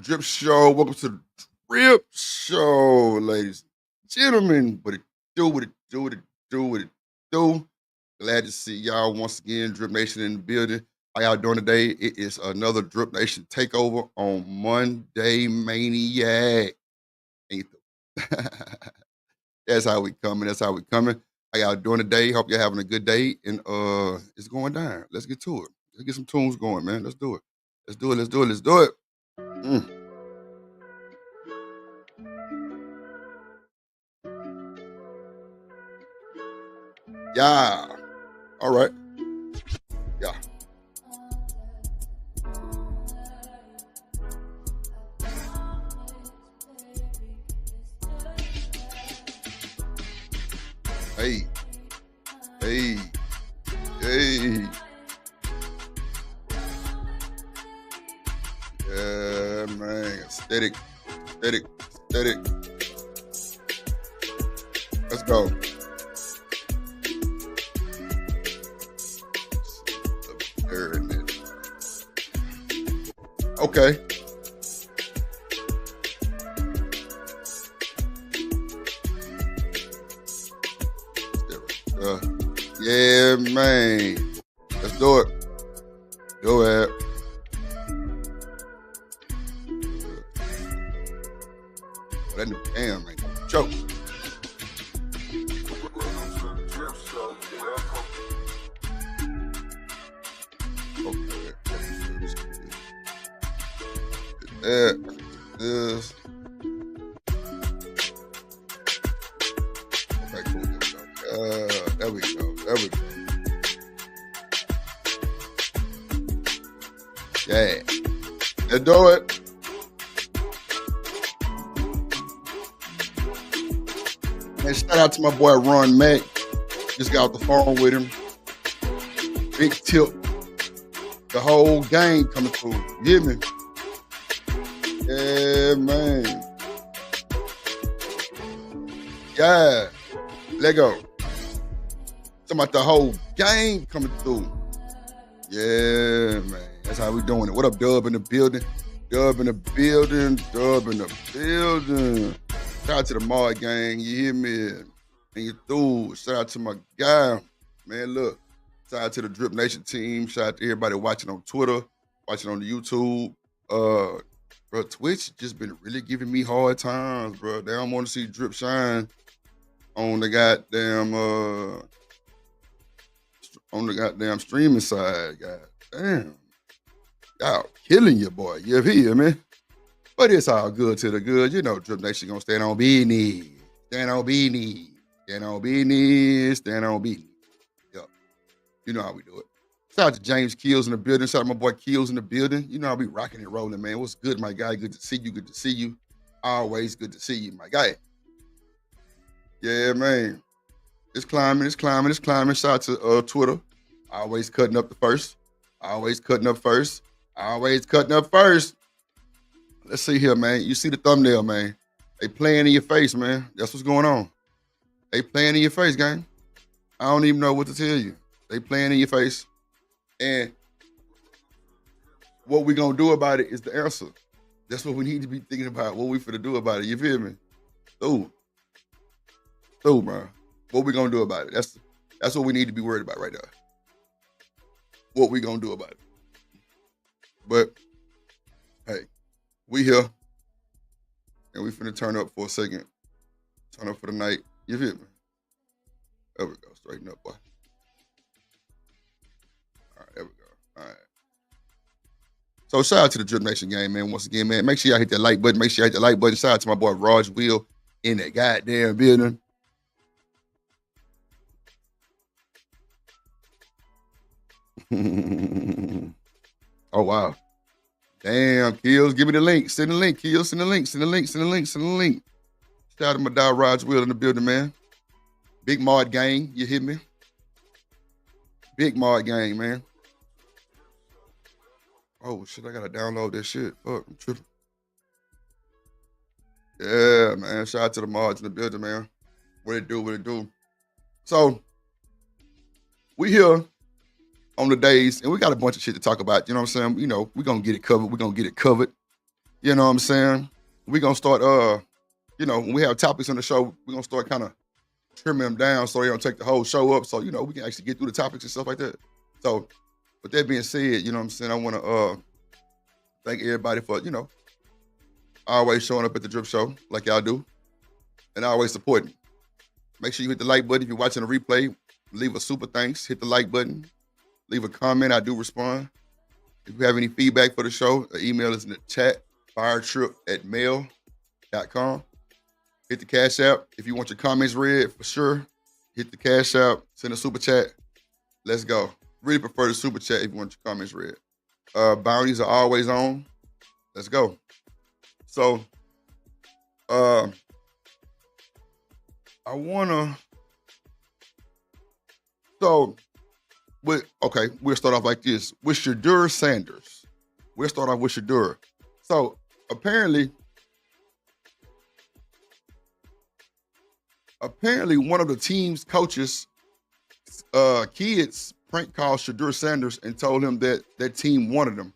Drip Show. Welcome to the Drip Show, ladies and gentlemen. What it do, what it do, what it do, what it do. Glad to see y'all once again, Drip Nation in the building. How y'all doing today? It is another Drip Nation takeover on Monday Maniac. Ain't the- That's how we coming. That's how we coming. How y'all doing today? Hope you're having a good day. And it's going down. Let's get to it. Let's get some tunes going, man. Let's do it. Let's do it. Let's do it. Let's do it. Mm. Yeah. All right. Yeah. Hey. Hey. Hey. Yeah, man. Aesthetic. Aesthetic. Aesthetic. Let's go. Okay. Yeah, man. Let's do it. Do it. That new damn ain't no joke. This. Okay, cool. There we go. There we go. Yeah. Let's do it. Man, shout out to my boy Ron Mack. Just got off the phone with him. Big tip. The whole gang coming through. You hear me? Yeah, man. Yeah. Let go. Talking about the whole gang coming through. Yeah, man. That's how we doing it. What up, Dub in the building? Dub in the building. Dub in the building. Shout out to the Mod gang. You hear me? And you through. Shout out to my guy. Man, look. Shout out to the Drip Nation team. Shout out to everybody watching on Twitter, watching on the YouTube. Bro, Twitch just been really giving me hard times, bro. They don't want to see Drip shine on the goddamn streaming side. God damn. Y'all killing your boy. You hear me? But it's all good to the good. You know, Drip Nation gonna stand on business. Stand on business. Stand on business. Stand on business. Yup. You know how we do it. Shout out to James Keels in the building. Shout out to my boy Keels in the building. You know how we rocking and rolling, man. What's good, my guy? Good to see you. Good to see you. Always good to see you, my guy. Yeah, man. It's climbing. It's climbing. It's climbing. Shout out to Twitter. Always cutting up the first. Always cutting up first. Always cutting up first. Let's see here, man. You see the thumbnail, man. They playing in your face, man. That's what's going on. They playing in your face, gang. I don't even know what to tell you. They playing in your face. And what we gonna do about it is the answer. That's what we need to be thinking about. What we finna do about it. You feel me? Ooh, bro. What we gonna do about it? That's what we need to be worried about right now. What we gonna do about it? But hey, we here, and we finna turn up for a second. Turn up for the night. You feel me? There we go. Straighten up, boy. All right, there we go. All right. So shout out to the Drip Nation gang, man. Once again, man, make sure y'all hit that like button. Make sure y'all hit the like button. Shout out to my boy Raj Will in that goddamn building. Oh wow. Damn, Kills, give me the link. Send the link, Kills. Send the link. Send the link. Send the link. Send the link. Shout out to my dog Raj Will in the building, man. Big Mod gang, you hear me? Big Mod gang, man. Oh shit, I gotta download that shit. Fuck, I'm tripping. Yeah, man. Shout out to the mods in the building, man. What it do, what it do. So we here on the days, and we got a bunch of shit to talk about. You know what I'm saying? You know, we're gonna get it covered. We're gonna get it covered. You know what I'm saying? We're gonna start when we have topics on the show, we're gonna start kind of trimming them down so they don't take the whole show up. So, we can actually get through the topics and stuff like that. So with that being said, you know what I'm saying, I wanna thank everybody for, always showing up at the Drip Show like y'all do. And always supporting. Make sure you hit the like button if you're watching the replay. Leave a super thanks. Hit the like button. Leave a comment. I do respond. If you have any feedback for the show, the email is in the chat, firetrip@mail.com. Hit the Cash App. If you want your comments read, for sure, hit the Cash App. Send a super chat. Let's go. Really prefer the super chat if you want your comments read. Bounties are always on. Let's go. So, we'll start off like this. With Shedeur Sanders. We'll start off with Shedeur. So, apparently one of the team's coaches' kids prank called Shedeur Sanders and told him that that team wanted him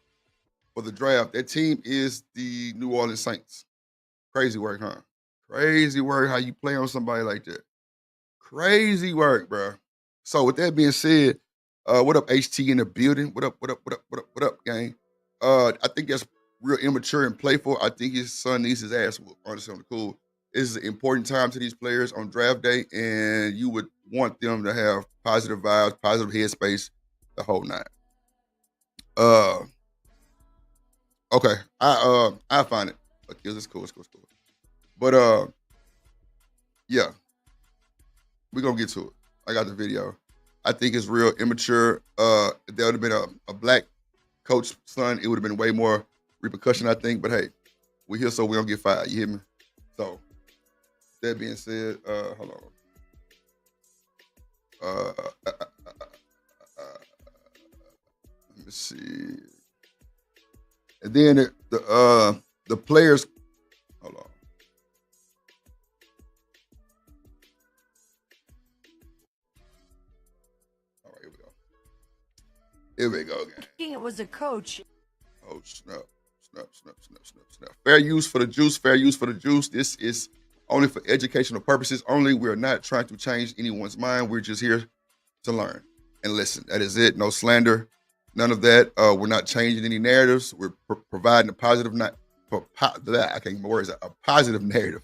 for the draft. That team is the New Orleans Saints. Crazy work, huh? Crazy work how you play on somebody like that. Crazy work, bro. So with that being said, what up, HT in the building? What up, gang? I think that's real immature and playful. I think his son needs his ass whooped, honestly, on the cool. This is an important time to these players on draft day, and you would want them to have positive vibes, positive headspace, the whole nine. Okay. I find it. Okay, it's cool. But yeah, we're gonna get to it. I got the video. I think it's real immature. If there would have been a black coach son, it would have been way more repercussion, I think. But hey, we're here so we don't get fired. You hear me? So that being said, hold on. Let me see. And then the players. Hold on. All right, here we go again. It was a coach. Oh, snap. Fair use for the juice. This is only for educational purposes only. We're not trying to change anyone's mind. We're just here to learn and listen. That is it. No slander. None of that. We're not changing any narratives. We're providing a positive, a positive narrative.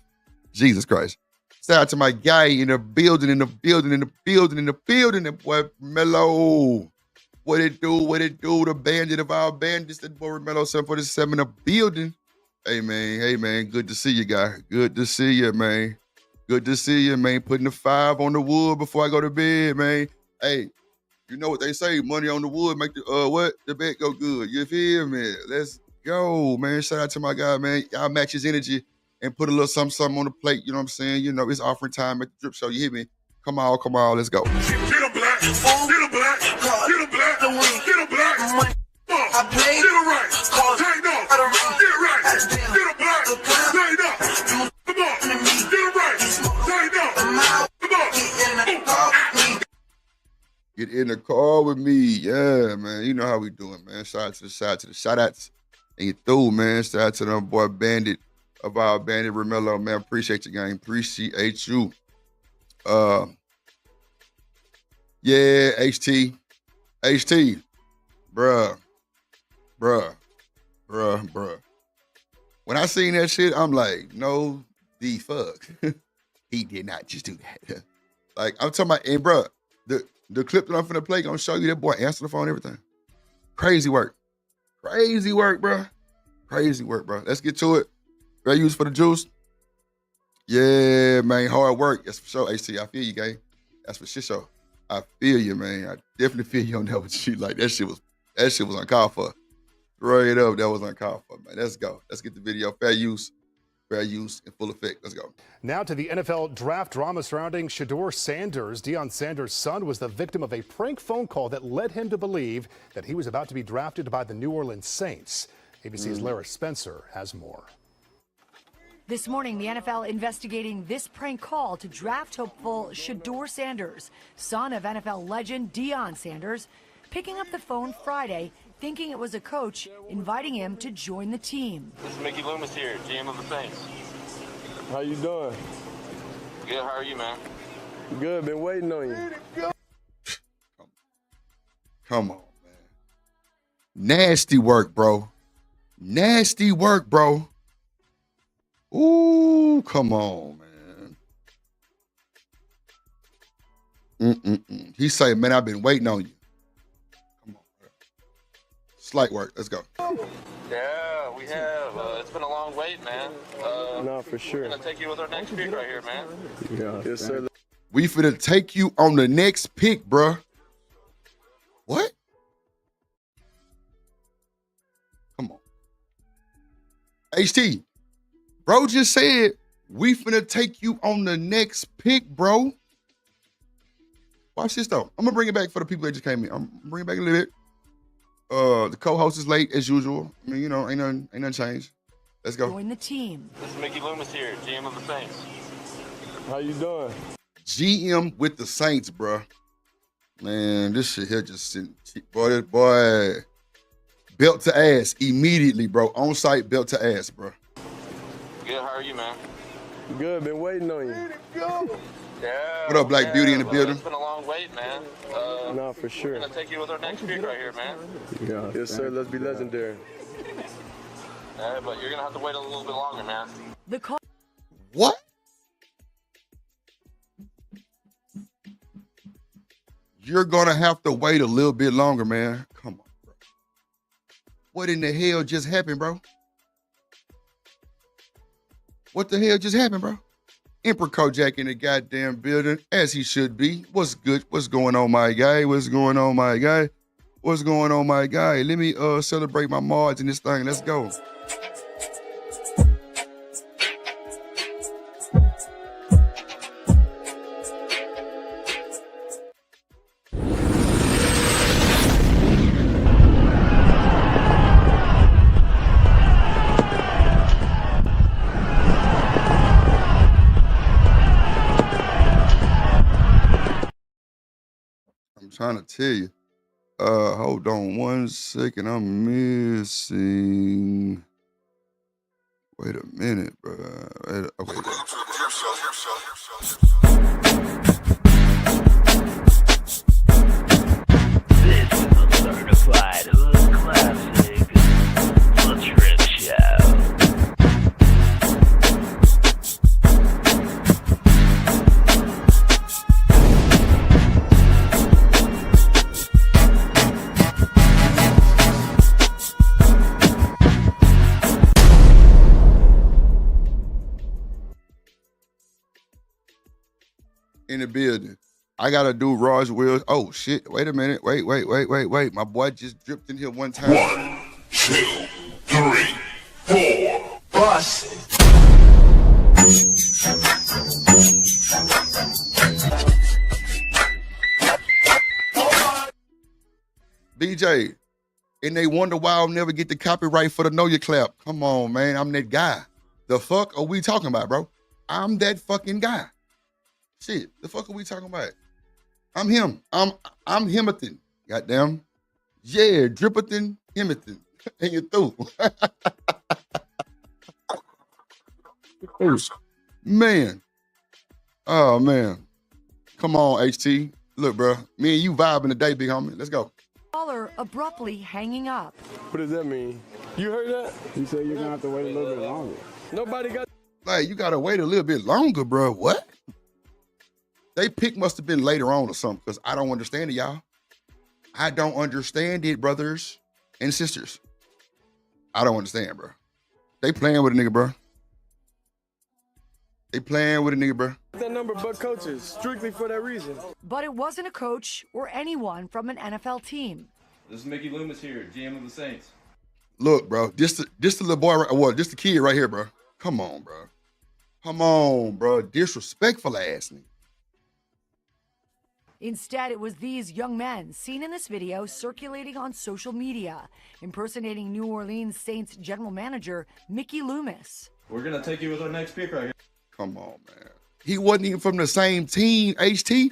Jesus Christ. Shout out to my guy in the building, that boy Mello. What it do, the bandit of our bandits, that boy Mello 747 in the building. Hey man, good to see you, guy. Good to see you, man. Putting the 5 on the wood before I go to bed, man. Hey, you know what they say, money on the wood make the bed go good. You feel me? Let's go, man. Shout out to my guy, man. Y'all match his energy and put a little something on the plate. You know what I'm saying? You know, it's offering time at the Drip Show. You hear me? Come on, let's go. Get a black. I played. Get a right. Take off. Get right. Get a black. Take off. Come on. Get a right. Take off. Come on. Get in the car with me. Yeah, man. You know how we doing, man. Shout out to the shout outs. And you through, man. Shout out to them boy Bandit of our Bandit Romello, man. Appreciate you, gang. Appreciate you. Yeah, HT. Bruh. When I seen that shit, I'm like, no, the fuck. He did not just do that. Like, I'm talking about, and bruh, the clip that I'm finna play gonna show you that boy answer the phone and everything. Crazy work, bruh. Let's get to it. Fair use for the juice. Yeah, man, hard work. That's for sure, HT. I feel you, gang. That's for shit show. I feel you, man. I definitely feel you on that with you. Like, that shit was uncalled for. Straight up, that was uncalled for, man. Let's go. Let's get the video. Fair use in full effect. Let's go. Now to the NFL draft drama surrounding Shedeur Sanders. Deion Sanders' son was the victim of a prank phone call that led him to believe that he was about to be drafted by the New Orleans Saints. ABC's Lara Spencer has more. This morning, the NFL investigating this prank call to draft hopeful Shedeur Sanders, son of NFL legend Deion Sanders, picking up the phone Friday, thinking it was a coach inviting him to join the team. This is Mickey Loomis here, GM of the Saints. How you doing? Good, how are you, man? Good, been waiting on you. Come on, man. Nasty work, bro. Nasty work, bro. Ooh, come on, man. He say, man, I've been waiting on you. Come on, bro. Slight work. Let's go. Yeah, we have. It's been a long wait, man. No, for sure. We're going to take you with our next pick right here, man. Yeah. Yes, sir. We finna take you on the next pick, bro. What? Come on. HT, bro just said, we finna take you on the next pick, bro. Watch this, though. I'm gonna bring it back for the people that just came in. I'm gonna bring it back a little bit. The co-host is late, as usual. I mean, you know, ain't nothing changed. Let's go. Join the team. This is Mickey Loomis here, GM of the Saints. How you doing? GM with the Saints, bro. Man, this shit here just sent, boy, belt to ass immediately, bro. On site, belt to ass, bro. Good, how are you, man? Good, been waiting on you. Yeah. What up, Black Beauty in the building? It's been a long wait, man. No, for We're sure. going to take you with our next pick right here, man. Yeah. Yes, sir. Let's be legendary. But you're going to have to wait a little bit longer, man. The call. What? You're gonna have to wait a little bit longer, man. Come on, bro. What in the hell just happened, bro? What the hell just happened, bro? Emperor Kojak in the goddamn building, as he should be. What's good? What's going on, my guy? What's going on, my guy? What's going on, my guy? Let me celebrate my mods in this thing. Let's go. I'm trying to tell you. Hold on 1 second. I'm missing. Wait a minute, bro. Okay. This is a certified hood classic, The Trip Show. In the building. I gotta do Raj Wills. Oh shit. Wait a minute. Wait. My boy just dripped in here one time. 1, 2, 3, 4. Bust it. BJ, and they wonder why I'll never get the copyright for the Know Your Clap. Come on, man. I'm that guy. The fuck are we talking about, bro? I'm that fucking guy. Shit, the fuck are we talking about? I'm him. I'm Himerton. Goddamn. Yeah, Dripperton, Himerton. And you through. Man. Oh, man. Come on, HT. Look, bro. Me and you vibing today, big homie. Let's go. Caller abruptly hanging up. What does that mean? You heard that? You said you're gonna have to wait a little bit longer. Nobody got. Like, you gotta wait a little bit longer, bro. What? They pick must have been later on or something, because I don't understand it, y'all. I don't understand it, brothers and sisters. I don't understand, bro. They playing with a nigga, bro. They playing with a nigga, bro. That number but coaches, strictly for that reason. But it wasn't a coach or anyone from an NFL team. This is Mickey Loomis here, GM of the Saints. Look, bro, this the little boy, this the kid right here, bro. Come on, bro. Come on, bro. Disrespectful ass nigga. Instead, it was these young men seen in this video circulating on social media, impersonating New Orleans Saints general manager Mickey Loomis. We're going to take you with our next pick right here. Come on, man. He wasn't even from the same team, HT.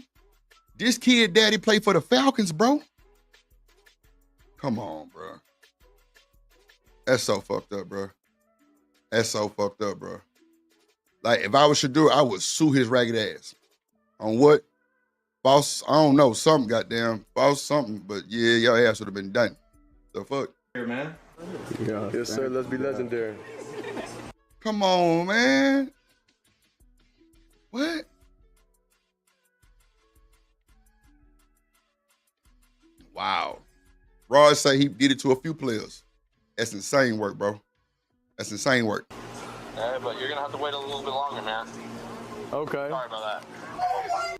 This kid daddy played for the Falcons, bro. Come on, bro. That's so fucked up, bro. That's so fucked up, bro. Like, if I was Shador, I would sue his ragged ass. On what? False, I don't know, something, goddamn. False something, but yeah, your ass would have been done. The fuck? Here, man. Yeah. Yes, sir. Let's be legendary. Come on, man. What? Wow. Rod say he did it to a few players. That's insane work, bro. That's insane work. Yeah, but you're gonna have to wait a little bit longer, man. Okay. Sorry about that.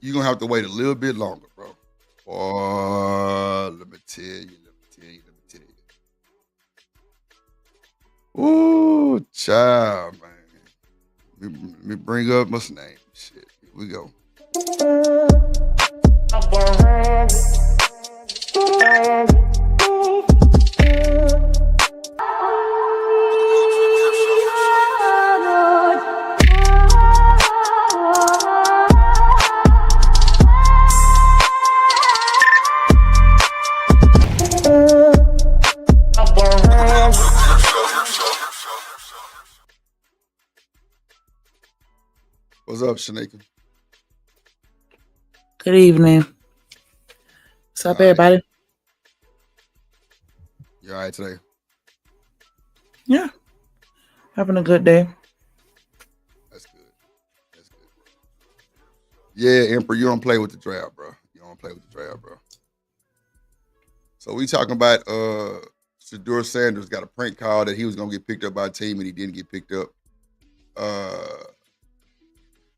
You're gonna have to wait a little bit longer, bro. Oh, let me tell you. Ooh, child, man. Let me bring up my name. Shit, here we go. What's up, Shanika? Good evening. What's up, everybody? You all right today? Yeah. Having a good day. That's good. That's good. Yeah, Emperor, you don't play with the draft, bro. You don't play with the draft, bro. So we talking about Shador Sanders got a prank call that he was gonna get picked up by a team and he didn't get picked up.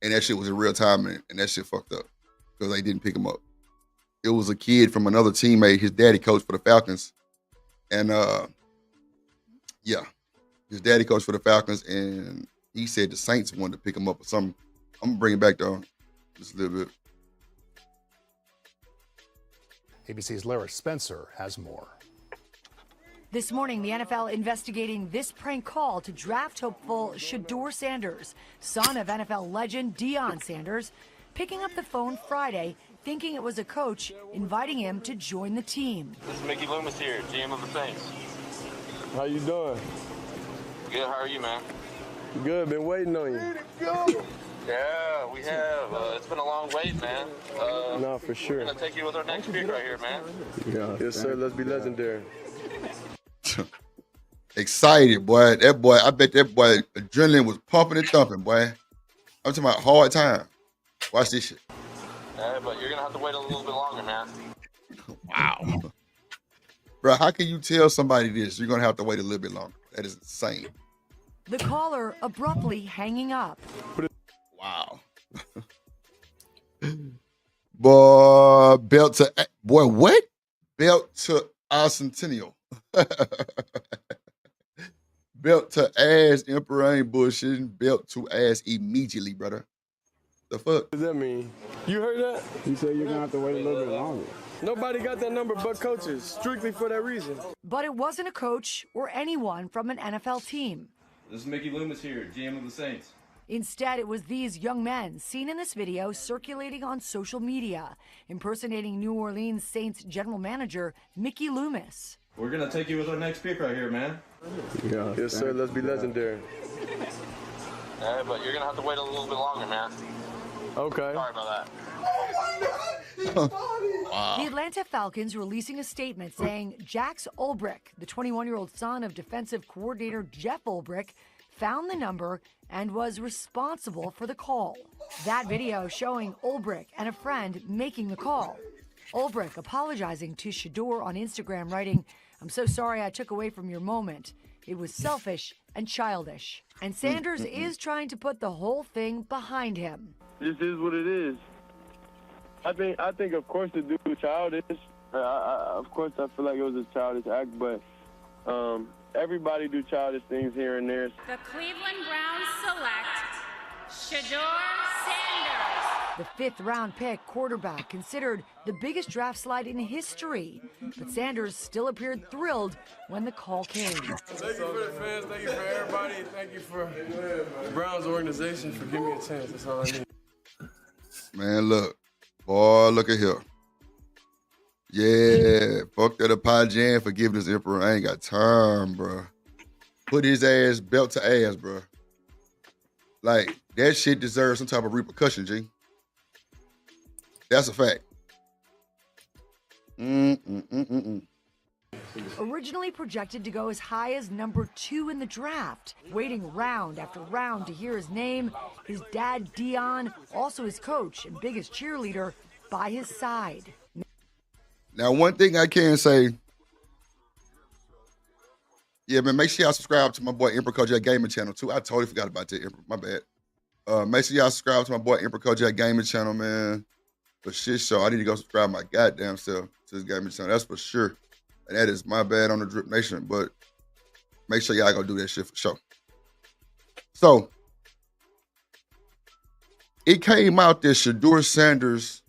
And that shit was in real time and that shit fucked up because they didn't pick him up. It was a kid from another teammate. His daddy coached for the Falcons. And yeah, his daddy coached for the Falcons and he said the Saints wanted to pick him up or something. I'm gonna bring it back though, just a little bit. ABC's Lara Spencer has more. This morning, the NFL investigating this prank call to draft hopeful Shador Sanders, son of NFL legend Deion Sanders, picking up the phone Friday, thinking it was a coach inviting him to join the team. This is Mickey Loomis here, GM of the Saints. How you doing? Good, how are you, man? Good. Been waiting on you. Yeah, we have. It's been a long wait, man. No, for sure. We're gonna take you with our next pick right here, man. Yeah. Yes, sir. Let's be legendary. Excited, boy. That boy, I bet that boy adrenaline was pumping and thumping, boy. I'm talking about hard time. Watch this shit. Yeah, but you're gonna have to wait a little bit longer, man. Wow. Bro, how can you tell somebody this? You're gonna have to wait a little bit longer. That is insane. The caller abruptly hanging up. Wow. Boy, belt to boy, what? Belt to our centennial. Belt to ass, Emperor ain't bullshitting. Belt to ass immediately, brother. The fuck? What does that mean? You heard that? He said you're gonna have to wait a little bit longer. Nobody got that number but coaches, strictly for that reason. But it wasn't a coach or anyone from an NFL team. This is Mickey Loomis here, GM of the Saints. Instead, it was these young men seen in this video circulating on social media, impersonating New Orleans Saints general manager Mickey Loomis. We're gonna take you with our next pick right here, man. Yeah. Yes, sir. Let's be legendary. Yeah, but you're gonna have to wait a little bit longer, man. Okay. Sorry about that. The Atlanta Falcons releasing a statement saying Jax Ulbrich, the 21-year-old son of defensive coordinator Jeff Ulbrich, found the number and was responsible for the call. That video showing Ulbrich and a friend making the call. Ulbrich apologizing to Shador on Instagram, writing, "I'm so sorry I took away from your moment. It was selfish and childish." And Sanders is trying to put the whole thing behind him. This is what it is. I think of course the dude was childish. Of course I feel like it was a childish act, but everybody do childish things here and there. The Cleveland Browns select Shador Sanders. The fifth-round pick quarterback considered the biggest draft slide in history. But Sanders still appeared thrilled when the call came. Thank you for the fans. Thank you for everybody. Thank you for the Browns organization for giving me a chance. That's all I need. Man, look. Boy, look at here. Yeah, fuck that apology and forgiveness, Emperor. I ain't got time, bro. Put his ass belt to ass, bro. Like, that shit deserves some type of repercussion, G. That's a fact. Originally projected to go as high as number 2 in the draft, waiting round after round to hear his name, his dad Dion, also his coach and biggest cheerleader, by his side. Now, one thing I can say, yeah, man, make sure y'all subscribe to my boy Emperor Kojak Gaming channel too. I totally forgot about that, Emperor. My bad. Make sure y'all subscribe to my boy Emperor Kojak Gaming channel, man. For shit show, I need to go subscribe my goddamn self to his gaming channel. That's for sure. And that is my bad on the Drip Nation, but make sure y'all go do that shit for sure. So, it came out that Shedeur Sanders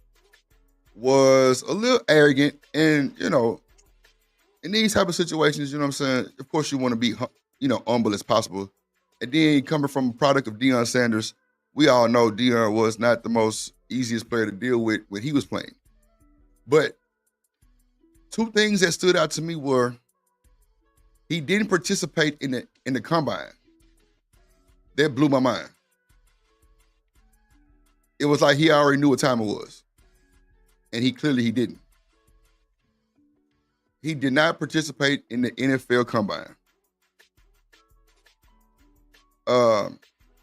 was a little arrogant, and in these type of situations, you know what I'm saying? Of course, you want to be, humble as possible. And then coming from a product of Deion Sanders, we all know Deion was not the most easiest player to deal with when he was playing. But two things that stood out to me were he didn't participate in the combine. That blew my mind. It was like he already knew what time it was. And he didn't. He did not participate in the NFL combine.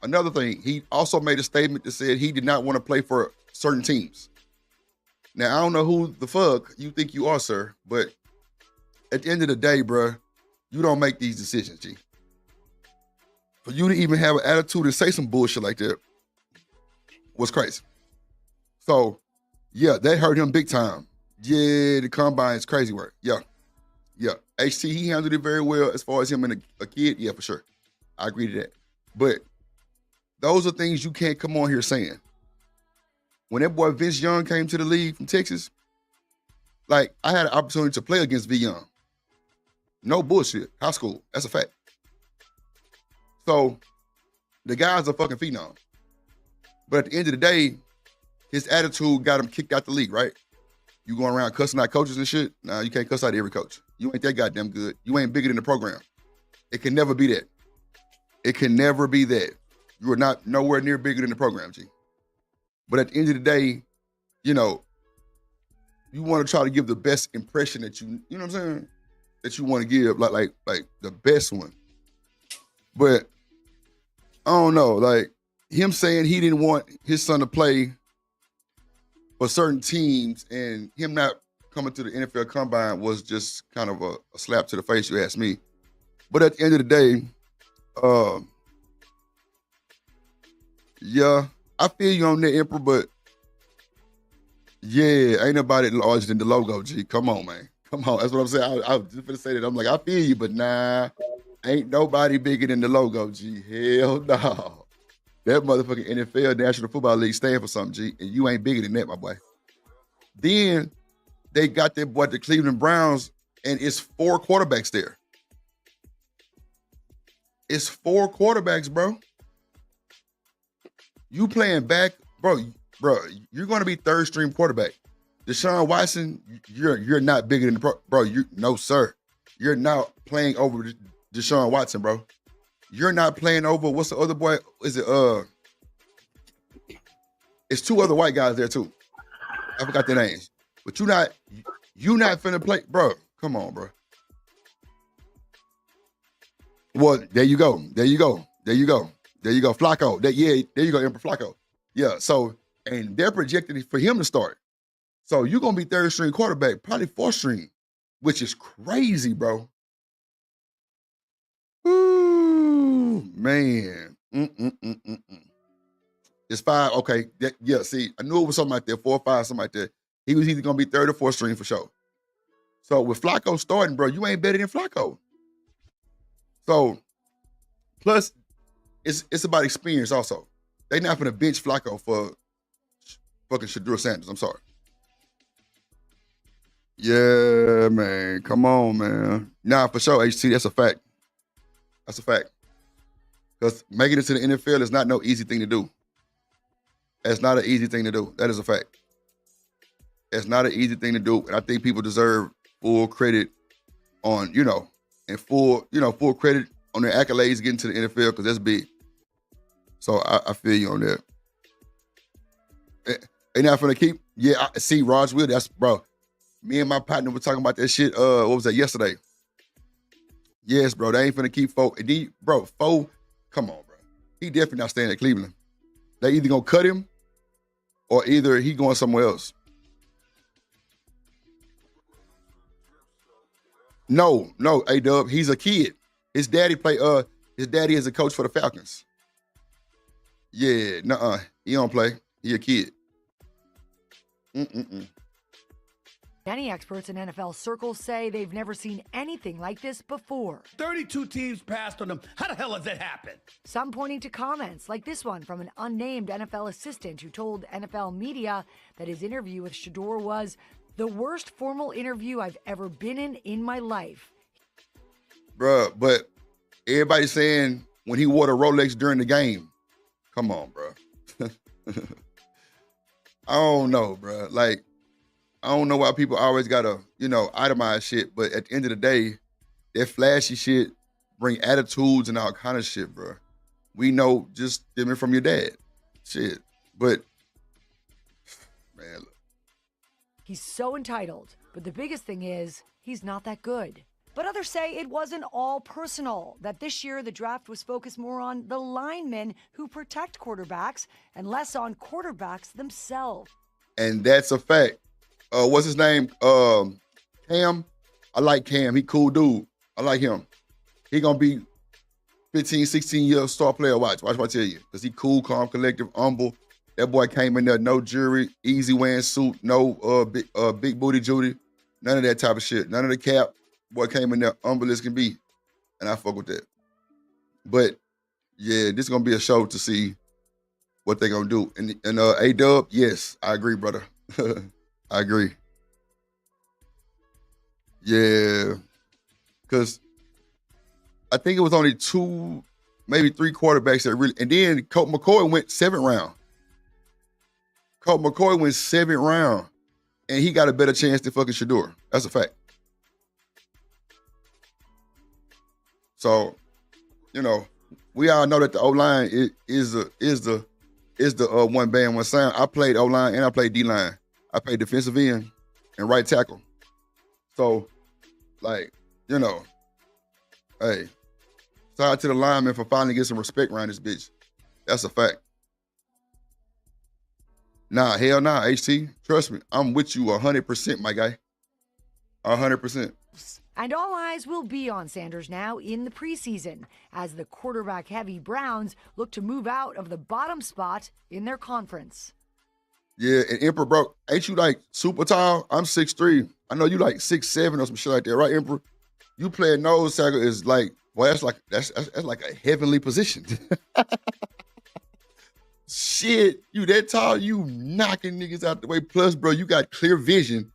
Another thing, he also made a statement that said he did not want to play for certain teams. Now, I don't know who the fuck you think you are, sir, but at the end of the day, bro, you don't make these decisions, G. For you to even have an attitude and say some bullshit like that was crazy. So, yeah, that hurt him big time. Yeah, the combine is crazy work. Yeah. HT, he handled it very well as far as him and a kid. Yeah, for sure. I agree to that. But those are things you can't come on here saying. When that boy Vince Young came to the league from Texas, like, I had an opportunity to play against V Young. No bullshit. High school. That's a fact. So, the guy's a fucking phenom. But at the end of the day, his attitude got him kicked out the league, right? You going around cussing out coaches and shit? Nah, you can't cuss out every coach. You ain't that goddamn good. You ain't bigger than the program. It can never be that. It can never be that. You are not nowhere near bigger than the program, G. But at the end of the day, you want to try to give the best impression that you know what I'm saying? That you want to give, like the best one. But I don't know, like him saying he didn't want his son to play for certain teams and him not coming to the NFL Combine was just kind of a slap to the face, you ask me. But at the end of the day, yeah, I feel you on that, Emperor, but yeah, ain't nobody larger than the logo, G. Come on, man. Come on. That's what I'm saying. I was just going to say that. I'm like, I feel you, but nah, ain't nobody bigger than the logo, G. Hell no. That motherfucking NFL, National Football League, stand for something, G, and you ain't bigger than that, my boy. Then they got that boy, the Cleveland Browns, and it's 4 quarterbacks there. It's 4 quarterbacks, bro. You playing back, bro, you're going to be third string quarterback. Deshaun Watson, you're not bigger than the bro. No, sir. You're not playing over Deshaun Watson, bro. You're not playing over, what's the other boy? Is it, it's 2 other white guys there too. I forgot their names. But you not finna play, bro. Come on, bro. Well, there you go. Flacco. There you go, Emperor Flacco. Yeah, so, and they're projected for him to start. So you're going to be third string quarterback, probably 4th string, which is crazy, bro. Ooh, man. It's 5. Okay. Yeah, see, I knew it was something like that, 4 or 5, something like that. He was either going to be 3rd or 4th string for sure. So with Flacco starting, bro, you ain't better than Flacco. So, plus, it's about experience also. They not going to bench Flacco for fucking Shedeur Sanders. I'm sorry. Yeah, man. Come on, man. Nah, for sure, HT, that's a fact. That's a fact. Because making it to the NFL is not no easy thing to do. That's not an easy thing to do. That is a fact. It's not an easy thing to do, and I think people deserve full credit on, and full credit on their accolades getting to the NFL because that's big. So I feel you on that. Ain't not finna keep. Yeah, I see Raj Will. That's bro. Me and my partner were talking about that shit. What was that yesterday? Yes, bro. They ain't finna keep Foe. And then, bro, Foe, come on, bro. He definitely not staying at Cleveland. They either gonna cut him or either he going somewhere else. No, A-Dub, he's a kid. His daddy is a coach for the Falcons. Yeah, nuh-uh. He don't play. He a kid. Many experts in NFL circles say they've never seen anything like this before. 32 teams passed on them. How the hell has that happened? Some pointing to comments like this one from an unnamed NFL assistant who told NFL media that his interview with Shador was the worst formal interview I've ever been in my life. Bruh, but everybody's saying when he wore the Rolex during the game. Come on, bro. I don't know, bro. Like, I don't know why people always gotta, itemize shit. But at the end of the day, that flashy shit bring attitudes and all kind of shit, bro. We know just stemming from your dad. Shit. But, man, look. He's so entitled, but the biggest thing is he's not that good. But others say it wasn't all personal, that this year the draft was focused more on the linemen who protect quarterbacks and less on quarterbacks themselves. And that's a fact. What's his name? Cam. I like Cam. He cool dude. I like him. He gonna be 15, 16-year star player. Watch what I tell you. Because he cool, calm, collective, humble. That boy came in there, no jewelry, easy wearing suit, no big booty Judy. None of that type of shit. None of the cap. Boy came in there humble as can be. And I fuck with that. But yeah, this is gonna be a show to see what they gonna do. And A-Dub, yes, I agree, brother. I agree. Yeah. Because I think it was only 2, maybe 3 quarterbacks that really, and then Colt McCoy went 7th round. Colt McCoy went 7th round, and he got a better chance than fucking Shador. That's a fact. So, we all know that the O-line is the one band, one sound. I played O-line and I played D-line. I played defensive end and right tackle. So, hey, shout out to the lineman for finally getting some respect around this bitch. That's a fact. Nah, hell nah, HT. Trust me, I'm with you 100%, my guy. 100%. And all eyes will be on Sanders now in the preseason as the quarterback-heavy Browns look to move out of the bottom spot in their conference. Yeah, and Emperor, bro, ain't you like super tall? I'm 6'3". I know you like 6'7" or some shit like that, right, Emperor? You playing nose tackle is like, boy, that's like a heavenly position. Shit, you that tall, you knocking niggas out the way. Plus, bro, you got clear vision.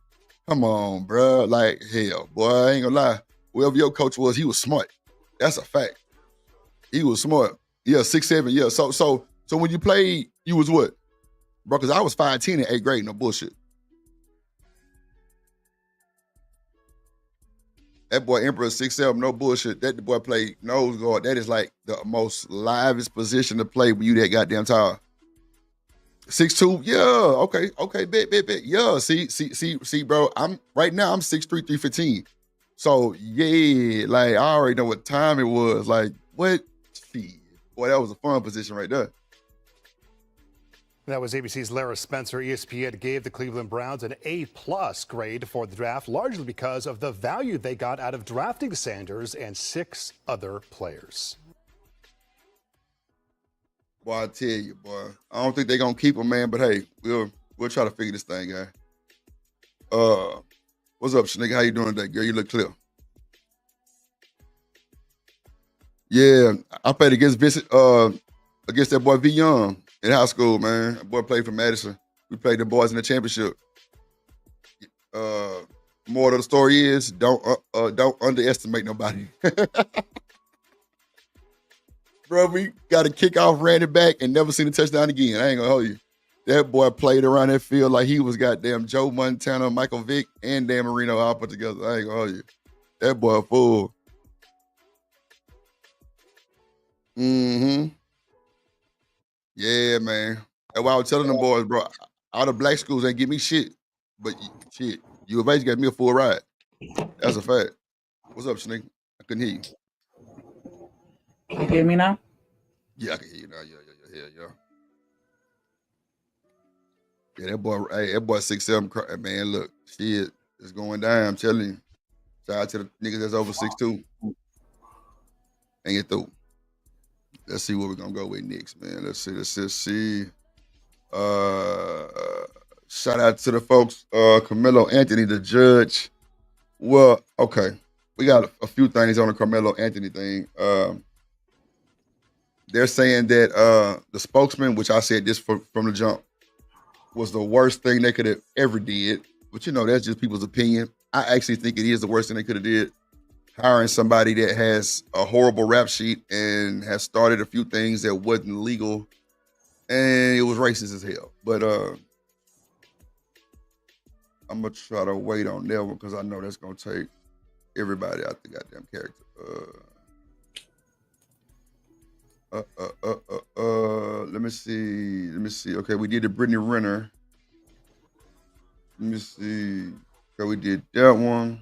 Come on, bro. Like, hell, boy, I ain't gonna lie. Whoever your coach was, he was smart. That's a fact. He was smart. Yeah, 6'7". Yeah, so when you played, you was what? Bro, because I was 5'10" in 8th grade, no bullshit. That boy Emperor 6'7", no bullshit. That boy played nose guard. That is like the most livest position to play when you that goddamn tall. 6'2", yeah, okay, bet. Yeah, see, bro, right now I'm 6'3", 315. So yeah, like I already know what time it was. Like, what? Boy, that was a fun position right there. That was ABC's Lara Spencer. ESPN gave the Cleveland Browns an A+ grade for the draft, largely because of the value they got out of drafting Sanders and 6 other players. Boy, I tell you, boy, I don't think they're gonna keep him, man. But hey, we'll try to figure this thing out. What's up, nigga? How you doing today, girl? You look clear. Yeah, I played against Vincent, against that boy V Young in high school, man. That boy played for Madison. We played the boys in the championship. More of the story is don't underestimate nobody. Bro, we got a kickoff, ran it back, and never seen a touchdown again. I ain't gonna hold you. That boy played around that field like he was goddamn Joe Montana, Michael Vick, and Dan Marino all put together. I ain't gonna hold you. That boy a fool. Mm-hmm. Yeah, man. That's why I was telling them boys, bro, all the black schools ain't give me shit. But shit, U of H got me a full ride. That's a fact. What's up, Sneak? I couldn't hear you. You hear me now? Yeah, I can hear you now. Yeah. Yeah, that boy, hey, that boy 6'7", man. Look, shit, it's going down. I'm telling you. Shout out to the niggas that's over 6'2". Ain't get through. Let's see what we're gonna go with next, man. Let's see. Shout out to the folks, Carmelo Anthony, the judge. Well, okay. We got a few things on the Carmelo Anthony thing. They're saying that the spokesman, which I said this from the jump, was the worst thing they could have ever did. But that's just people's opinion. I actually think it is the worst thing they could have did. Hiring somebody that has a horrible rap sheet and has started a few things that wasn't legal, and it was racist as hell. But I'm gonna try to wait on that one because I know that's gonna take everybody out the goddamn character. Let me see. Okay, we did the Brittany Renner. Let me see. Okay, we did that one.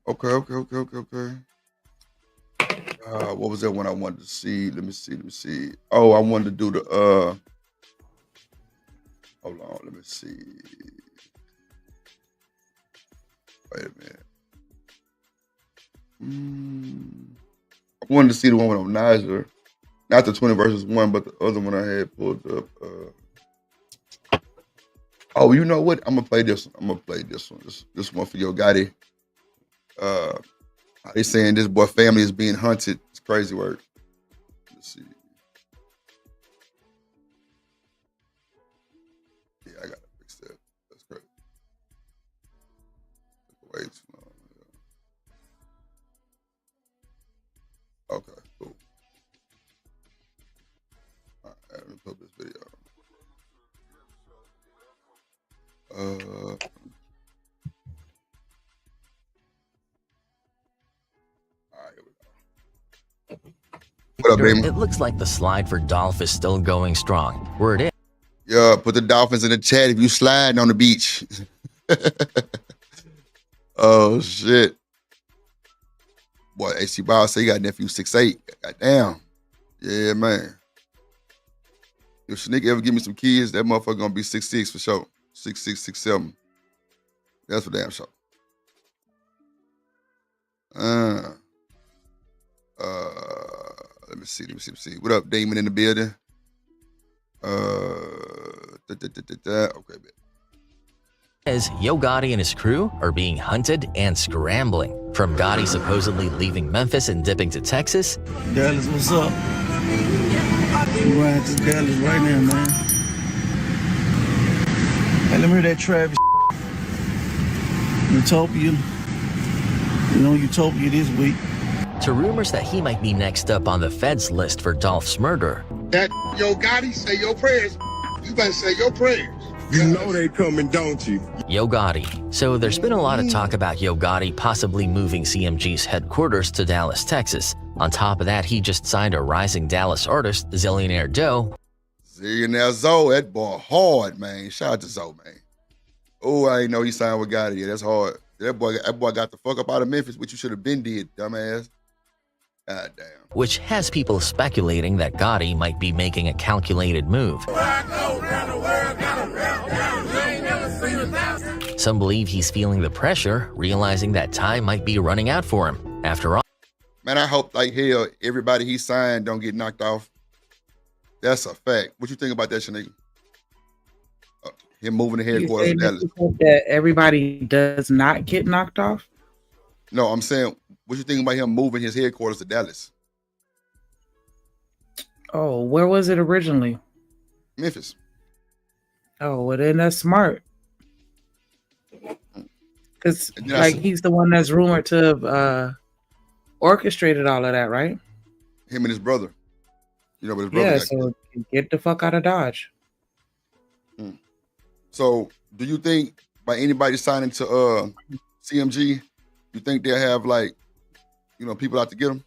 Okay. What was that one I wanted to see? Let me see. Oh, I wanted to do the hold on, let me see. Wait a minute. I wanted to see the one with Niger. Not the 20 versus 1, but the other one I had pulled up. Oh, you know what? I'm gonna play this one. This one for Yo Gotti. They saying this boy family is being hunted. It's crazy work. Let's see. Yeah, I gotta fix that. That's crazy. Way too long. Yeah. Okay, cool. All right, let me put this video. What up, baby? It looks like the slide for Dolph is still going strong. Word is. Yeah, put the Dolphins in the chat if you sliding on the beach. Oh, shit. Boy, AC Ball say he got nephew 6'8". Goddamn. Yeah, man. If Shanique ever give me some kids, that motherfucker gonna be 6'6" for sure. 6'6", 6'7". That's for damn sure. Let me see. What up, Damon in the building? Okay, bet. As Yo Gotti and his crew are being hunted and scrambling. From Gotti supposedly leaving Memphis and dipping to Texas. Dallas, what's up? I'm riding to Dallas right now, man. Hey, let me hear that Travis. Utopia. Utopia this week. To rumors that he might be next up on the Fed's list for Dolph's murder. That Yo Gotti, say your prayers. You better say your prayers. You know they coming, don't you? Yo Gotti. So there's been a lot of talk about Yo Gotti possibly moving CMG's headquarters to Dallas, Texas. On top of that, he just signed a rising Dallas artist, Zillionaire Doe. Zillionaire Zoe, that boy hard, man. Shout out to Zoe, man. Oh, I ain't know he signed with Gotti. Yeah, that's hard. That boy got the fuck up out of Memphis, which you should have been did, dumbass. God damn. Which has people speculating that Gotti might be making a calculated move. Some believe he's feeling the pressure, realizing that time might be running out for him. After all, man, I hope like hell everybody he signed don't get knocked off. That's a fact. What you think about that, Shanique? Him moving the headquarters to Dallas. That everybody does not get knocked off? No, I'm saying, what you think about him moving his headquarters to Dallas? Oh, where was it originally? Memphis. Oh, well then that's smart. Because he's the one that's rumored to have orchestrated all of that, right? Him and his brother. You know, but his brother Yeah, got killed. so get the fuck out of Dodge. So, do you think by anybody signing to CMG, you think they'll have like, people out to get them?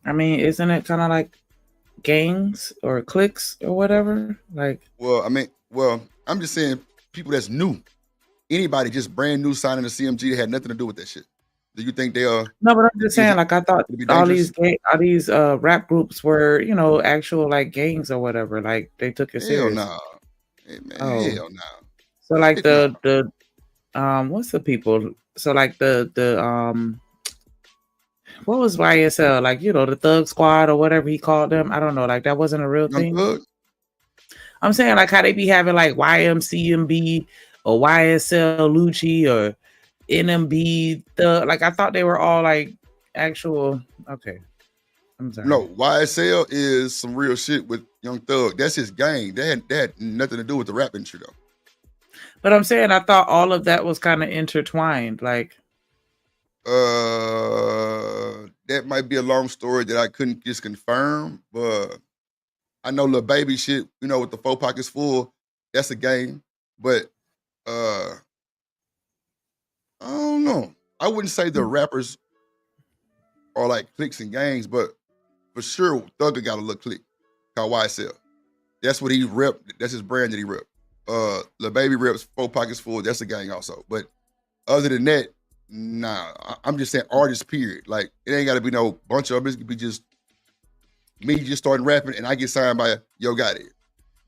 I mean, isn't it kind of like gangs or cliques or whatever? Like, Well, I'm just saying people that's new. Anybody just brand new signing to CMG that had nothing to do with that shit. Do you think they are? no, but I'm just saying, like, I thought It'd be all dangerous? these rap groups were, actual like gangs or whatever. Like they took it Hell serious. no. Hey, man, Oh, hell no. so like Shit, no. what's the people? So like the what was YSL? Like, the Thug Squad or whatever he called them. I don't know. Like that wasn't a real Young thing. Thug? I'm saying like how they be having like YMCMB or YSL Lucci or NMB. Like I thought they were all like actual. Okay, I'm sorry. No, YSL is some real shit with Young Thug. That's his gang. That had nothing to do with the rap industry though. But I'm saying I thought all of that was kind of intertwined. Like, That might be a long story that I couldn't just confirm, but I know Lil Baby shit, with the 4 Pockets Full, that's a gang. But I don't know. I wouldn't say the rappers are like cliques and gangs, but for sure Thugger got a little clique called YSL. That's what he rep. That's his brand that he rep. Lil Baby reps 4 Pockets Full. That's a gang also. But other than that, nah. I'm just saying artists, period. Like, it ain't got to be no bunch of them. It could be just me just starting rapping and I get signed by Yo Gotti.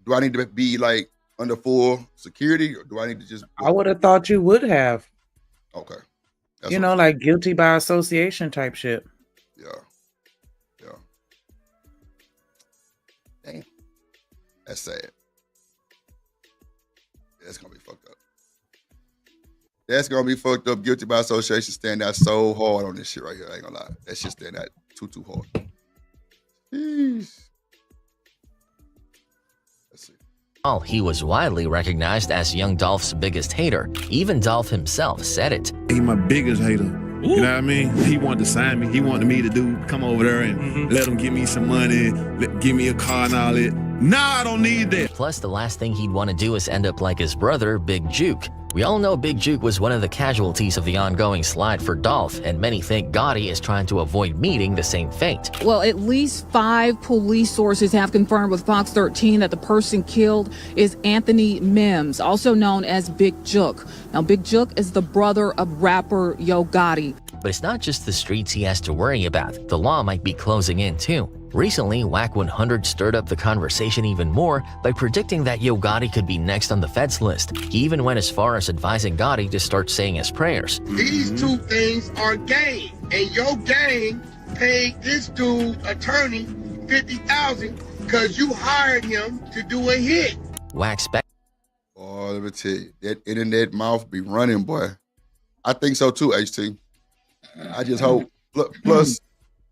Do I need to be like under full security or do I need to just... I would have thought you would have. Okay. Like guilty by association type shit. Yeah. Damn. That's sad. That's going to be fucked up. That's going to be fucked up. Guilty by association stand out so hard on this shit right here. I ain't going to lie. That shit stand out too hard. Jeez. Let's see. While he was widely recognized as Young Dolph's biggest hater, even Dolph himself said it. He my biggest hater. You know what I mean? He wanted to sign me. He wanted me to come over there and let him give me some money, give me a car and all that. Nah, I don't need that. Plus, the last thing he'd want to do is end up like his brother, Big Juke. We all know Big Juke was one of the casualties of the ongoing slide for Dolph, and many think Gotti is trying to avoid meeting the same fate. Well, at least 5 police sources have confirmed with Fox 13 that the person killed is Anthony Mims, also known as Big Juke. Now, Big Juke is the brother of rapper Yo Gotti. But it's not just the streets he has to worry about. The law might be closing in too. Recently, Whack 100 stirred up the conversation even more by predicting that Yo Gotti could be next on the feds list. He even went as far as advising Gotti to start saying his prayers. These two things are gang, and your gang paid this dude attorney $50,000 because you hired him to do a hit. Whack Oh, let me tell you, that internet mouth be running, boy. I think so too, HT. I just hope. Plus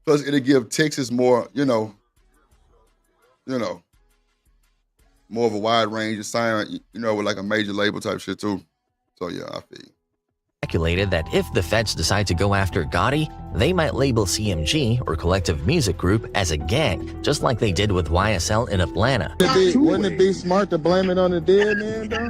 it'll give Texas more, more of a wide range of sign, with like a major label type shit too. So yeah, I feel you. Speculated that if the feds decide to go after Gotti, they might label CMG or Collective Music Group as a gang, just like they did with YSL in Atlanta. Wouldn't it be smart to blame it on the dead man, though?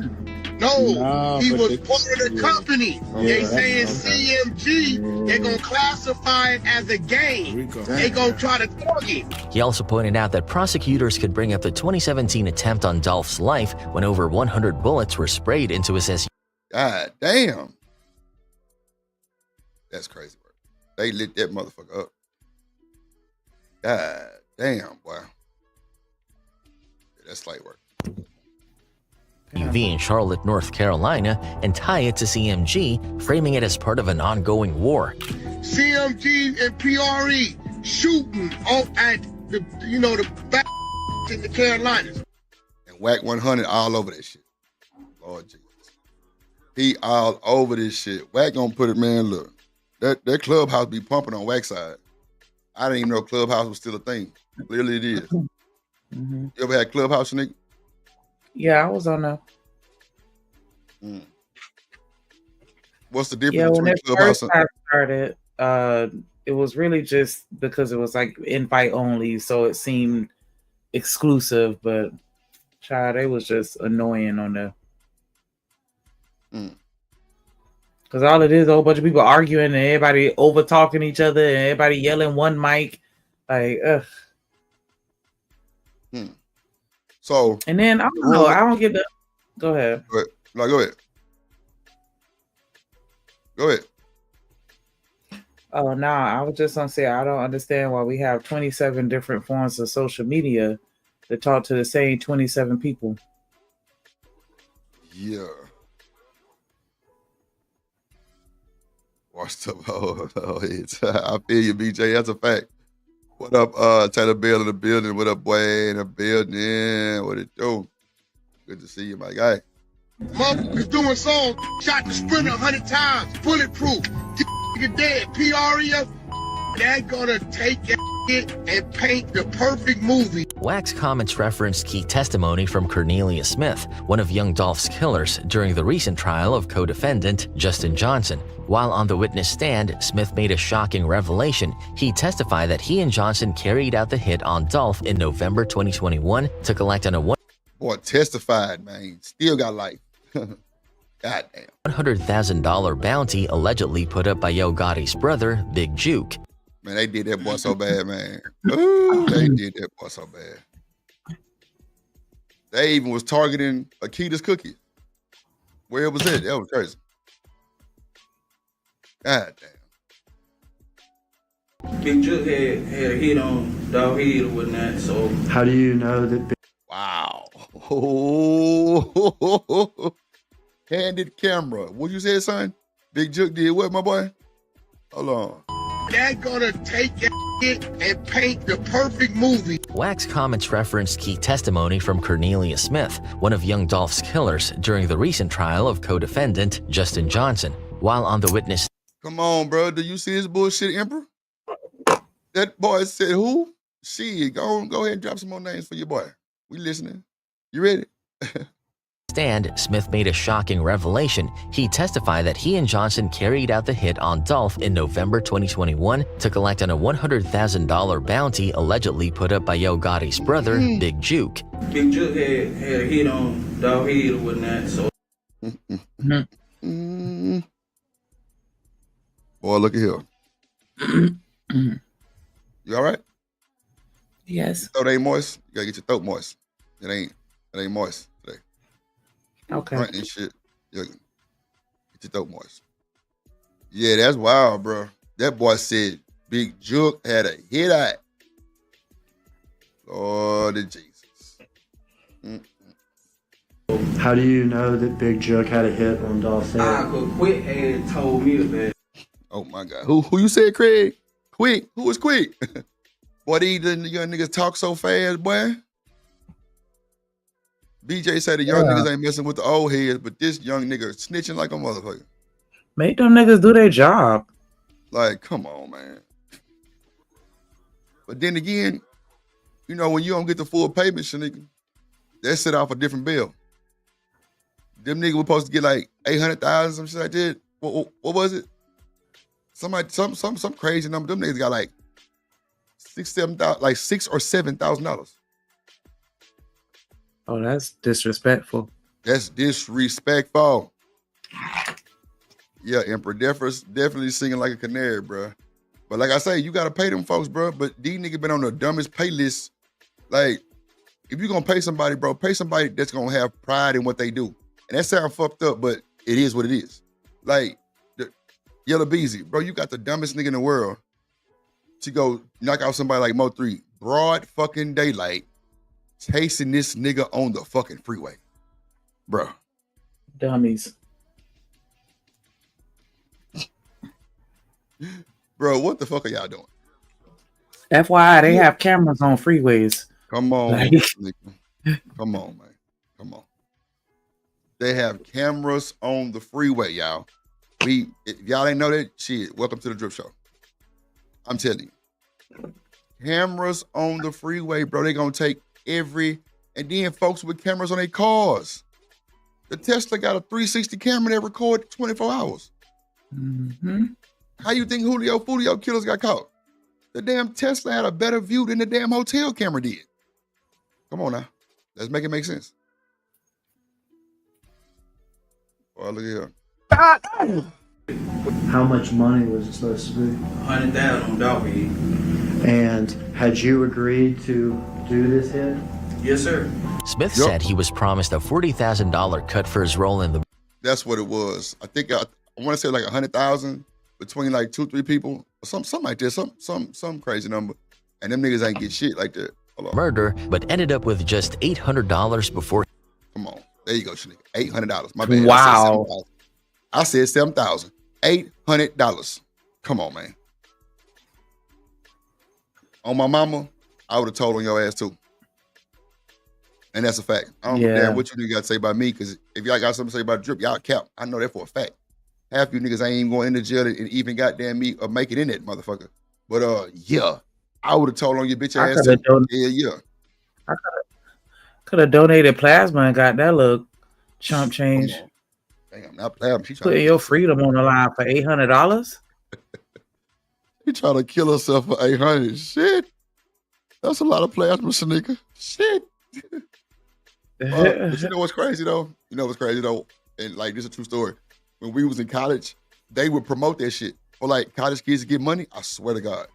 No, he was part of the company. They saying CMG, they're going to classify it as a gang. They're going to try to target. He also pointed out that prosecutors could bring up the 2017 attempt on Dolph's life when over 100 bullets were sprayed into his SUV. God damn. That's crazy work. They lit that motherfucker up. God damn, boy. Yeah, that's slight work. in Charlotte, North Carolina, and tie it to CMG, framing it as part of an ongoing war. CMG and PRE shooting at the back in the Carolinas. And Whack 100 all over that shit. Lord Jesus. He all over this shit. Whack gonna put it, man, look. That Clubhouse be pumping on Whack side. I didn't even know Clubhouse was still a thing. Clearly it is. Mm-hmm. You ever had Clubhouse, Nick? Yeah, I was on there. What's the difference Yeah, when between it Clubhouse first started, it was really just because it was like invite only, so it seemed exclusive. But child, it was just annoying on the. Because all it is a whole bunch of people arguing and everybody over talking each other and everybody yelling one mic. Like, ugh. So, and then I don't know. I don't get the. Go ahead. Go ahead. No, go ahead. Go ahead. Oh, no. I was just going to say, I don't understand why we have 27 different forms of social media to talk to the same 27 people. Yeah. Watch the I feel you, BJ. That's a fact. What up, Taylor Bill in the building? What up, boy, in the building? What it do? Good to see you, my guy. Motherfuckers doing songs, shot the Sprinter 100 times, bulletproof. Nigga dead, PREF. They're gonna take that shit and paint the perfect movie. Wax comments referenced key testimony from Cornelia Smith, one of young Dolph's killers, during the recent trial of co-defendant Justin Johnson. While on the witness stand, Smith made a shocking revelation. He testified that he and Johnson carried out the hit on Dolph in November 2021 to collect on a Boy, testified, man. Still got life. Goddamn. $100,000 bounty allegedly put up by Yo Gotti's brother, Big Juke. Man, they did that boy so bad, man. Ooh, they did that boy so bad. They even was targeting Akita's cookie. Where it was at, that was crazy. God damn. Big Juke had a hit on Dog Head or whatnot, so. How do you know that? Wow. Oh, candid camera. What you say, son? Big Juke did what, my boy? Hold on. They're gonna take that shit and paint the perfect movie. Wax comments referenced key testimony from Cornelia Smith, one of young Dolph's killers, during the recent trial of co-defendant Justin Johnson. While on the witness. Come on, bro. Do you see his bullshit, Emperor? That boy said who? Shit, go ahead and drop some more names for your boy. We listening. You ready? Stand, Smith made a shocking revelation. He testified that he and Johnson carried out the hit on Dolph in November 2021 to collect on a $100,000 bounty allegedly put up by Yo Gotti's brother, Big Juke. Big Juke had a hit on Dog Head or whatnot, so. Boy, look at here. You all right? Yes. Your throat ain't moist. You gotta get your throat moist. It ain't moist today. Okay. Right and shit. Yeah. Get your throat moist. Yeah, that's wild, bro. That boy said Big Juke had a hit at. Lord Jesus. How do you know that Big Juke had a hit on Dolph's head? Uncle Quick had told me about it. Oh my God. Who you said, Craig? Quick. Who was Quick? Boy, these young niggas talk so fast, boy. BJ said the young niggas ain't messing with the old heads, but this young nigga snitching like a motherfucker. Make them niggas do their job. Like, come on, man. But then again, you know, when you don't get the full payment, nigga, they set off a different bill. Them niggas were supposed to get like 800,000, some shit like that. What was it? Some crazy number. Them niggas got like $6,000 or $7,000. Oh, that's disrespectful. That's disrespectful. Yeah, Emperor definitely singing like a canary, bro. But like I say, you gotta pay them folks, bro. But these niggas been on the dumbest playlist. Like, if you gonna pay somebody, bro, pay somebody that's gonna have pride in what they do. And that sounds fucked up, but it is what it is. Like, Yellow Beezy, bro, you got the dumbest nigga in the world to go knock out somebody like Mo3. Broad fucking daylight, chasing this nigga on the fucking freeway. Bro. Dummies. Bro, what the fuck are y'all doing? FYI, they have cameras on freeways. Come on, nigga. Come on, man. Come on. They have cameras on the freeway, y'all. If y'all ain't know that, shit, welcome to the Drip Show. I'm telling you. Cameras on the freeway, bro. They gonna take and then folks with cameras on their cars. The Tesla got a 360 camera that record 24 hours. Mm-hmm. How you think Julio killers got caught? The damn Tesla had a better view than the damn hotel camera did. Come on now. Let's make it make sense. Well, look here. How much money was it supposed to be? 100,000 on Doghead. And had you agreed to do this hit? Yes, sir. Smith said he was promised a $40,000 cut for his role in the. That's what it was. I think I want to say like 100,000 between like 2-3 people, or something like this, some crazy number, and them niggas ain't get shit like that. Murder, but ended up with just $800 before. Come on, there you go, Shanika. $800. My bad. Wow. I said 7,000. $800. Come on, man. On my mama, I would have told on your ass too. And that's a fact. I don't know damn what you niggas got to say about me, because if y'all got something to say about Drip, y'all cap. I know that for a fact. Half you niggas ain't even going into jail and even goddamn me or make it in that motherfucker. But yeah, I would have told on your bitch ass too. Yeah. I could have donated plasma and got that little chump change. Damn, not plasma. She Putting your freedom on the line for $800. She trying to kill herself for 800. Shit. That's a lot of plasma, Shanika. Shit. But you know what's crazy though? And like, this is a true story. When we was in college, they would promote that shit. For like college kids to get money, I swear to God,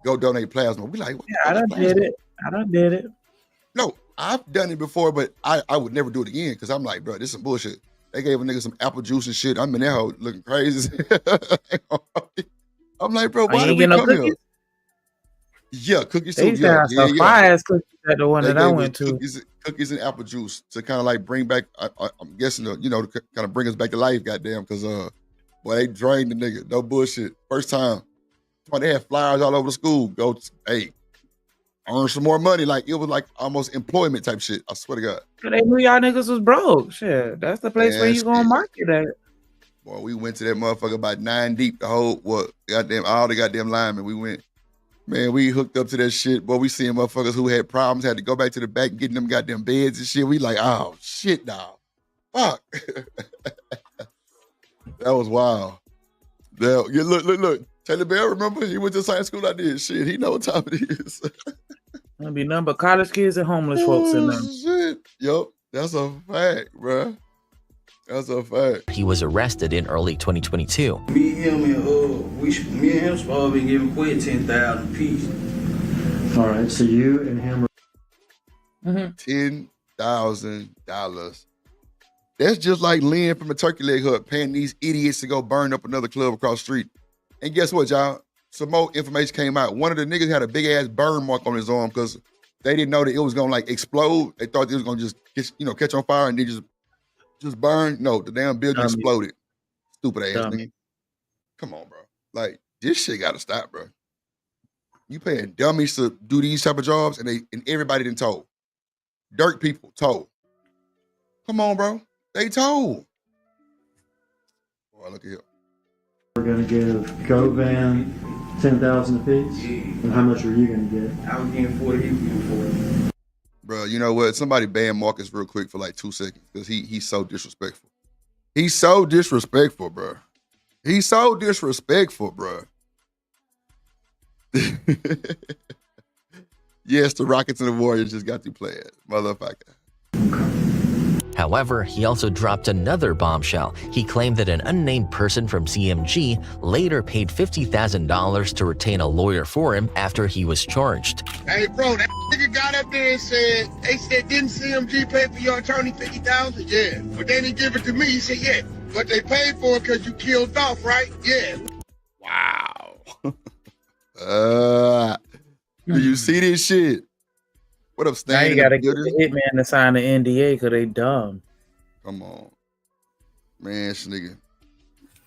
go donate plasma. We like, I done did it. No, I've done it before, but I would never do it again, because I'm like, bro, this is some bullshit. They gave a nigga some apple juice and shit. I'm in there looking crazy. I'm like, bro, why did we come here? Yeah, cookies too. They used to have some fire-ass cookies at the one that I went to. Cookies and apple juice to kind of like bring back, I'm guessing, to kind of bring us back to life, goddamn, because boy, they drained the nigga. No bullshit. First time. They had flyers all over the school. Go, hey, earn some more money. Like, it was like almost employment type shit. I swear to God. They knew y'all niggas was broke. Shit, that's the place where you gonna market at. Boy, we went to that motherfucker about 9 deep. All the goddamn linemen. We went. Man, we hooked up to that shit. Boy, we seeing motherfuckers who had problems, had to go back to the back, getting them goddamn beds and shit. We like, oh, shit, dog. Fuck. That was wild. Look. Taylor Bell, remember? He went to science school I did. Shit, he know what time it is. There'll be nothing but college kids and homeless folks in them. Shit. Yup. That's a fact, bruh. That's a fact. He was arrested in early 2022. Me and him supposed to be giving Quit 10,000 apiece. All right, so you and him are $10,000. That's just like Lynn from the Turkey Leg Hut paying these idiots to go burn up another club across the street. And guess what, y'all? Some more information came out. One of the niggas had a big ass burn mark on his arm because they didn't know that it was gonna like explode. They thought it was gonna just catch on fire and then just burn. No, the damn building exploded. Stupid ass nigga. Come on, bro. Like, this shit gotta stop, bro. You paying dummies to do these type of jobs and everybody didn't told. Dirt people told. Come on, bro. They told. Boy, look at here. We're gonna give Govan 10,000 apiece. And how much are you gonna get? I was getting 40. He was getting 40. Bro, you know what? Somebody ban Marcus real quick for like 2 seconds because he's so disrespectful. He's so disrespectful, bro. He's so disrespectful, bro. Yes, the Rockets and the Warriors just got to play it, motherfucker. However, he also dropped another bombshell. He claimed that an unnamed person from CMG later paid $50,000 to retain a lawyer for him after he was charged. Hey, bro, that nigga got up there and said, didn't CMG pay for your attorney $50,000? Yeah. But they didn't give it to me. He said, yeah. But they paid for it because you killed Dolph, right? Yeah. Wow. Do you see this shit? What up, Stan? Now you gotta get the hitman to sign the NDA because they dumb. Come on. Man, nigga.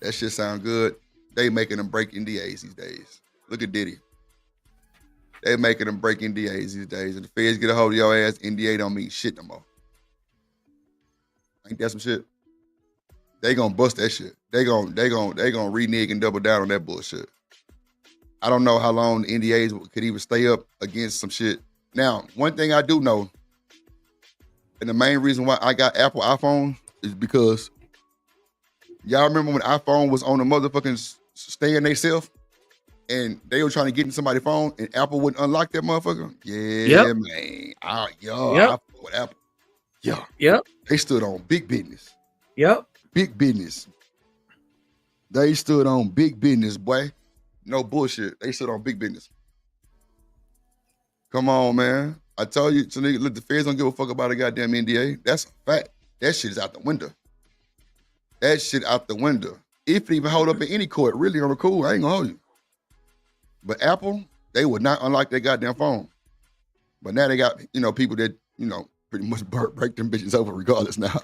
That shit sound good. They making them break NDAs these days. Look at Diddy. They making them break NDAs these days. If the feds get a hold of your ass, NDA don't mean shit no more. Ain't that some shit? They gonna bust that shit. They gonna renege and double down on that bullshit. I don't know how long the NDAs could even stay up against some shit. Now, one thing I do know, and the main reason why I got Apple iPhone is because y'all remember when iPhone was on the motherfucking staying themselves, and they were trying to get in somebody's phone, and Apple wouldn't unlock that motherfucker. Yeah, Yep. man. I Yep. fuck with Apple. Yeah, Yep. they stood on big business. Yep. Big business. They stood on big business, boy. No bullshit. They stood on big business. Come on, man. I told you, so nigga, look, the feds don't give a fuck about a goddamn NDA. That's a fact. That shit is out the window. That shit out the window. If it even hold up in any court, really on the cool, I ain't gonna hold you. But Apple, they would not unlock their goddamn phone. But now they got, people that, pretty much break them bitches over regardless now.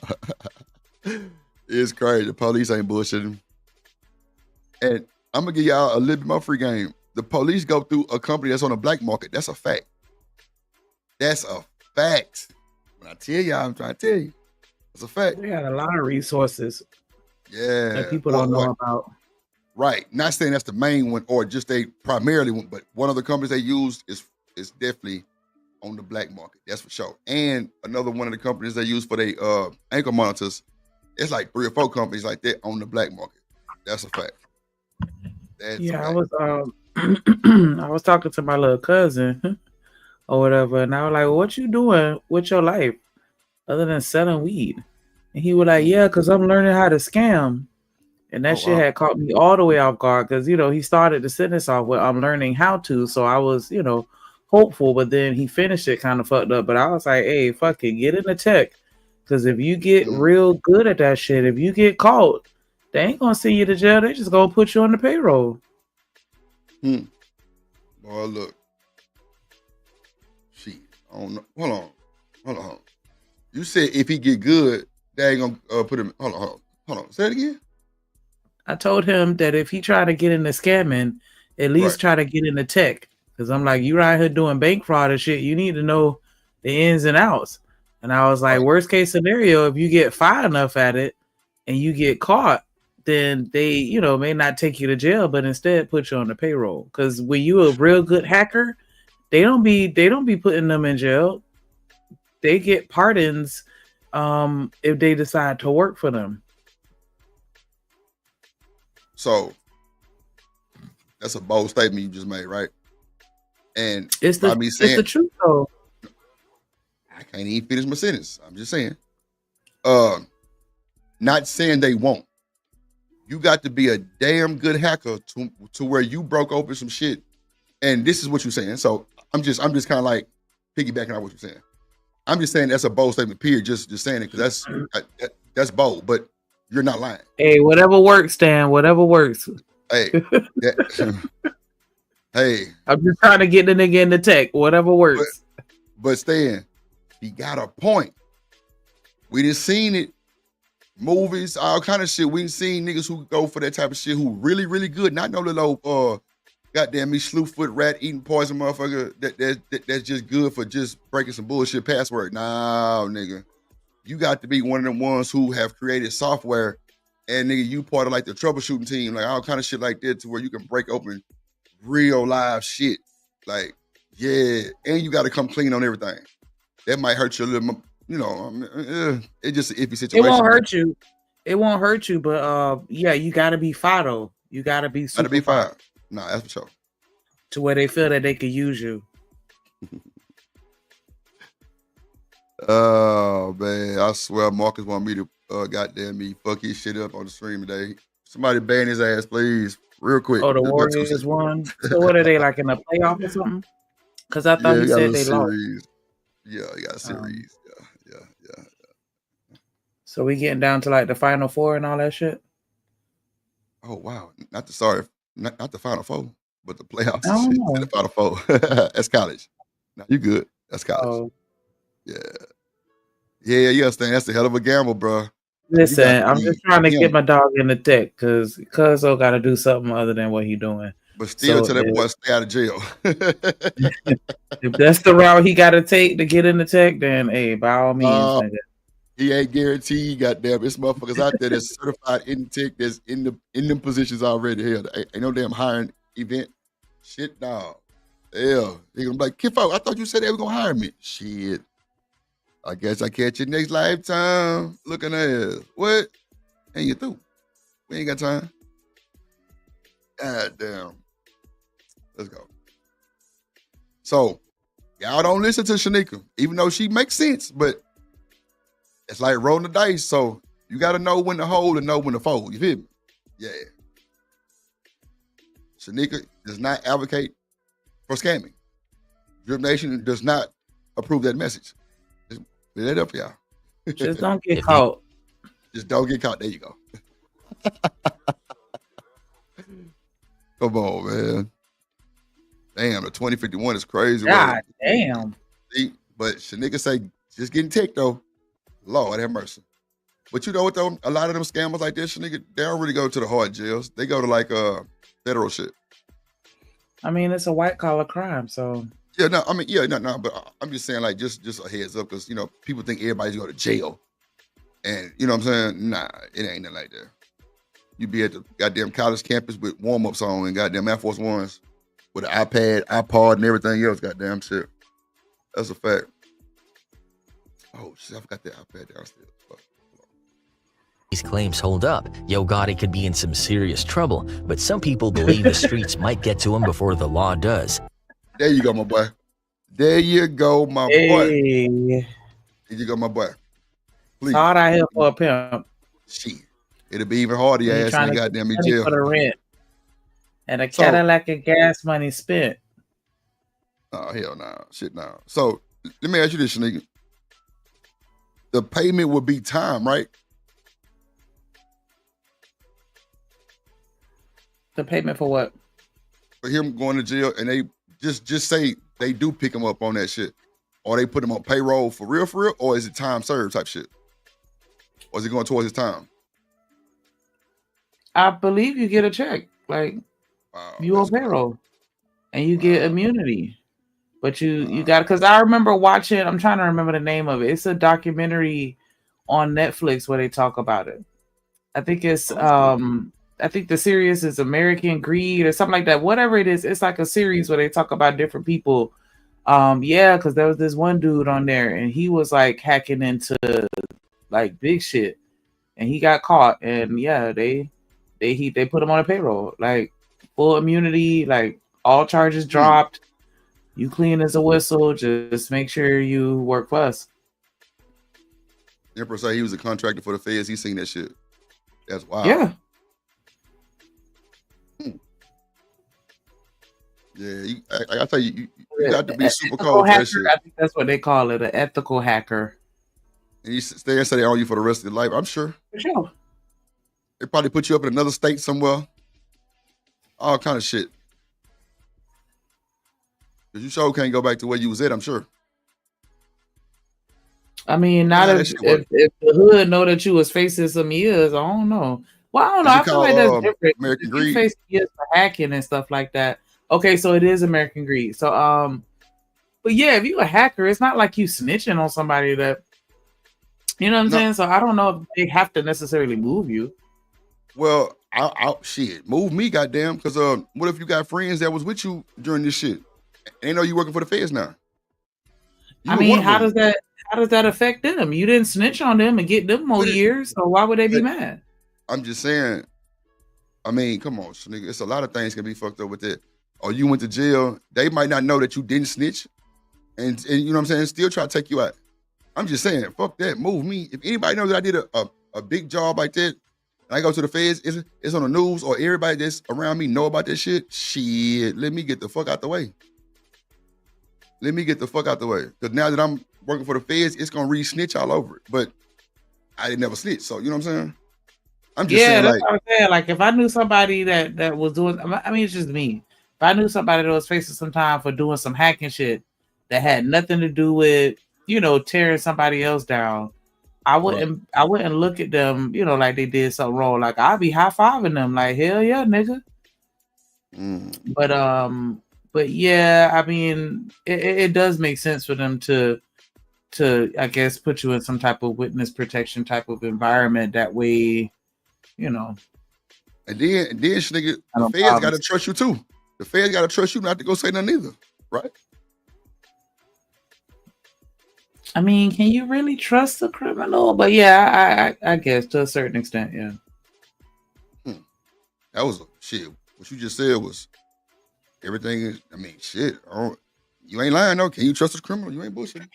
It's crazy. The police ain't bullshitting. And I'm gonna give y'all a little bit more free game. The police go through a company that's on the black market. That's a fact. That's a fact. When I tell y'all, I'm trying to tell you. It's a fact. They got a lot of resources Yeah. that people don't know about. Right. Not saying that's the main one or just they primarily one, but one of the companies they use is definitely on the black market. That's for sure. And another one of the companies they use for their ankle monitors, it's like 3 or 4 companies like that on the black market. That's a fact. That's a fact. I was I was talking to my little cousin or whatever, and I was like, well, what you doing with your life other than selling weed? And he was like, yeah, because I'm learning how to scam. And that shit had caught me all the way off guard because, he started the sentence off with, I'm learning how to. So I was, hopeful, but then he finished it kind of fucked up. But I was like, hey, fuck it, get in the tech. Because if you get real good at that shit, if you get caught, they ain't going to send you to jail. They just going to put you on the payroll. Boy, look. Shit. I don't know. Hold on. You said if he get good, they ain't gonna put him. Hold on. Say it again. I told him that if he try to get into scamming, at least try to get into tech. Because I'm like, you right here doing bank fraud and shit. You need to know the ins and outs. And I was like, worst case scenario, if you get far enough at it and you get caught, then they, may not take you to jail, but instead put you on the payroll. Because when you a real good hacker, they don't be putting them in jail. They get pardons if they decide to work for them. So that's a bold statement you just made, right? And it's the truth though. I can't even finish my sentence. I'm just saying. Not saying they won't. You got to be a damn good hacker to where you broke open some shit. And this is what you're saying. So I'm just kind of like piggybacking on what you're saying. I'm just saying that's a bold statement, period. Just saying it because that's bold, but you're not lying. Hey, whatever works, Dan. Whatever works. Hey, hey. I'm just trying to get the nigga in the tech. Whatever works. But Stan, he got a point. We done seen it. Movies, all kind of shit. We done seen niggas who go for that type of shit who really, really good. Not no little goddamn me slewfoot rat eating poison motherfucker that's just good for just breaking some bullshit password. Nah, nigga. You got to be one of them ones who have created software and nigga, you part of like the troubleshooting team, like all kind of shit like that to where you can break open real live shit. Like, yeah, and you got to come clean on everything. That might hurt you a little, it's just an iffy situation. It won't hurt you. It won't hurt you, but yeah, you got to be FIDO. You got to be super. Got to be FIDO. Nah, that's for sure. To where they feel that they could use you. Oh man, I swear Marcus want me to goddamn me fuck his shit up on the stream today. Somebody ban his ass, please, real quick. Oh, the Warriors won. So what are they like in a playoff or something? Because I thought he said they lost. Yeah, he got a series. Yeah. So we getting down to like the Final Four and all that shit. Oh wow, not the Final Four, but the playoffs. Oh, the Final Four. That's college. Now you good? That's college. Oh. Yeah, you understand? That's a hell of a gamble, bro. Listen, I'm just trying to get my dog in the tech because Cuzzo got to do something other than what he doing. But still, tell that boy stay out of jail. If that's the route he got to take to get in the tech, then hey, by all means, nigga. He ain't guaranteed. Goddamn, it's motherfuckers out there that's certified in tech that's in them positions already. Hell, ain't no damn hiring event. Shit, dog. Hell, they gonna be like, Kifo, I thought you said they were gonna hire me. Shit. I guess I catch you next lifetime. Looking at what? Ain't you through? We ain't got time. God damn. Let's go. So, y'all don't listen to Shanika, even though she makes sense, but it's like rolling the dice. So, you got to know when to hold and know when to fold. You feel me? Yeah. Shanika does not advocate for scamming. Drip Nation does not approve that message. Just clear that up for y'all. Just don't get caught. Just don't get caught. There you go. Come on, man. Damn, the 2051 is crazy. God damn. See, but Shanika say, just getting ticked though. Lord have mercy. But you know what though? A lot of them scammers like this, Shanika, they don't really go to the hard jails. They go to like federal shit. I mean, it's a white collar crime, so. Yeah, no, I mean, yeah, no, but I'm just saying, like, just a heads up, because, you know, people think everybody's going to jail. And, you know what I'm saying? Nah, it ain't nothing like that. You be at the goddamn college campus with warm-ups on and goddamn Air Force Ones with an iPad, iPod, and everything else, goddamn shit. That's a fact. Oh, shit, I forgot that iPad downstairs. These claims hold up, Yo Gotti could be in some serious trouble, but some people believe the streets might get to him before the law does. There you go, my boy. There you go, my boy. There you go, my boy. Please. It's hard out here for a pimp. Shit. It'll be even harder, your ass in the goddamn jail. For the rent. And a Cadillac and gas money spent. Oh, hell no. Shit, no. So, let me ask you this, nigga. The payment would be time, right? The payment for what? For him going to jail, and they just say they do pick him up on that shit. Or they put him on payroll for real, or is it time served type shit? Or is it going towards his time? I believe you get a check. Like, you on payroll. And you get immunity. But you got, because I remember watching, I'm trying to remember the name of it. It's a documentary on Netflix where they talk about it. I think it's, I think the series is American Greed or something like that. Whatever it is, it's like a series where they talk about different people. Yeah, because there was this one dude on there and he was like hacking into like big shit. And he got caught. And yeah, they put him on a payroll. Like full immunity, like all charges dropped. You clean as a whistle. Just make sure you work for us. Emperor said he was a contractor for the feds. He seen that shit. That's wild. Yeah. Yeah, I tell you, you got to be super cold for that shit. I think that's what they call it, an ethical hacker. And you stay and say they own you for the rest of your life. I'm sure. For sure. They probably put you up in another state somewhere. All kind of shit. Because you sure can't go back to where you was at, I'm sure. I mean, not if the hood know that you was facing some years. I don't know. Well, I don't know. I feel like that's different. American Greed. You face years for hacking and stuff like that. Okay, so it is American Greed. So, but yeah, if you a hacker, it's not like you snitching on somebody that, you know what I'm saying? So I don't know if they have to necessarily move you. Well, shit, move me, goddamn. Because what if you got friends that was with you during this shit? They know you working for the feds now. I mean, how does that affect them? You didn't snitch on them and get them more years, so why would they be mad? I'm just saying. I mean, come on, nigga. It's a lot of things can be fucked up with it. Or you went to jail, they might not know that you didn't snitch, and you know what I'm saying, still try to take you out. I'm just saying, fuck that, move me. If anybody knows that I did a big job like that, and I go to the feds, it's on the news, or everybody that's around me know about that shit, let me get the fuck out the way. Let me get the fuck out the way. Because now that I'm working for the feds, it's going to re-snitch all over it. But I didn't never snitch, so you know what I'm saying? I'm just saying, that's what I'm saying. Like, if I knew somebody that was doing, I mean, it's just me. If I knew somebody that was facing some time for doing some hacking shit that had nothing to do with, you know, tearing somebody else down, I wouldn't look at them, you know, like they did something wrong. Like, I'd be high-fiving them, like, hell yeah, nigga. But yeah, I mean, it does make sense for them to I guess put you in some type of witness protection type of environment. That way, you know. And then nigga, the feds got to trust you too. The feds got to trust you not to go say nothing either, right? I mean, can you really trust a criminal? But yeah, I guess to a certain extent, yeah. That was a shit. what you just said was everything is. I mean, shit. You ain't lying though. Can you trust a criminal? You ain't bullshitting.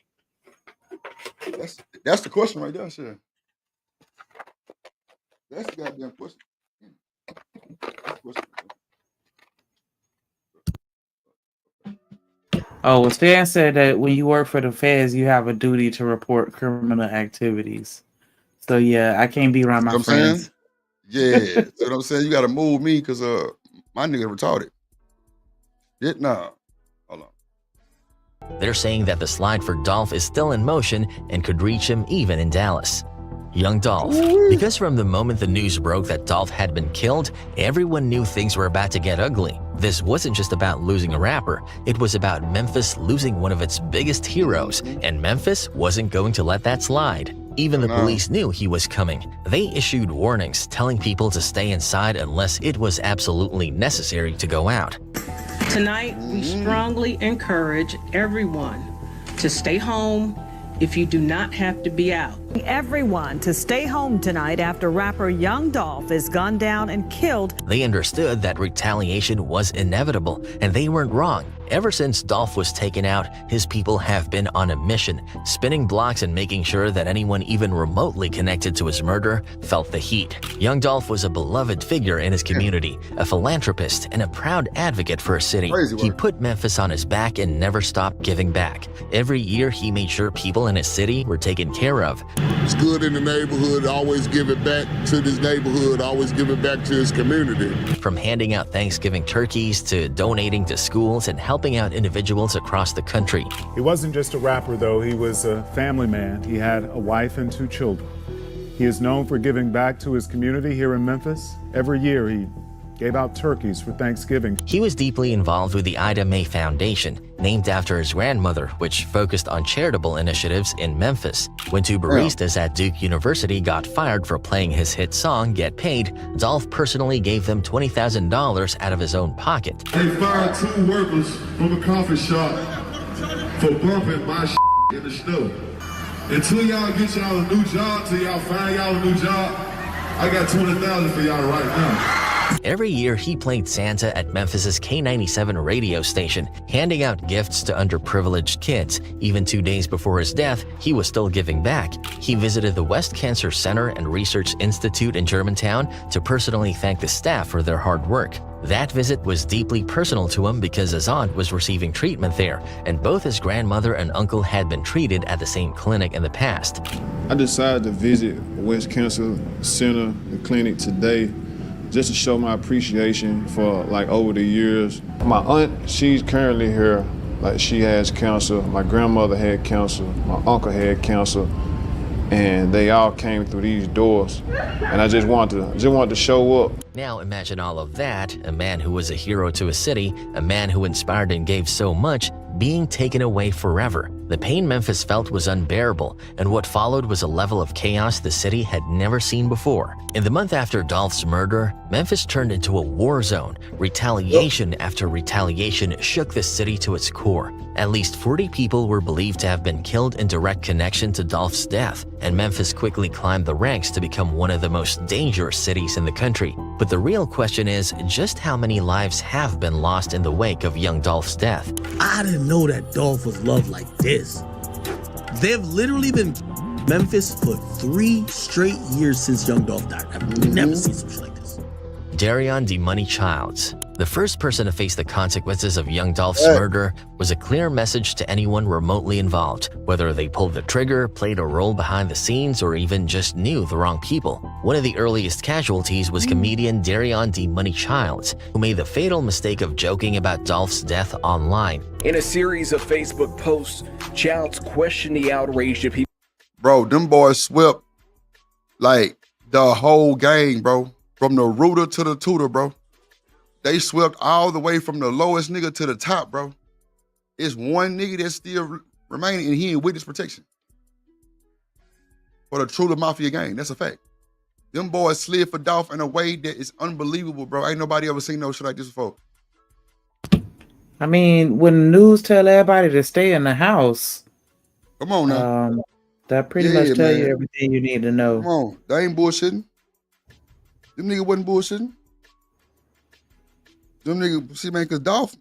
That's the question right there, shit. That's the goddamn question. That's the question. Oh, well, Stan said that when you work for the feds, you have a duty to report criminal activities. So yeah, I can't be around You my know what I'm saying? friends. Yeah. You know what I'm saying? You gotta move me because my nigga retarded. Nah. Hold on. They're saying that the slide for Dolph is still in motion and could reach him even in Dallas. Young Dolph. Because from the moment the news broke that Dolph had been killed, everyone knew things were about to get ugly. This wasn't just about losing a rapper, it was about Memphis losing one of its biggest heroes, and Memphis wasn't going to let that slide. Even the police knew he was coming. They issued warnings telling people to stay inside unless it was absolutely necessary to go out. Tonight, we strongly encourage everyone to stay home if you do not have to be out. Everyone to stay home tonight after rapper Young Dolph is gunned down and killed. They understood that retaliation was inevitable, and they weren't wrong. Ever since Dolph was taken out, his people have been on a mission, spinning blocks and making sure that anyone even remotely connected to his murder felt the heat. Young Dolph was a beloved figure in his community, a philanthropist, and a proud advocate for his city. He put Memphis on his back and never stopped giving back. Every year, he made sure people in his city were taken care of. It's good in the neighborhood, always give it back to this neighborhood, always give it back to his community. From handing out Thanksgiving turkeys to donating to schools and helping out individuals across the country. He wasn't just a rapper, though. He was a family man. He had a wife and 2 children. He is known for giving back to his community here in Memphis. Every year, he gave out turkeys for Thanksgiving. He was deeply involved with the Ida Mae Foundation, named after his grandmother, which focused on charitable initiatives in Memphis. When 2 baristas at Duke University got fired for playing his hit song, Get Paid, Dolph personally gave them $20,000 out of his own pocket. They fired 2 workers from a coffee shop for bumping my in the snow. Until y'all get y'all a new job, till y'all find y'all a new job, I got $20,000 for y'all right now. Every year, he played Santa at Memphis's K97 radio station, handing out gifts to underprivileged kids. Even 2 days before his death, he was still giving back. He visited the West Cancer Center and Research Institute in Germantown to personally thank the staff for their hard work. That visit was deeply personal to him because his aunt was receiving treatment there, and both his grandmother and uncle had been treated at the same clinic in the past. I decided to visit West Cancer Center, the clinic today, just to show my appreciation for over the years. My aunt, she's currently here, she has cancer. My grandmother had cancer. My uncle had cancer. And they all came through these doors. And I just wanted to show up. Now imagine all of that, a man who was a hero to his city, a man who inspired and gave so much, being taken away forever. The pain Memphis felt was unbearable, and what followed was a level of chaos the city had never seen before. In the month after Dolph's murder, Memphis turned into a war zone. Retaliation after retaliation shook the city to its core. At least 40 people were believed to have been killed in direct connection to Dolph's death, and Memphis quickly climbed the ranks to become one of the most dangerous cities in the country. But the real question is, just how many lives have been lost in the wake of young Dolph's death? I didn't know that Dolph was loved like this. They've literally been Memphis for 3 straight years since young Dolph died. I've never seen some shit like this. Darion D. Money Childs. The first person to face the consequences of young Dolph's murder was a clear message to anyone remotely involved, whether they pulled the trigger, played a role behind the scenes, or even just knew the wrong people. One of the earliest casualties was comedian Darion D. Money Childs, who made the fatal mistake of joking about Dolph's death online. In a series of Facebook posts, Childs questioned the outrage of people. Bro, them boys swept the whole gang, bro. From the rooter to the tutor, bro. They swept all the way from the lowest nigga to the top, bro. It's one nigga that's still remaining, and he in witness protection for the Truly Mafia gang. That's a fact. Them boys slid for Dolph in a way that is unbelievable, bro. Ain't nobody ever seen no shit like this before. I mean, when the news tell everybody to stay in the house, come on now. That pretty much tell you everything you need to know. Come on, they ain't bullshitting. Them niggas wasn't bullshitting. Them niggas, see, man, because Dolph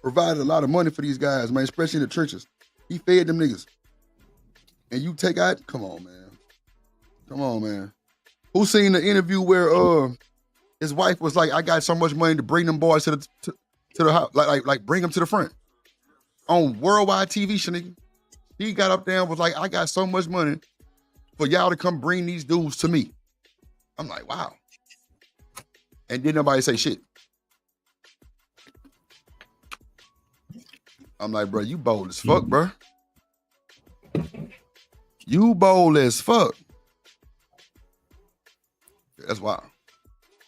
provided a lot of money for these guys, man, especially in the churches. He fed them niggas. And you take out, come on, man. Come on, man. Who seen the interview where his wife was like, I got so much money to bring them boys to the house, like bring them to the front. On worldwide TV, nigga. He got up there and was like, I got so much money for y'all to come bring these dudes to me. I'm like, wow. And didn't nobody say shit. I'm like, bro, you bold as fuck, bro. You bold as fuck. That's wild.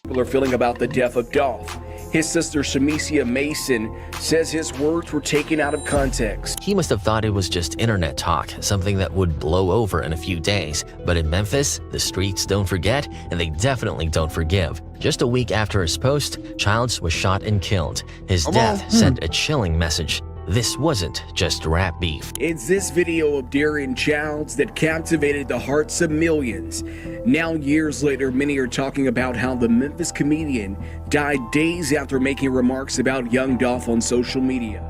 People are feeling about the death of Dolph. His sister Shamicia Mason says his words were taken out of context. He must have thought it was just internet talk, something that would blow over in a few days. But in Memphis, the streets don't forget, and they definitely don't forgive. Just a week after his post, Childs was shot and killed. His death sent a chilling message. This wasn't just rap beef. It's this video of Darian Childs that captivated the hearts of millions. Now, years later, many are talking about how the Memphis comedian died days after making remarks about young Dolph on social media.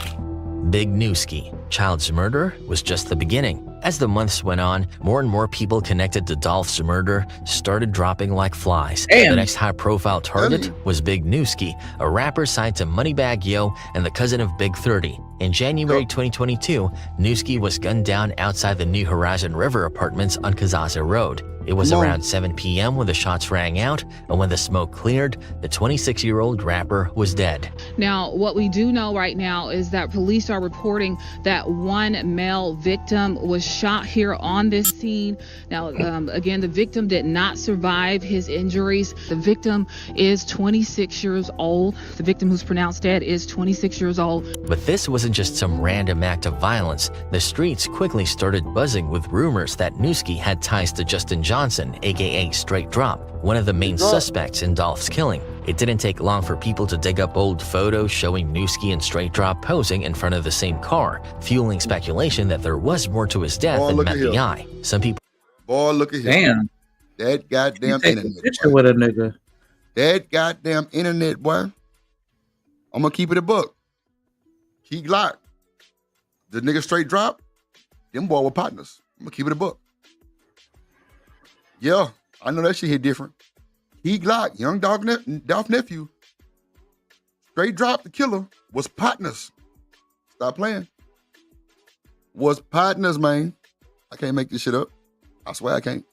Big Newski. Childs' murder was just the beginning. As the months went on, more and more people connected to Dolph's murder started dropping like flies. The next high-profile target was Big Newski, a rapper signed to Moneybagg Yo and the cousin of Big 30. In January 2022, Newski was gunned down outside the New Horizon River Apartments on Kazaza Road. It was around 7 p.m. when the shots rang out, and when the smoke cleared, the 26-year-old rapper was dead. Now, what we do know right now is that police are reporting that one male victim was shot here on this scene. Now, again, the victim did not survive his injuries. The victim is 26 years old. The victim who's pronounced dead is 26 years old. But this wasn't just some random act of violence. The streets quickly started buzzing with rumors that Newski had ties to Justin Johnson, aka Straight Drop, one of the main suspects in Dolph's killing. It didn't take long for people to dig up old photos showing Newski and Straight Drop posing in front of the same car, fueling speculation that there was more to his death than met the eye. Some people... Boy, look at him. Damn. That goddamn internet. Picture with a nigga. That goddamn internet, boy. I'm gonna keep it a buck. Key Glock. The nigga Straight Drop. Them boy were partners. I'm gonna keep it a buck. Yeah, I know that shit hit different. Key Glock, young Dolph nephew. Straight Drop, the killer, was partners. Stop playing. Was partners, man. I can't make this shit up. I swear I can't.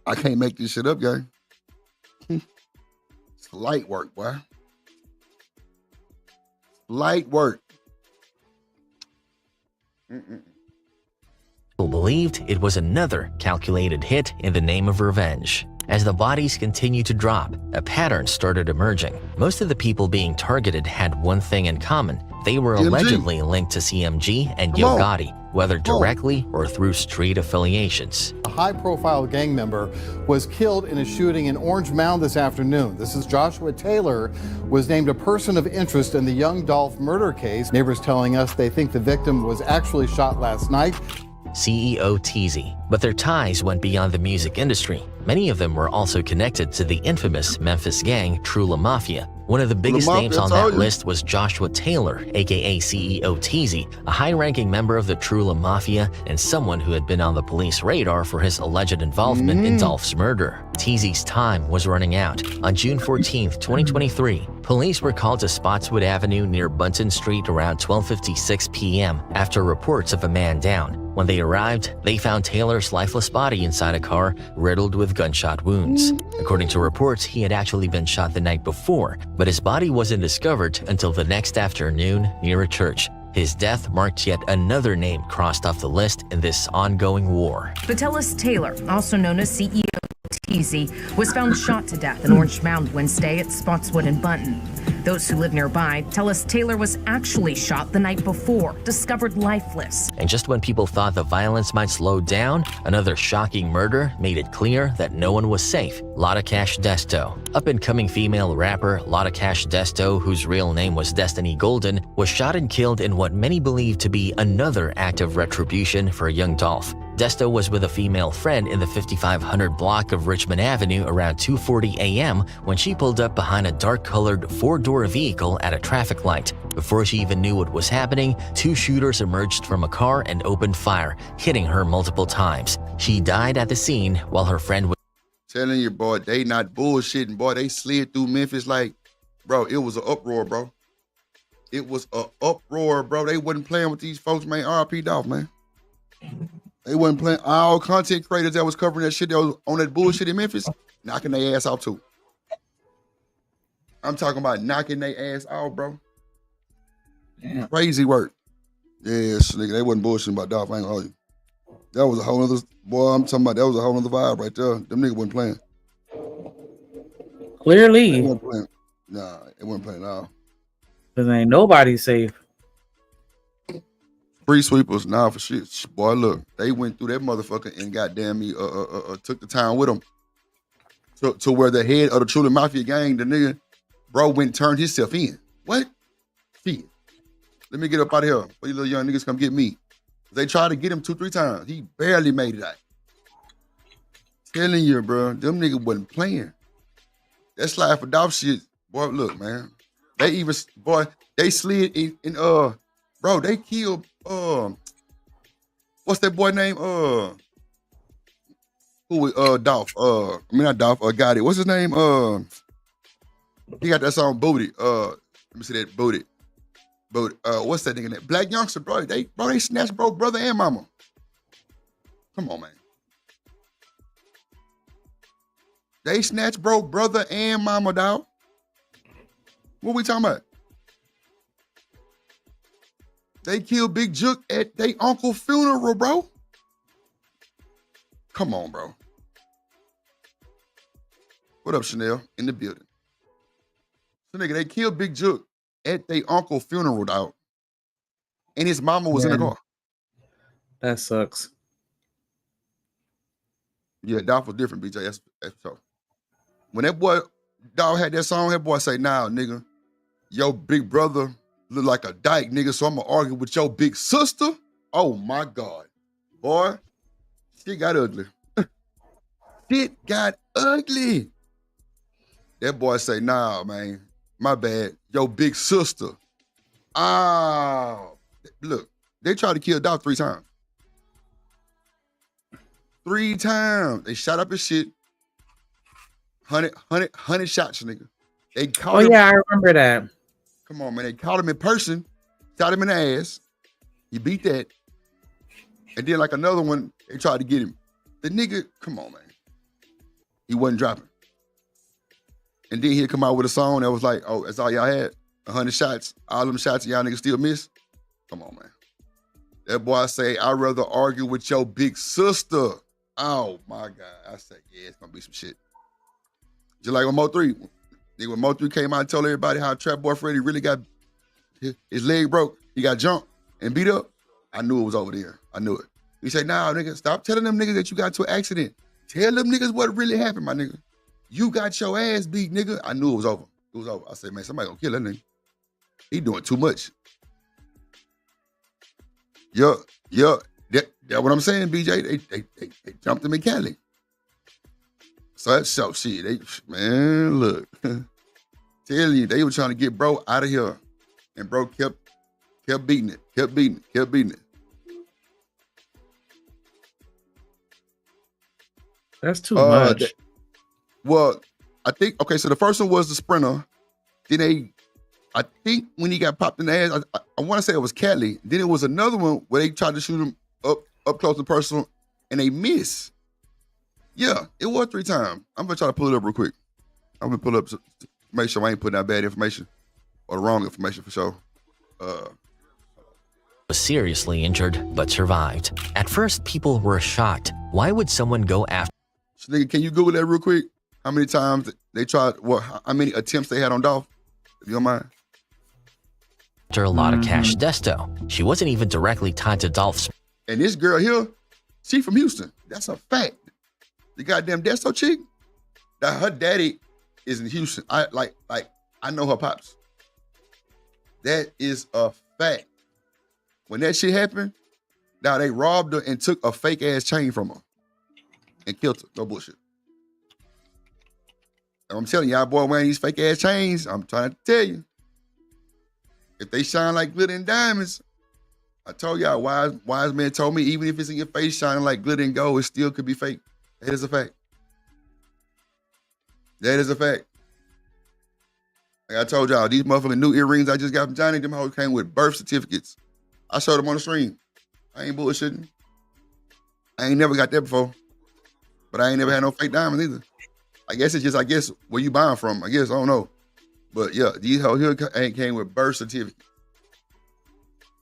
I can't make this shit up, gang. It's light work, boy. Light work. People believed it was another calculated hit in the name of revenge. As the bodies continued to drop, a pattern started emerging. Most of the people being targeted had one thing in common. They were allegedly linked to CMG and Yo Gotti, whether directly or through street affiliations. A high-profile gang member was killed in a shooting in Orange Mound this afternoon. This is Joshua Taylor, was named a person of interest in the young Dolph murder case. Neighbors telling us they think the victim was actually shot last night. CEO Teasy. But their ties went beyond the music industry. Many of them were also connected to the infamous Memphis gang True La Mafia. One of the biggest names on that list was Joshua Taylor, aka CEO Teasy, a high-ranking member of the True La Mafia and someone who had been on the police radar for his alleged involvement in Dolph's murder. Teasy's time was running out. On June 14, 2023, police were called to Spotswood Avenue near Bunton Street around 12:56 p.m. after reports of a man down. When they arrived, they found Taylor's lifeless body inside a car riddled with gunshot wounds. According to reports, he had actually been shot the night before, but his body wasn't discovered until the next afternoon near a church. His death marked yet another name crossed off the list in this ongoing war. Vitalis Taylor, also known as CEO Teasy, was found shot to death in Orange Mound Wednesday at Spotswood and Bunton. Those who live nearby tell us Taylor was actually shot the night before, discovered lifeless. And just when people thought the violence might slow down, another shocking murder made it clear that no one was safe. Lotta Cash Desto. Up-and-coming female rapper Lotta Cash Desto, whose real name was Destiny Golden, was shot and killed in what many believe to be another act of retribution for young Dolph. Desto was with a female friend in the 5500 block of Richmond Avenue around 2:40 a.m. when she pulled up behind a dark-colored four-door vehicle at a traffic light. Before she even knew what was happening, two shooters emerged from a car and opened fire, hitting her multiple times. She died at the scene while her friend was telling you, boy, they not bullshitting, boy. They slid through Memphis like, bro, it was an uproar, bro. It was an uproar, bro. They wasn't playing with these folks, man. RP Dolph, man. They wasn't playing. All content creators that was covering that shit that was on that bullshit in Memphis, knocking their ass out too. I'm talking about knocking their ass out, bro. Damn. Crazy work. Yes, nigga, they wasn't bullshitting about Dolph. I ain't gonna hold you. That was a whole other, boy, I'm talking about, that was a whole other vibe right there. Them niggas wasn't playing. Clearly. They wasn't playing. Nah, it wasn't playing at all. Because ain't nobody safe. Free sweepers, nah, for shit. Boy, look, they went through that motherfucker and goddamn me, took the town with them. To where the head of the Truly Mafia gang, the nigga, bro, went and turned himself in. What? Shit. Let me get up out of here. Before you little young niggas come get me. They tried to get him 2-3 times. He barely made it out. Telling you, bro, them niggas wasn't playing. That slide for Dolph shit, boy, look, man. They even, boy, they slid in bro, they killed, what's that boy name? Dolph, not Dolph, Gotti. What's his name? He got that song, Booty. Let me see that, Booty. But what's that nigga name? Black Youngster, bro. They snatched bro, brother and mama. Come on, man. They snatched bro, brother and mama, dog. What we talking about? They killed Big Jook at their uncle funeral, bro. Come on, bro. What up, Chanel? In the building. So nigga, they killed Big Jook at their uncle funeral, dog. And his mama was in the car. That sucks. Yeah, Dolph was different, BJ. That's so. When that boy, dog, had that song, that boy say, nah, nigga, your big brother look like a dyke, nigga, so I'm gonna argue with your big sister? Oh, my God. Boy, shit got ugly. Shit got ugly. That boy say, nah, man, my bad, your big sister. Look, they tried to kill Dolph 3 times. 3 times. They shot up his shit. 100 shots, nigga. They caught him. Yeah, I remember that. Come on, man. They caught him in person, shot him in the ass. He beat that. And then like another one, they tried to get him. The nigga, come on, man. He wasn't dropping. And then he'd come out with a song that was like, oh, that's all y'all had? 100 shots. All them shots y'all niggas still miss? Come on, man. That boy say, I'd rather argue with your big sister. Oh, my God. I say, yeah, it's going to be some shit. Just like when Mo3. Nigga, when Mo3 came out and told everybody how Trap Boy Freddy really got, his leg broke, he got jumped and beat up, I knew it was over there. I knew it. He said, nah, nigga, stop telling them niggas that you got to an accident. Tell them niggas what really happened, my nigga. You got your ass beat, nigga. I knew it was over. It was over. I said, man, somebody gonna kill that nigga. He doing too much. Yeah, that's what I'm saying, BJ. They jumped him in Cali. So that's so shit. Man, look. Tell you, they were trying to get bro out of here. And bro kept beating it, kept beating it. That's too much. Well, I think, okay, so the first one was the sprinter. Then I think when he got popped in the ass, I want to say it was Cali. Then it was another one where they tried to shoot him up close and personal, and they missed. Yeah, it was 3 times. I'm going to try to pull it up real quick. I'm going to pull it up to make sure I ain't putting out bad information or the wrong information for sure. Was seriously injured but survived. At first, people were shocked. Why would someone go after? So, nigga, can you Google that real quick? How many times they tried? How many attempts they had on Dolph? If you don't mind. After a lot of cash, Desto. She wasn't even directly tied to Dolph's. And this girl here, she from Houston. That's a fact. The goddamn Desto chick, that her daddy is in Houston. I know her pops. That is a fact. When that shit happened, Now they robbed her and took a fake ass chain from her and killed her. No bullshit. And I'm telling y'all, boy, wearing these fake ass chains, I'm trying to tell you, if they shine like glitter and diamonds, I told y'all, wise man told me, even if it's in your face shining like glitter and gold, it still could be fake. That is a fact. That is a fact. Like I told y'all, these motherfucking new earrings I just got from Johnny, them hoes came with birth certificates. I showed them on the stream. I ain't bullshitting. I ain't never got that before. But I ain't never had no fake diamonds either. I guess it's just, where you buying from. I guess, I don't know. But yeah, these hoes here came with birth certificates.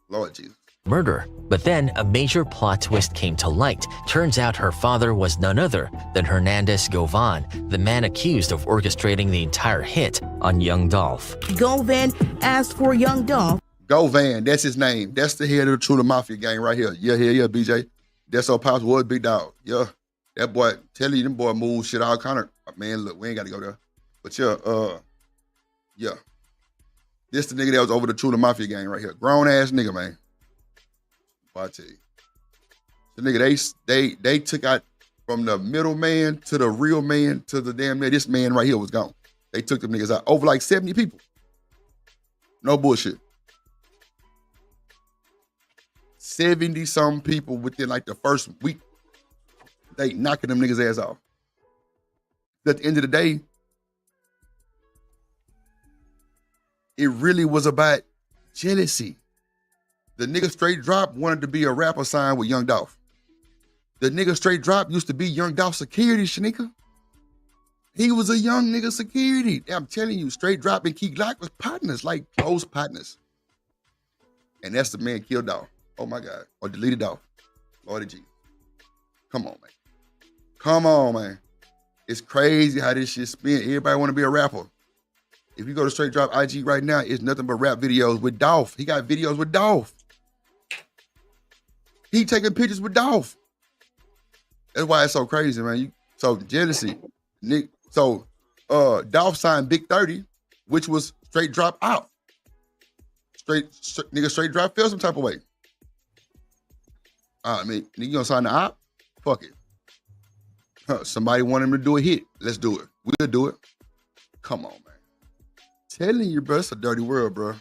Lord Jesus. Murder. But then a major plot twist came to light. Turns out her father was none other than Hernandez Govan, the man accused of orchestrating the entire hit on young Dolph. Govan asked for young Dolph. Govan, that's his name. That's the head of the True Mafia gang right here. Yeah, BJ. That's how Pops was, big dog. Yeah. That boy, tell you, them boy move shit all kind of, man, look, we ain't got to go there. But yeah. This the nigga that was over the True Mafia gang right here. Grown ass nigga, man. I tell you. The nigga, they took out from the middle man to the real man to the damn man. This man right here was gone. They took them niggas out. Over like 70 people. No bullshit. 70-some people within like the first week. They knocking them niggas ass off. At the end of the day, it really was about jealousy. The nigga Straight Drop wanted to be a rapper signed with Young Dolph. The nigga Straight Drop used to be Young Dolph security, Shanika. He was a young nigga security. I'm telling you, Straight Drop and Key Glock was partners, like close partners. And that's the man killed Dolph. Oh my God. Or deleted Dolph. Lordy G. Come on, man. Come on, man. It's crazy how this shit spin. Everybody want to be a rapper. If you go to Straight Drop IG right now, it's nothing but rap videos with Dolph. He got videos with Dolph. He taking pictures with Dolph. That's why it's so crazy, man. So jealousy. So Dolph signed Big 30, which was Straight Drop out. Nigga Straight Drop feel some type of way. I mean, nigga gonna sign the op? Fuck it. Somebody want him to do a hit. Let's do it. We'll do it. Come on, man. Telling you, bro, it's a dirty world, bro.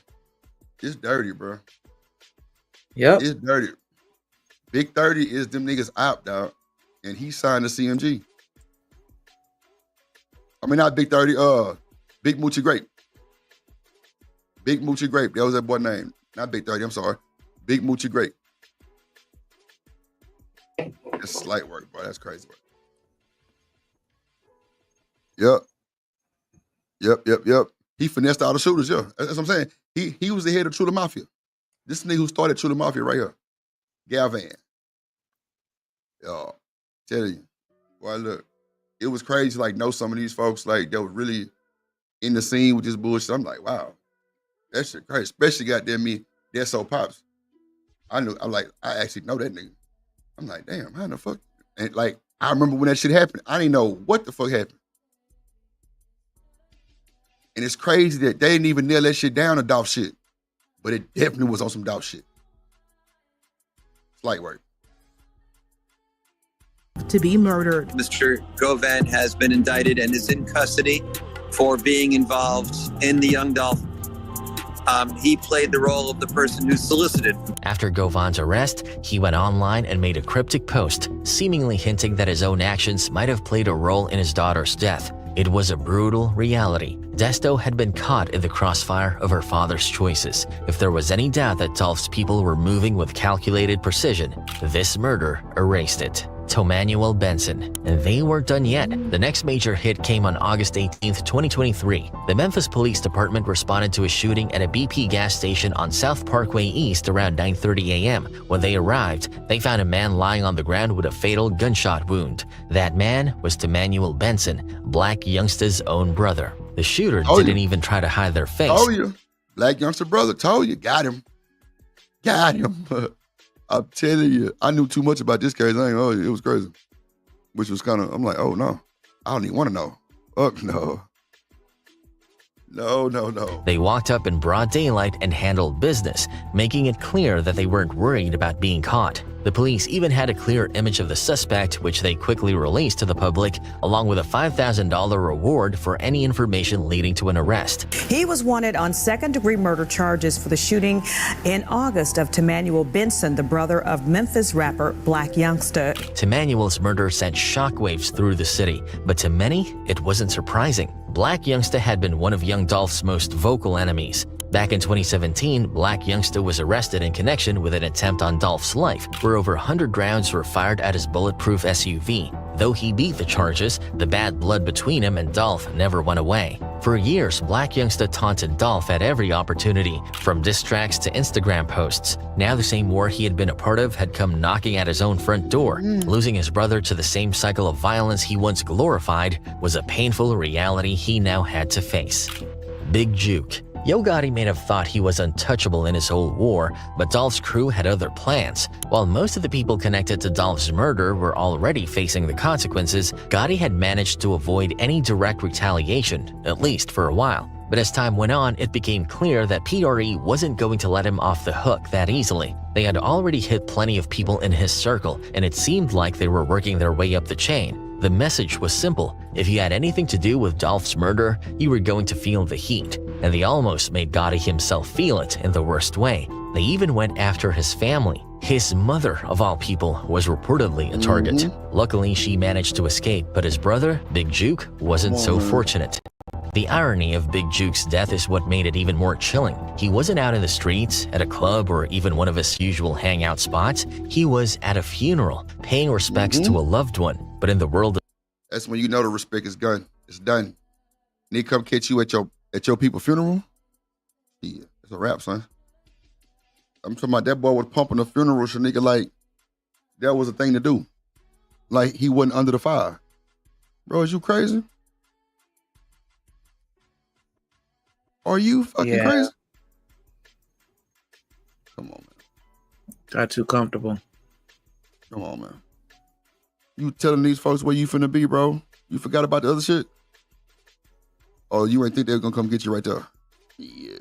It's dirty, bro. Yep. It's dirty. Big 30 is them niggas out, dog. And he signed the CMG. I mean, not Big 30, Big Moochie Grape. Big Moochie Grape. That was that boy name. Not Big 30, I'm sorry. Big Moochie Grape. That's slight work, bro. That's crazy work. Yep. He finessed all the shooters, yeah. That's what I'm saying. He was the head of True Mafia. This nigga who started True Mafia right here. Galvan. Yo, tell you. Boy, look, it was crazy, like, know some of these folks, like, they were really in the scene with this bullshit. I'm like, wow, that shit crazy. Especially goddamn me, that's so Pops. I actually know that nigga. I'm like, damn, how the fuck? And like, I remember when that shit happened, I didn't know what the fuck happened. And it's crazy that they didn't even nail that shit down to Dolph shit. But it definitely was on some Dolph shit. It's light work. To be murdered. Mr. Govan has been indicted and is in custody for being involved in the young Dolph. He played the role of the person who solicited. After Govan's arrest, he went online and made a cryptic post, seemingly hinting that his own actions might have played a role in his daughter's death. It was a brutal reality. Desto had been caught in the crossfire of her father's choices. If there was any doubt that Dolph's people were moving with calculated precision, this murder erased it. Tomanuel Benson. And they weren't done yet. The next major hit came on August 18th, 2023. The Memphis Police Department responded to a shooting at a BP gas station on South Parkway East around 9:30 a.m. When they arrived, they found a man lying on the ground with a fatal gunshot wound. That man was Tomanuel Benson, Black Youngster's own brother. The shooter didn't even try to hide their face. Told you. Black Youngster brother, told you. Got him. I'm telling you, I knew too much about this case. It was crazy. Which was kind of, I'm like, oh no, I don't even want to know. Oh no. No. They walked up in broad daylight and handled business, making it clear that they weren't worried about being caught. The police even had a clear image of the suspect, which they quickly released to the public, along with a $5,000 reward for any information leading to an arrest. He was wanted on second-degree murder charges for the shooting in August of Temanuel Benson, the brother of Memphis rapper Black Youngster. Temanuel's murder sent shockwaves through the city, but to many, it wasn't surprising. Black Youngster had been one of Young Dolph's most vocal enemies. Back in 2017, Black Youngster was arrested in connection with an attempt on Dolph's life, where over 100 rounds were fired at his bulletproof SUV. Though he beat the charges, the bad blood between him and Dolph never went away. For years, Black Youngster taunted Dolph at every opportunity, from diss tracks to Instagram posts. Now the same war he had been a part of had come knocking at his own front door. Losing his brother to the same cycle of violence he once glorified was a painful reality he now had to face. Big Juke. Yo Gotti may have thought he was untouchable in his whole war, but Dolph's crew had other plans. While most of the people connected to Dolph's murder were already facing the consequences, Gotti had managed to avoid any direct retaliation, at least for a while. But as time went on, it became clear that PRE wasn't going to let him off the hook that easily. They had already hit plenty of people in his circle, and it seemed like they were working their way up the chain. The message was simple: if you had anything to do with Dolph's murder, you were going to feel the heat. And they almost made Gotti himself feel it in the worst way. They even went after his family. His mother, of all people, was reportedly a target. Luckily, she managed to escape, but his brother, Big Juke, wasn't so fortunate. The irony of Big Juke's death is what made it even more chilling. He wasn't out in the streets, at a club, or even one of his usual hangout spots. He was at a funeral, paying respects to a loved one. But in the world of— That's when you know the respect is gone. It's done. Need to come catch you at your people's funeral? Yeah, it's a wrap, son. I'm talking about that boy was pumping a funeral, Shanika, like that was a thing to do. Like he wasn't under the fire. Bro, is you crazy? Are you fucking crazy? Come on, man. Got too comfortable. Come on, man. You telling these folks where you finna be, bro? You forgot about the other shit? Oh, you ain't think they were gonna come get you right there? Yeah.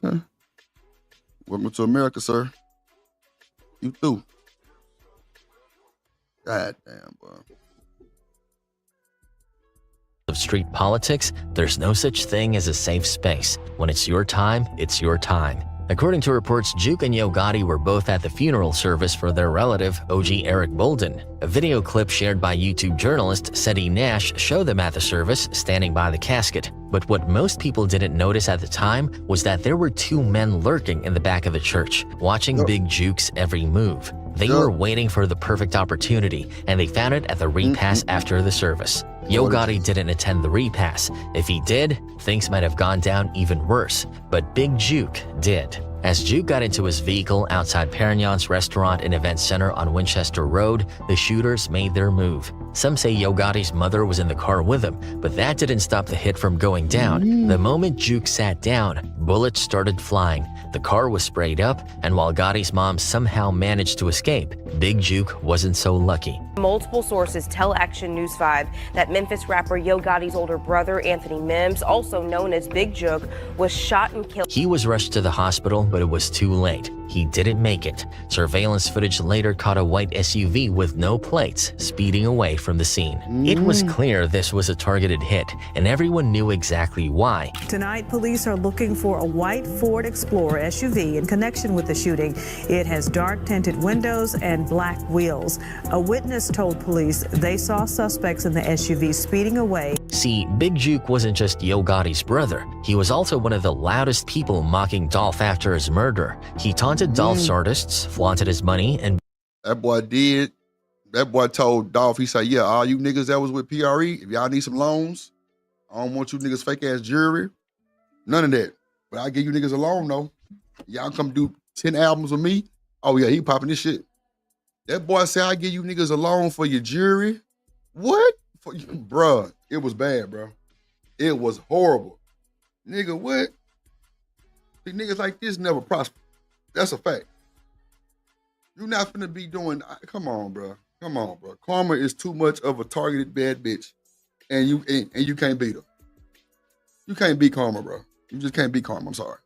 Huh? Welcome to America, sir. You through. God damn, bro. Of street politics, there's no such thing as a safe space. When it's your time, it's your time. According to reports, Juke and Yo Gotti were both at the funeral service for their relative, OG Eric Bolden. A video clip shared by YouTube journalist Seti Nash showed them at the service, standing by the casket. But what most people didn't notice at the time was that there were two men lurking in the back of the church, watching Big Juke's every move. They were waiting for the perfect opportunity, and they found it at the repass after the service. Yo Gotti didn't attend the repass. If he did, things might have gone down even worse. But Big Juke did. As Juke got into his vehicle outside Perignon's restaurant and event center on Winchester Road, the shooters made their move. Some say Yo Gotti's mother was in the car with him, but that didn't stop the hit from going down. The moment Juke sat down, bullets started flying. The car was sprayed up, and while Gotti's mom somehow managed to escape, Big Juke wasn't so lucky. Multiple sources tell Action News 5 that Memphis rapper Yo Gotti's older brother, Anthony Mims, also known as Big Juke, was shot and killed. He was rushed to the hospital, but it was too late. He didn't make it. Surveillance footage later caught a white SUV with no plates speeding away from the scene. It was clear this was a targeted hit, and everyone knew exactly why. Tonight, police are looking for a white Ford Explorer SUV in connection with the shooting. It has dark tinted windows and black wheels. A witness told police they saw suspects in the SUV speeding away. See, Big Juke wasn't just Yo Gotti's brother. He was also one of the loudest people mocking Dolph after his murder. He taunted Dolph's artists, flaunted his money, and that boy did. That boy told Dolph, he said, yeah, all you niggas that was with PRE, if y'all need some loans, I don't want you niggas fake ass jewelry. None of that. But I give you niggas a loan though. Y'all come do 10 albums with me. Oh yeah, he popping this shit. That boy said, I give you niggas a loan for your jewelry. What? For you, bruh. It was bad, bro. It was horrible. Nigga, what? See, niggas like this never prosper. That's a fact. You're not finna be doing, come on, bro. Come on, bro. Karma is too much of a targeted bad bitch. And you can't beat her. You can't beat Karma, bro. You just can't beat Karma. I'm sorry.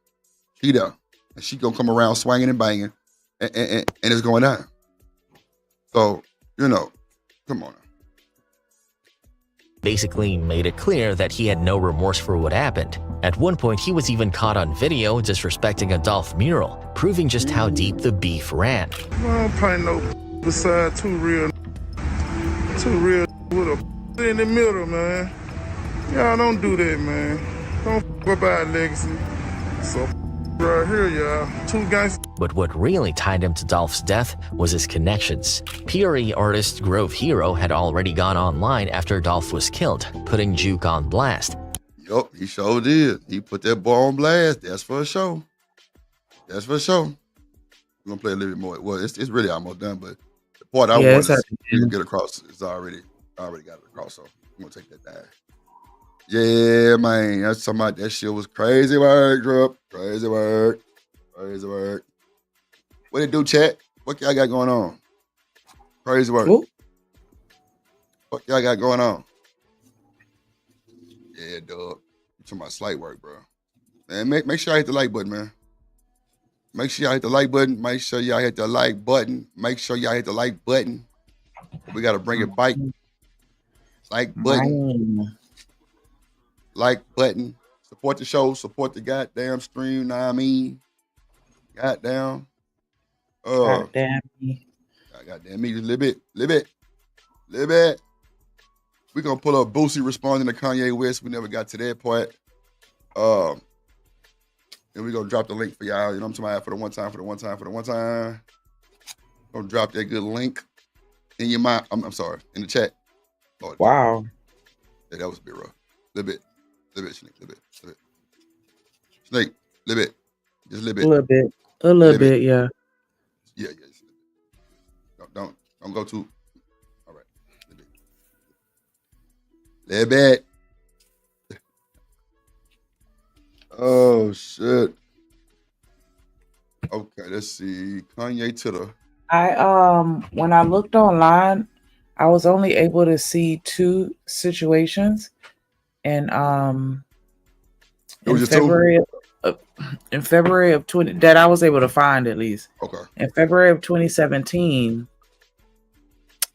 She there. And she gonna come around swinging and banging. And it's going down. So, you know, come on. Basically made it clear that he had no remorse for what happened. At one point, he was even caught on video disrespecting a Dolph mural, proving just how deep the beef ran. I don't paint no beside two real with a in the middle, man. Y'all don't do that, man. Don't up our legacy. So right here, y'all. Two guys. But what really tied him to Dolph's death was his connections. PRE artist Grove Hero had already gone online after Dolph was killed, putting Juke on blast. Yup, he sure did. He put that boy on blast. That's for sure. That's for sure. We're gonna play a little bit more. Well, it's really almost done, but the part I want to get across is already got it across. So I'm gonna take that down. Yeah, man. That's somebody. That shit was crazy work, Drip. Crazy work. Crazy work. What it do, chat? What y'all got going on? Crazy work. Ooh. What y'all got going on? Yeah, dog. You talking about slight work, bro. Man, make sure I hit the like button, man. Make sure y'all hit the like button. Make sure y'all hit the like button. Make sure y'all hit the like button. We got to bring it back. Like button. Like button. Support the show. Support the goddamn stream. Know what I mean? Goddamn. Goddamn me. Goddamn me. Just a little bit. We're going to pull up Boosie responding to Kanye West. We never got to that part. And we're going to drop the link for y'all. You know what I'm talking about? For the one time. Gonna drop that good link in your mind. I'm sorry, in the chat. Lord, wow. Yeah, that was a bit rough. Little bit, Snake. Little bit. Snake, little bit. Just a little bit. A little bit, yeah. Yeah. Don't go too. All right. Little bit. Oh shit. Okay, let's see. Kanye to the. When I looked online, I was only able to see two situations, and in February of 20 that I was able to find at least. Okay. In February of 2017,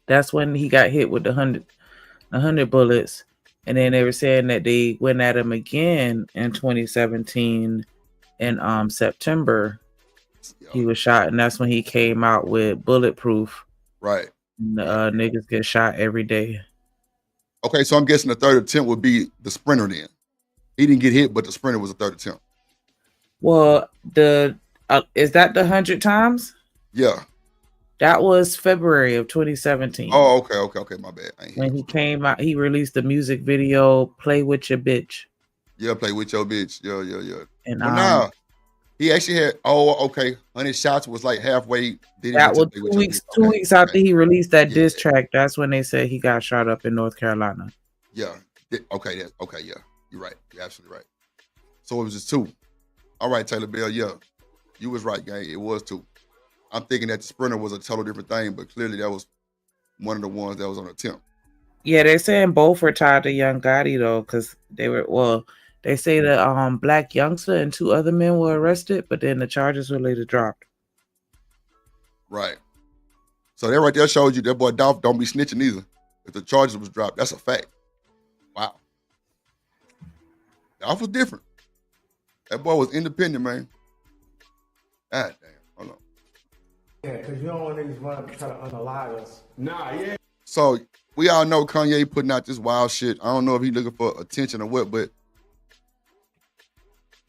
that's when he got hit with the 100 bullets, and then they were saying that they went at him again in 2017 in September. He was shot, and that's when he came out with Bulletproof. Right. And, niggas get shot every day. Okay, so I'm guessing the third attempt would be the sprinter then. He didn't get hit, but the sprinter was the third attempt. Well, is that the 100 times? Yeah. That was February of 2017. Oh, okay. My bad. When he came out, he released the music video, "Play with Your Bitch." Yeah, play with your bitch. Yeah. And now he actually had 100 shots was like halfway. That was 2 weeks after he released that diss track. That's when they said he got shot up in North Carolina. Yeah. Okay. Yeah. You're right. You're absolutely right. So it was just 2. All right, Taylor Bell. Yeah, you was right, gang. It was 2. I'm thinking that the sprinter was a total different thing, but clearly that was one of the ones that was on attempt. Yeah, they're saying both were tied to Young Gotti though, because they say the black youngster and 2 other men were arrested, but then the charges were later dropped. Right. So that right there shows you that boy Dolph don't be snitching either. If the charges was dropped, that's a fact. Wow. Dolph was different. That boy was independent, man. God damn. Hold on. Yeah, because you don't want niggas to try to unalive us. Nah, yeah. So we all know Kanye putting out this wild shit. I don't know if he looking for attention or what, but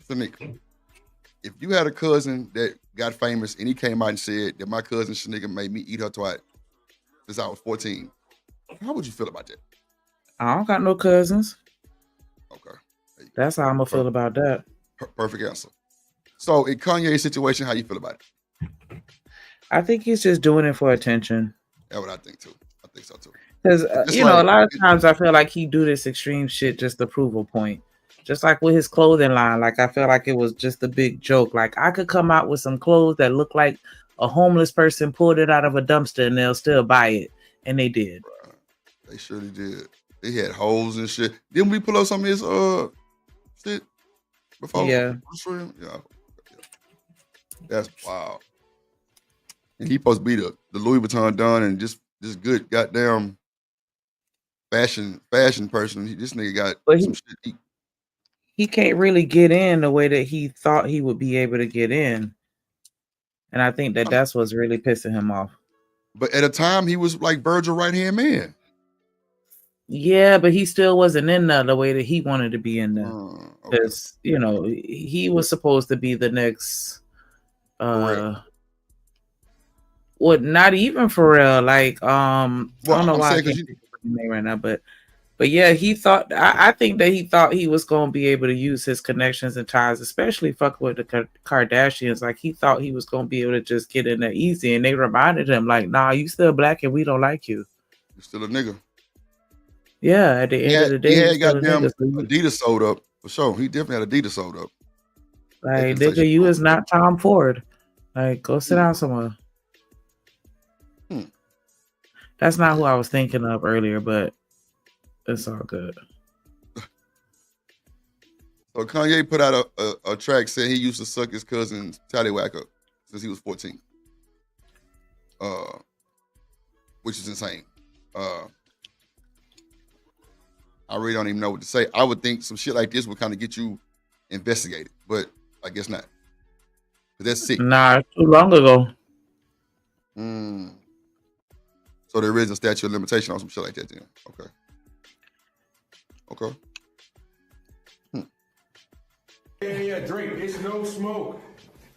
Shanika, if you had a cousin that got famous and he came out and said that my cousin Shanika made me eat her twat since I was 14, how would you feel about that? I don't got no cousins. Okay. That's how I'm gonna feel about that. Perfect answer. So in Kanye's situation, how you feel about it? I think he's just doing it for attention. That's what I think too. I think so too. Because a lot of times I feel like he do this extreme shit just to prove a point. Just like with his clothing line, like I feel like it was just a big joke. Like I could come out with some clothes that look like a homeless person pulled it out of a dumpster and they'll still buy it, and they did. Right. They surely did. They had holes and shit. Didn't we pull up some of his shit before? Yeah. Yeah. That's wild. And he supposed to be the Louis Vuitton Don and just good goddamn fashion person. This nigga got some shit. He can't really get in the way that he thought he would be able to get in. And I think that's what's really pissing him off. But at a time, he was like Virgil right-hand man. Yeah, but he still wasn't in there the way that he wanted to be in there. Because, he was supposed to be the next... not even Pharrell. Like, I don't know why I can't think of his name right now, but yeah, he thought. I think that he thought he was going to be able to use his connections and ties, especially fuck with the Kardashians. Like, he thought he was going to be able to just get in there easy, and they reminded him, like, "Nah, you still black, and we don't like you. You're still a nigga." Yeah, at the end of the day, he had goddamn Adidas sold up for sure. He definitely had Adidas sold up. Like, nigga, you is not Tom Ford. Like, go sit down somewhere. That's not who I was thinking of earlier, but it's all good. So Kanye put out a track saying he used to suck his cousin's tallywhack up since he was 14. Which is insane. I really don't even know what to say. I would think some shit like this would kind of get you investigated, but I guess not. But that's sick. Nah, too long ago. So there is a statute of limitation on some shit like that then. Okay. Yeah, drink. It's no smoke.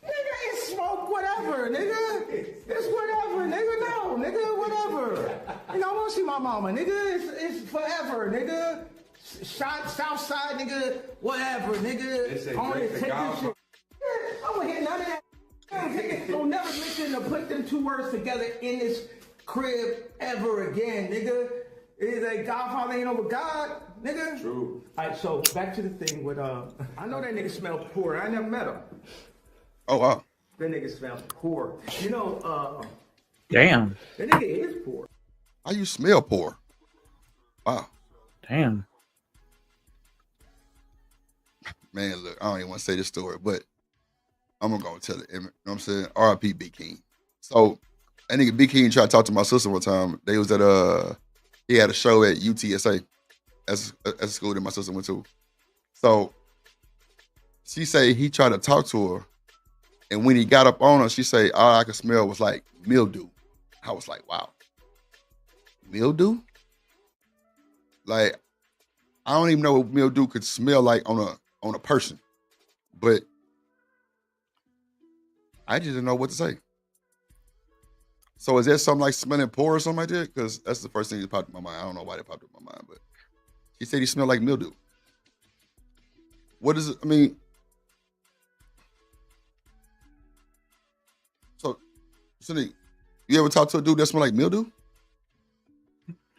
Nigga, it's smoke, whatever, nigga. It's whatever, nigga. No, nigga, whatever. Nigga, I want to see my mama, nigga. It's forever, nigga. South side, nigga, whatever, nigga. I want to take this shit. I don't hear none of that. Don't never mention to put them two words together in this crib ever again, nigga. Is a Godfather ain't over God, nigga. True. All right, so back to the thing with I know that nigga smelled poor. I never met him. Oh wow. That nigga smells poor. You know, damn. That nigga is poor. How you smell poor? Wow. Damn. Man, look, I don't even want to say this story, but I'm gonna go tell it. You know what I'm saying? R.I.P. B King. So that nigga B King tried to talk to my sister one time. They was at he had a show at UTSA. That's a school that my sister went to. So she say he tried to talk to her, and when he got up on her, she say all I could smell was like mildew. I was like, wow, mildew? Like, I don't even know what mildew could smell like on a person, but I just didn't know what to say. So is that something like smelling poor or something like that? Because that's the first thing that popped in my mind. I don't know why that popped in my mind, but she said he smelled like mildew. What is it? I mean, so Cindy, you ever talk to a dude that smell like mildew?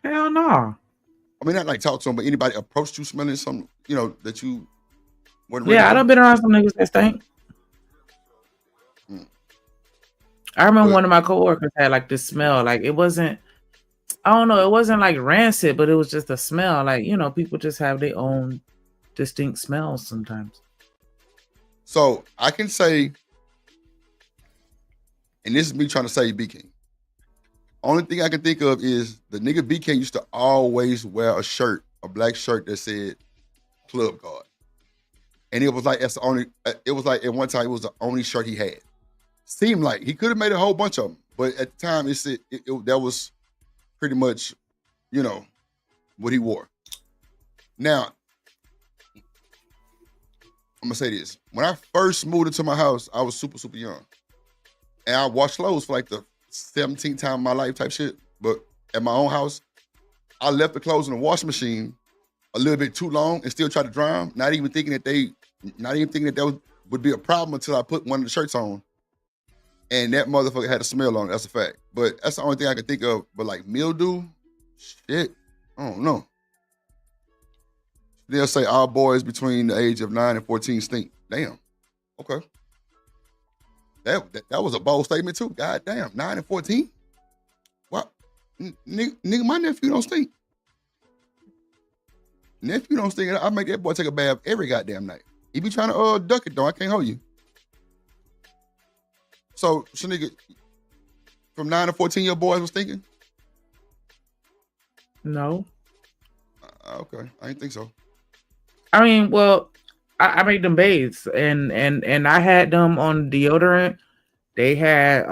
Hell no. I mean, not like talk to him, but anybody approached you smelling something, that you weren't Yeah, I done been around some niggas that stink. I remember one of my coworkers had like this smell. Like it wasn't, I don't know, it wasn't like rancid, but it was just a smell. Like, people just have their own distinct smells sometimes. So I can say, and this is me trying to say B King. Only thing I can think of is the nigga B King used to always wear a shirt, a black shirt that said Club Guard. And it was like at one time it was the only shirt he had. Seemed like he could have made a whole bunch of them, but at the time that was pretty much, what he wore. Now, I'm gonna say this: when I first moved into my house, I was super, super young, and I washed clothes for like the 17th time in my life type shit. But at my own house, I left the clothes in the washing machine a little bit too long and still tried to dry them, not even thinking that would be a problem until I put one of the shirts on. And that motherfucker had a smell on it. That's a fact. But that's the only thing I can think of. But like mildew, shit, I don't know. They'll say all boys between the age of 9 and 14 stink. Damn. Okay. That was a bold statement too. God damn, 9 and 14? What? Nigga, my nephew don't stink. Nephew don't stink. I make that boy take a bath every goddamn night. He be trying to duck it though. I can't hold you. So, nigga, from 9 to 14-year boys was thinking? No. Okay, I didn't think so. I mean, well, I made them bathes and I had them on deodorant. They had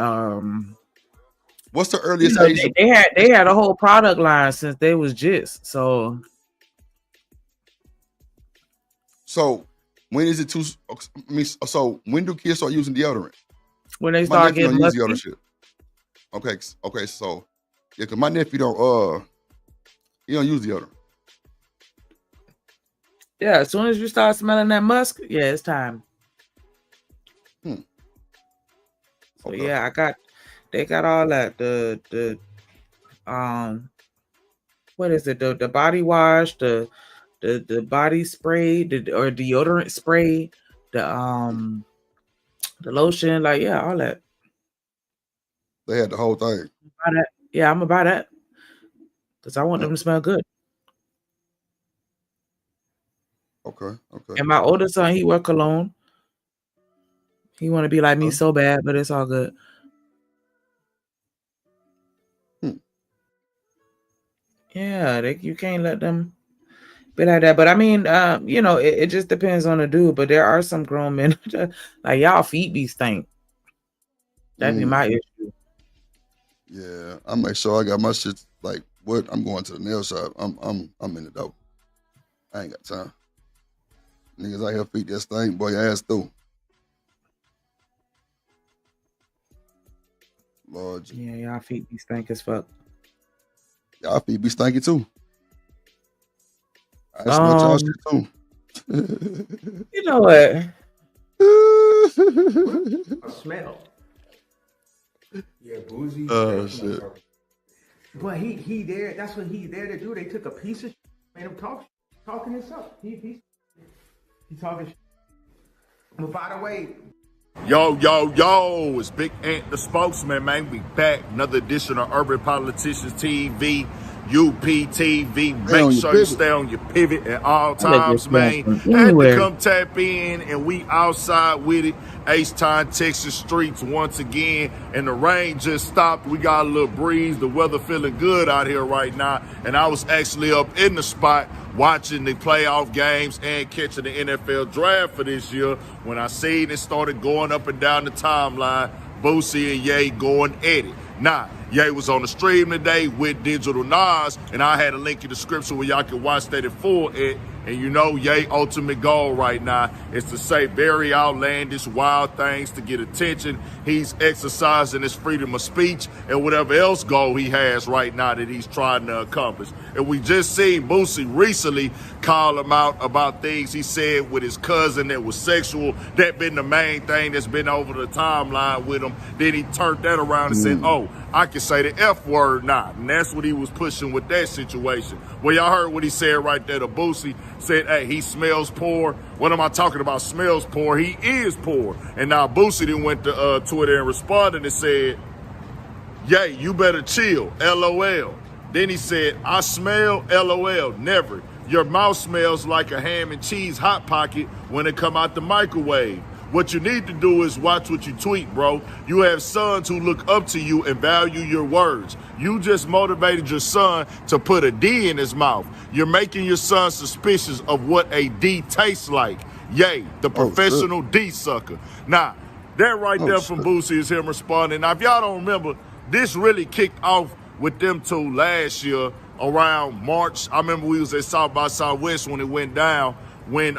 what's the earliest you know, age? They had a whole product line since they was just so. So when is it too? I mean, so when do kids start using deodorant? When they start getting use musky. deodorant shit. Okay, so yeah, cause my nephew don't he don't use deodorant. Yeah, as soon as you start smelling that musk, yeah, it's time. So yeah, they got all that. The what is it? The body wash, the body spray, or deodorant spray, the lotion, like yeah, all that. They had the whole thing. Buy that. Yeah, I'm gonna buy that because I want them to smell good. Okay. And my older son, he wear cologne. He want to be like me so bad, but it's all good. Yeah, you can't let them be like that. But I mean, you know, it just depends on the dude. But there are some grown men like y'all feet be stink. That'd be my issue. Yeah, I make sure I got my shit like what I'm going to the nail shop. I'm in the dope. I ain't got time. Niggas out here feet that stink, boy, your ass through. Lord. Yeah, y'all feet be stink as fuck. Y'all feet be stinky too. I smell y'all shit too. You know what? A smell. Yeah, boozy. Oh shit. But he there. That's what he's there to do. They took a piece of made him talking this up. He talking. But by the way. Yo, it's Big Ant the spokesman, man. We back. Another edition of Urban Politicians TV, UPTV. Make sure you stay on your pivot at all times, man. Had to come tap in, and we outside with it. H-Town, Texas streets once again, and the rain just stopped. We got a little breeze. The weather feeling good out here right now, and I was actually up in the spot watching the playoff games and catching the NFL draft for this year when I seen it started going up and down the timeline. Boosie and Ye going at it. Now, Ye was on the stream today with Digital Nas, and I had a link in the description where y'all can watch that in full. And you know, Ye ultimate goal right now is to say very outlandish, wild things to get attention. He's exercising his freedom of speech and whatever else goal he has right now that he's trying to accomplish. And we just seen Boosie recently call him out about things he said with his cousin that was sexual. That been the main thing that's been over the timeline with him. Then he turned that around and said, oh, I can say the F word now. And that's what he was pushing with that situation. Well, y'all heard what he said right there to Boosie. Said, hey, he smells poor. What am I talking about? Smells poor. He is poor. And now Boosie then went to Twitter and responded and said, Yay, you better chill. LOL. Then he said, I smell. LOL. Never. Your mouth smells like a ham and cheese Hot Pocket when it come out the microwave. What you need to do is watch what you tweet, bro. You have sons who look up to you and value your words. You just motivated your son to put a D in his mouth. You're making your son suspicious of what a D tastes like. Yay, the professional D sucker. Now, that right there from Boosie is him responding. Now, if y'all don't remember, this really kicked off with them two last year around March. I remember we was at South by Southwest when it went down, when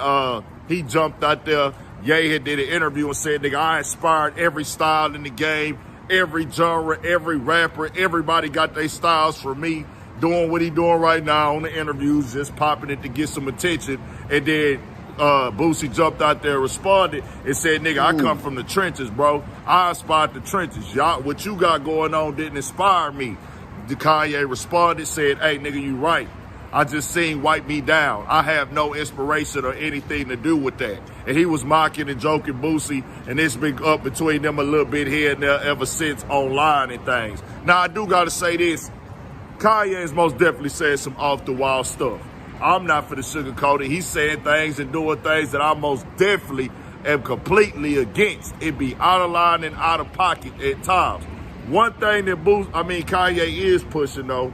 he jumped out there. Ye had did an interview and said, nigga, I inspired every style in the game, every genre, every rapper, everybody got their styles from me, doing what he doing right now on the interviews, just popping it to get some attention. And then Boosie jumped out there, responded, and said, nigga, I come from the trenches, bro. I inspired the trenches. Y'all, what you got going on didn't inspire me. Kanye responded, said, hey, nigga, you right. I just seen Wipe Me Down. I have no inspiration or anything to do with that. And he was mocking and joking Boosie, and it's been up between them a little bit here and there ever since online and things. Now, I do got to say this. Kanye has most definitely said some off-the-wall stuff. I'm not for the sugarcoat it. He's saying things and doing things that I most definitely am completely against. It be out of line and out of pocket at times. One thing that Kanye is pushing though,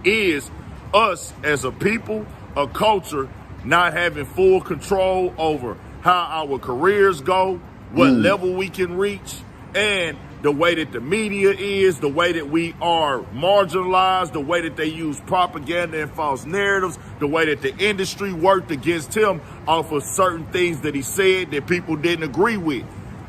is us as a people, a culture, not having full control over how our careers go, what level we can reach, and the way that the media is, the way that we are marginalized, the way that they use propaganda and false narratives, the way that the industry worked against him off of certain things that he said that people didn't agree with.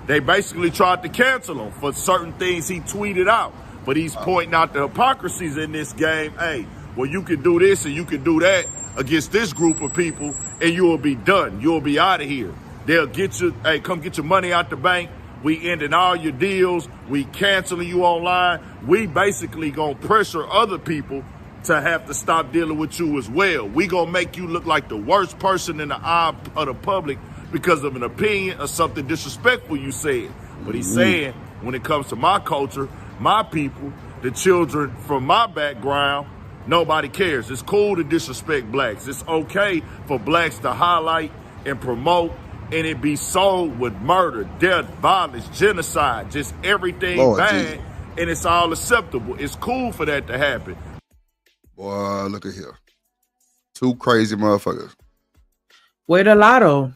They basically tried to cancel him for certain things he tweeted out. But he's pointing out the hypocrisies in this game. Hey, well, you can do this and you can do that against this group of people and you will be done. You'll be out of here. They'll get you, hey, come get your money out the bank. We ending all your deals. We canceling you online. We basically gonna pressure other people to have to stop dealing with you as well. We gonna make you look like the worst person in the eye of the public because of an opinion or something disrespectful you said. But he's saying, when it comes to my culture, my people, the children from my background, nobody cares. It's cool to disrespect blacks. It's okay for blacks to highlight and promote and it be sold with murder, death, violence, genocide, just everything bad, and it's all acceptable. It's cool for that to happen. Boy, look at here. Two crazy motherfuckers. Wait a lotto.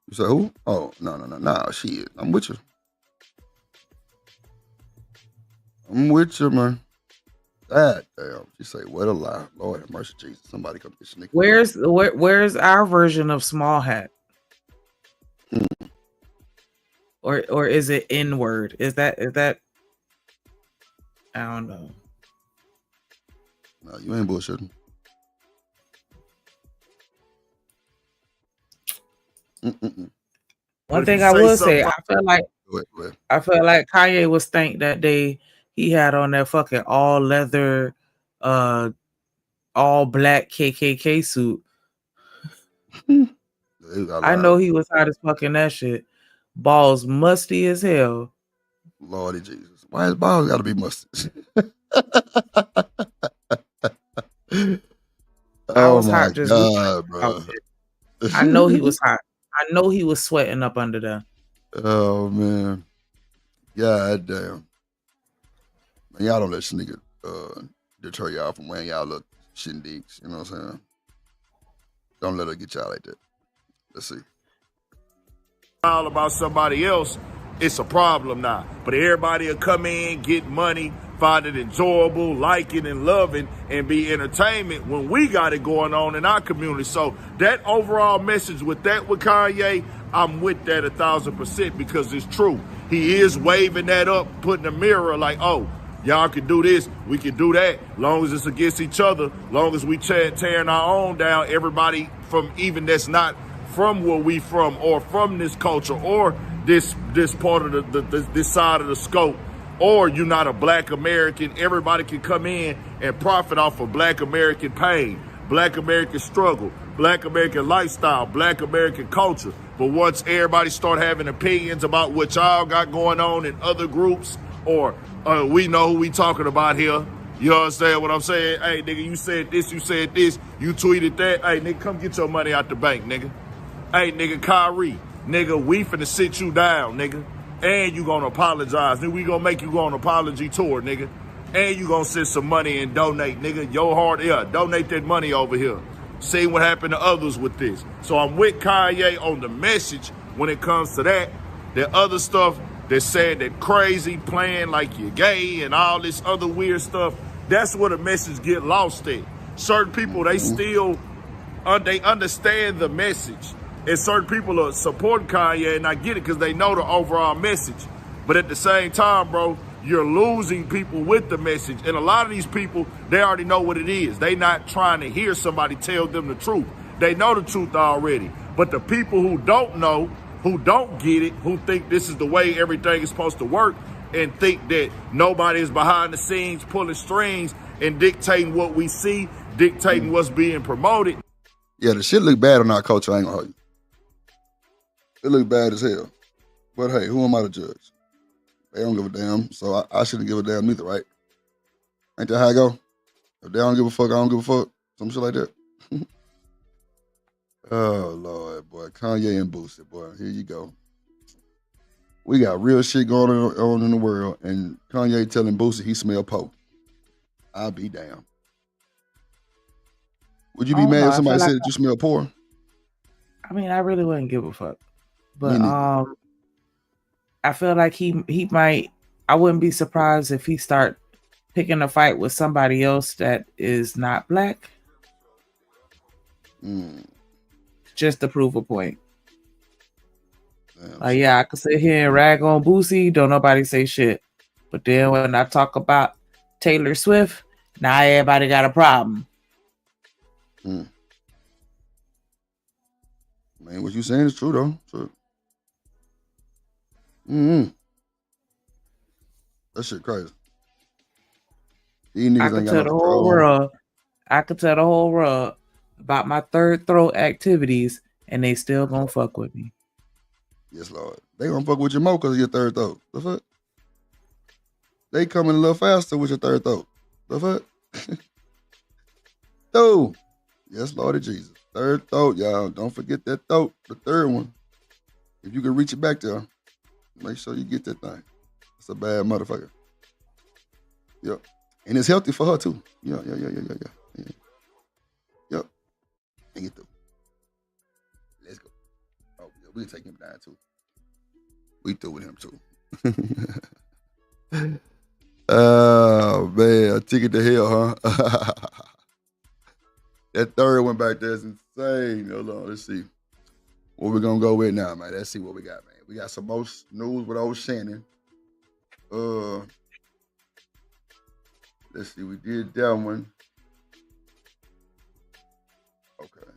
You say who? Oh, no, shit. I'm with you. I'm with you, man. God damn. She say, what a lie. Lord have mercy, Jesus. Somebody come get this nigga. Where's our version of small hat? Or is it N-word? Is that I don't know. No, you ain't bullshitting. One thing I will say, I feel like Kanye was thanked that day he had on that fucking all leather, all black KKK suit. I know he was hot as fucking that shit. Balls musty as hell. Lordy Jesus. Why his balls gotta be musty? I was hot just God, bro. I know he was hot. I know he was sweating up under there. Oh man. God damn. Man, y'all don't let this nigga deter y'all from wearing y'all little shindigs. You know what I'm saying? Don't let her get y'all like that. Let's see. All about somebody else, it's a problem now. But everybody will come in, get money, find it enjoyable, like it and love it, and be entertainment when we got it going on in our community. So that overall message with Kanye, I'm with that 1,000% because it's true. He is waving that up, putting a mirror like, oh, y'all can do this, we can do that, long as it's against each other, long as we tearing our own down, everybody from even that's not from where we from or from this culture or this part of this side of the scope, or you're not a black American, everybody can come in and profit off of black American pain, black American struggle, black American lifestyle, black American culture. But once everybody start having opinions about what y'all got going on in other groups, or we know who we talking about here, you understand what I'm saying? Hey, nigga, you said this, you tweeted that. Hey, nigga, come get your money out the bank, nigga. Hey, nigga, Kyrie, nigga, we finna sit you down, nigga. And you gonna apologize. Nigga, we gonna make you go on an apology tour, nigga. And you gonna send some money and donate, nigga. Your heart, donate that money over here. See what happened to others with this. So I'm with Kanye on the message when it comes to that. The other stuff that said that crazy playing like you're gay and all this other weird stuff, that's where the message get lost at. Certain people, they still, they understand the message. And certain people are supporting Kanye, and I get it because they know the overall message. But at the same time, bro, you're losing people with the message. And a lot of these people, they already know what it is. They not trying to hear somebody tell them the truth. They know the truth already. But the people who don't know, who don't get it, who think this is the way everything is supposed to work, and think that nobody is behind the scenes pulling strings and dictating what we see, dictating what's being promoted. Yeah, the shit look bad on our culture, I ain't gonna hold you. It look bad as hell. But hey, who am I to judge? They don't give a damn, so I shouldn't give a damn either, right? Ain't that how I go? If they don't give a fuck, I don't give a fuck. Some shit like that. Oh, Lord, boy. Kanye and Boosie, boy. Here you go. We got real shit going on in the world, and Kanye telling Boosie he smell Poe. I'll be damned. Would you I be don't mad know. if I feel somebody like said that you smell poor? I mean, I really wouldn't give a fuck. Me But neither. I feel like he might. I wouldn't be surprised if he start picking a fight with somebody else that is not black, just to prove a point. Like, yeah, I could sit here and rag on Boosie, don't nobody say shit. But then when I talk about Taylor Swift, now everybody got a problem. Man, what you saying is true though. True. That shit crazy. These niggas ain't got no control. I could tell the whole world about my third throat activities, and they still gonna fuck with me. Yes, Lord. They gonna fuck with you more because of your third throat. The fuck? They coming a little faster with your third throat. The fuck? Oh, yes, Lord Jesus. Third throat, y'all. Don't forget that throat. The third one. If you can reach it back there, make sure you get that thing. It's a bad motherfucker. Yep. And it's healthy for her too. Yeah. Yep. And get through. Let's go. Oh, yeah, we can take him down too. We through with him too. Oh man, take it to hell, huh? That third one back there is insane. Hold on, let's see. What we gonna go with now, man? Let's see what we got, man. We got some most news with old Shannon. Let's see, we did that one. Okay.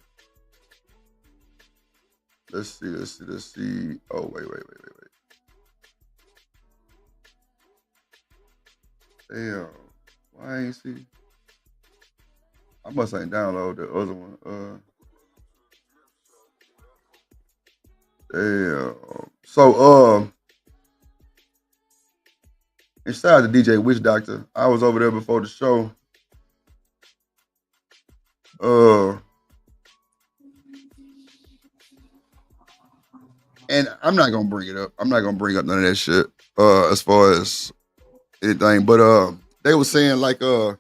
Let's see. Oh, wait. Damn. Why ain't see? I must ain't download the other one. Damn. So, inside the DJ Witch Doctor, I was over there before the show. And I'm not gonna bring it up. I'm not gonna bring up none of that shit. As far as anything, but they were saying like some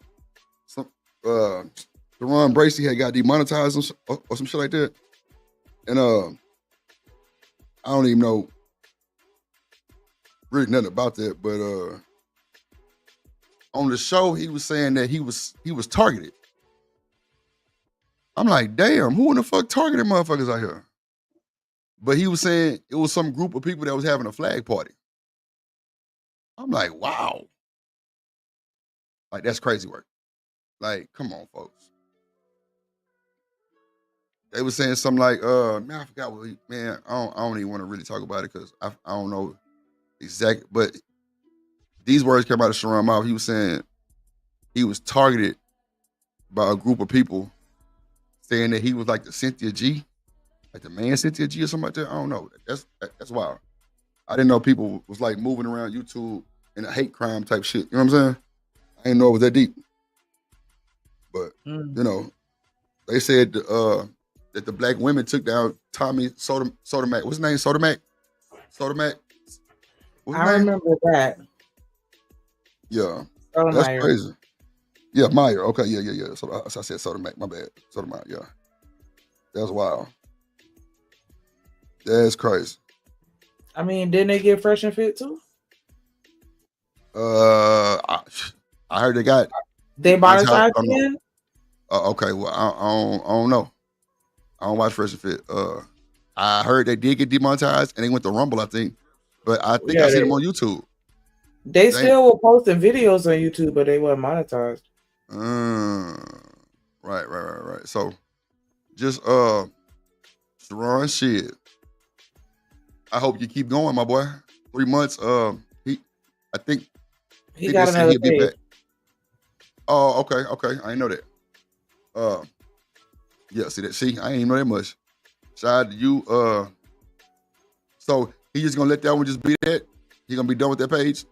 Deron Bracey had got demonetized or some shit like that, and I don't even know really nothing about that, but on the show he was saying that he was targeted. I'm like, damn, who in the fuck targeted motherfuckers out here? But he was saying it was some group of people that was having a flag party. I'm like, wow. Like, that's crazy work. Like, come on, folks. They were saying something like, man, I forgot what I don't even want to really talk about it because I don't know exactly, but these words came out of Sharon mouth. He was saying he was targeted by a group of people saying that he was like the Cynthia G, like the man Cynthia G or something like that. I don't know. That's wild. I didn't know people was like moving around YouTube in a hate crime type shit. You know what I'm saying? I didn't know it was that deep. But, you know, they said that the black women took down Tommy Sotomac. What's his name? Sotomac? What's his name? Remember that. Yeah. Sotomayor. That's crazy. Yeah, Meyer. Okay, yeah. So I said Sotomac. My bad. Sotomac, yeah. That's wild. That's crazy. I mean, didn't they get Fresh and Fit too? I heard they got. They monetized again? Okay, well, I don't know. I don't watch Fresh and Fit. I heard they did get demonetized and they went to Rumble, I think. But I think I see them on YouTube. They still were posting videos on YouTube, but they weren't monetized. Right. So, just Sharon, shit. I hope you keep going, my boy. 3 months. I think he got another page. Back. Oh, okay. I didn't know that. Yeah, see, I ain't even know that much. Shout out to you. So he just gonna let that one just be that? He gonna be done with that page?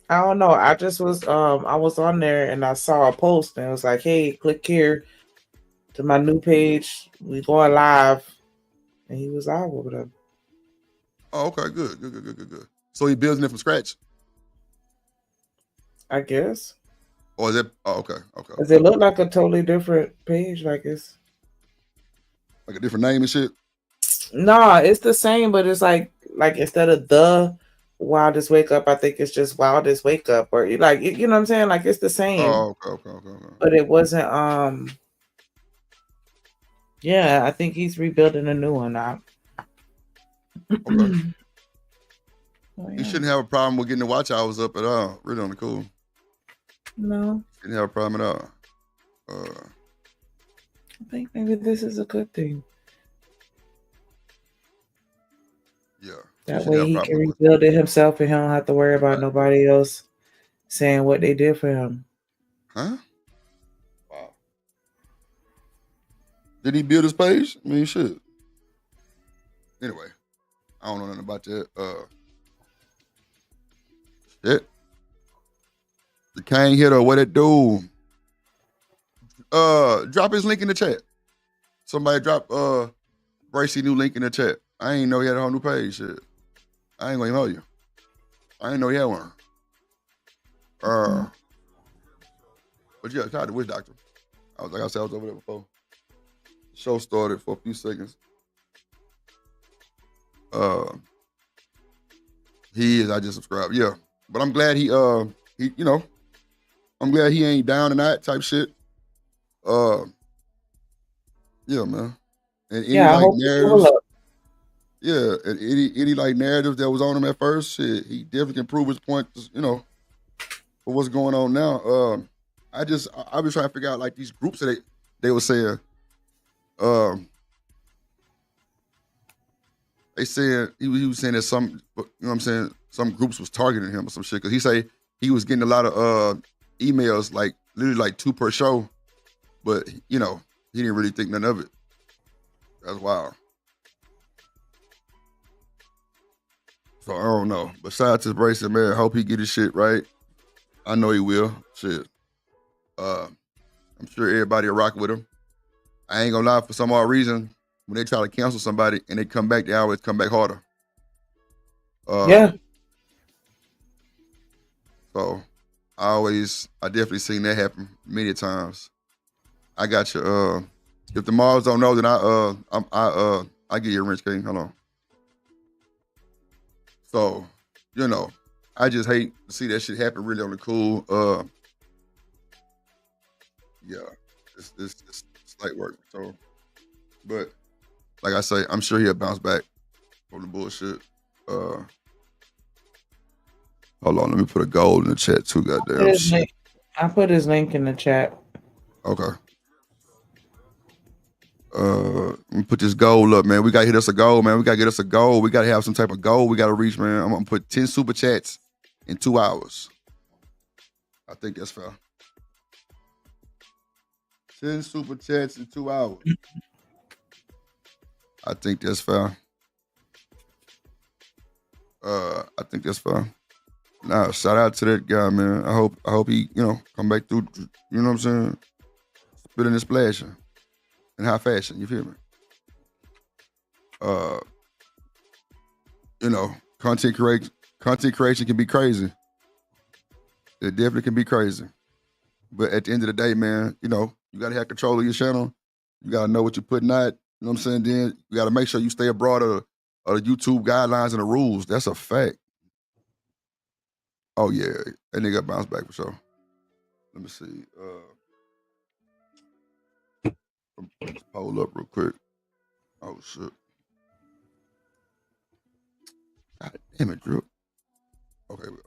I don't know. I just was I was on there and I saw a post and it was like, hey, click here to my new page. We going live. And he was live over there. Oh, okay, good. So he building it from scratch, I guess. or is it? Oh, okay. Does it look like a totally different page? Like it's Like a different name and shit. nah, it's the same, but it's like instead of the wildest wake up, I think it's just wildest wake up, or like you know what I'm saying? Like it's the same, Oh, okay. but it wasn't. Yeah, I think he's rebuilding a new one now. Okay. Oh, You shouldn't have a problem with getting the watch hours up at all. Really on the cool. No, Shouldn't have a problem at all. I think maybe this is a good thing. Yeah. That way he can rebuild it himself, and he don't have to worry about nobody else saying what they did for him. Huh? Wow. Did he build his page? I mean, shit. Anyway, I don't know nothing about that. Shit. The King hitter, what it do? Drop his link in the chat. Somebody drop Bracy new link in the chat. I ain't know he had a whole new page. Shit. I ain't gonna email you. I ain't know he had one. But yeah, shout out to Witch Doctor. I was over there before. The show started for a few seconds. He is. I just subscribed. Yeah, but I'm glad he I'm glad he ain't down and out type shit. Yeah, man. And any I like hope narratives. Yeah, and any like narratives that was on him at first, shit, he definitely can prove his point. For what's going on now. I was trying to figure out like these groups that they were saying. They said he was saying that some, you know what I'm saying, some groups was targeting him or some shit. Cause he say he was getting a lot of emails, like literally like 2 per show, but he didn't really think none of it. That's wild. So I don't know. But shout out to Brayson, man. I hope he get his shit right. I know he will. Shit. I'm sure everybody will rock with him. I ain't gonna lie, for some odd reason, when they try to cancel somebody and they come back, they always come back harder. Yeah. So I definitely seen that happen many times. I got you. If the Mars don't know, then I get you a wrench, King. Hold on. So, I just hate to see that shit happen really on the cool. Yeah, it's light work. So, but like I say, I'm sure he'll bounce back from the bullshit. Hold on, let me put a goal in the chat too. Goddamn shit. I put his link in the chat. Okay. Let me put this goal up, man. We gotta hit us a goal, man. We gotta get us a goal. We gotta have some type of goal we gotta reach, man. I'm gonna put 10 super chats in 2 hours. I think that's fair. 10 super chats in 2 hours. I think that's fair. I think that's fair. Nah, shout out to that guy, man. I hope he, come back through, you know what I'm saying? Spitting and splashing. In high fashion, you feel me? Content creation can be crazy. It definitely can be crazy. But at the end of the day, man, you gotta have control of your channel. You gotta know what you're putting out. You know what I'm saying? Then you gotta make sure you stay abroad of the YouTube guidelines and the rules. That's a fact. Oh yeah, that nigga bounced back for sure. Let me see. Let's poll up real quick. Oh shit. God damn it, Drew. Okay, well.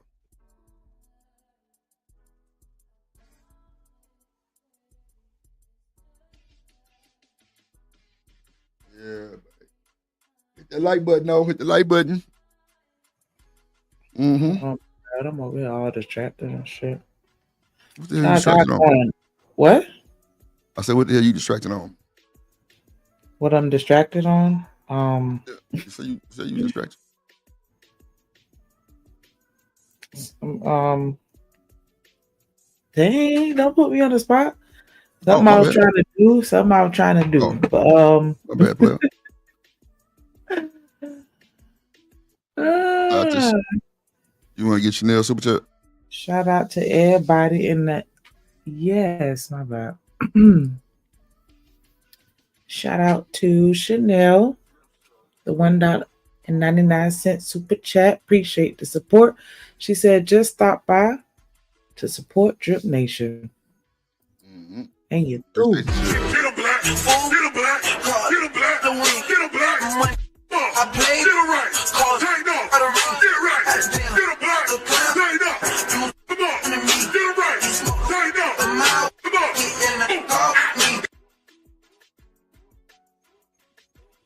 Yeah, baby. Hit that like button, hit the like button. Mm-hmm. Oh, God, I'm over here all distracted and shit. What the hell you distracted on? What? I said, what the hell you distracted on? What I'm distracted on? Yeah, you say you distracted. Dang, don't put me on the spot. Something I was trying to do. But my bad, player. Ah, You want to get Chanel super chat? shout out to everybody in the. Yes, my bad. Shout out to Chanel, the $1.99 super chat. Appreciate the support. She said, just stop by to support Drip Nation. Mm-hmm. And you do.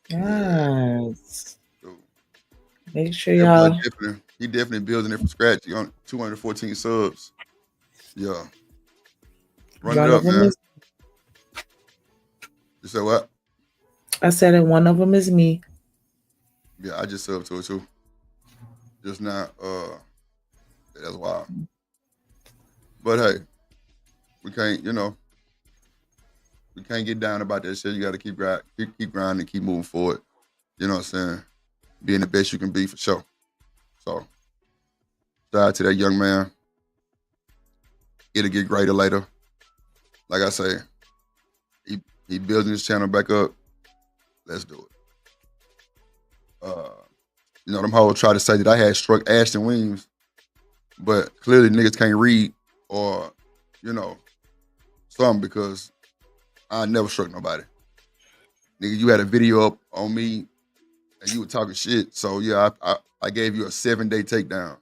Yes. Make sure y'all. He definitely building it from scratch. He on 214 subs. Yeah. Run it up, man. You said what? I said it. One of them is me. Yeah, I just subbed to it too. Just not. That's wild. But hey, we can't. We can't get down about that shit. You got to keep grinding, keep moving forward. You know what I'm saying? Being the best you can be for sure. So, shout out to that young man. It'll get greater later. Like I say, he building his channel back up. Let's do it. Them hoes try to say that I had struck Ashton Weems, but clearly niggas can't read or, something because I never struck nobody. Nigga, you had a video up on me and you were talking shit. So yeah, I gave you a 7-day takedown.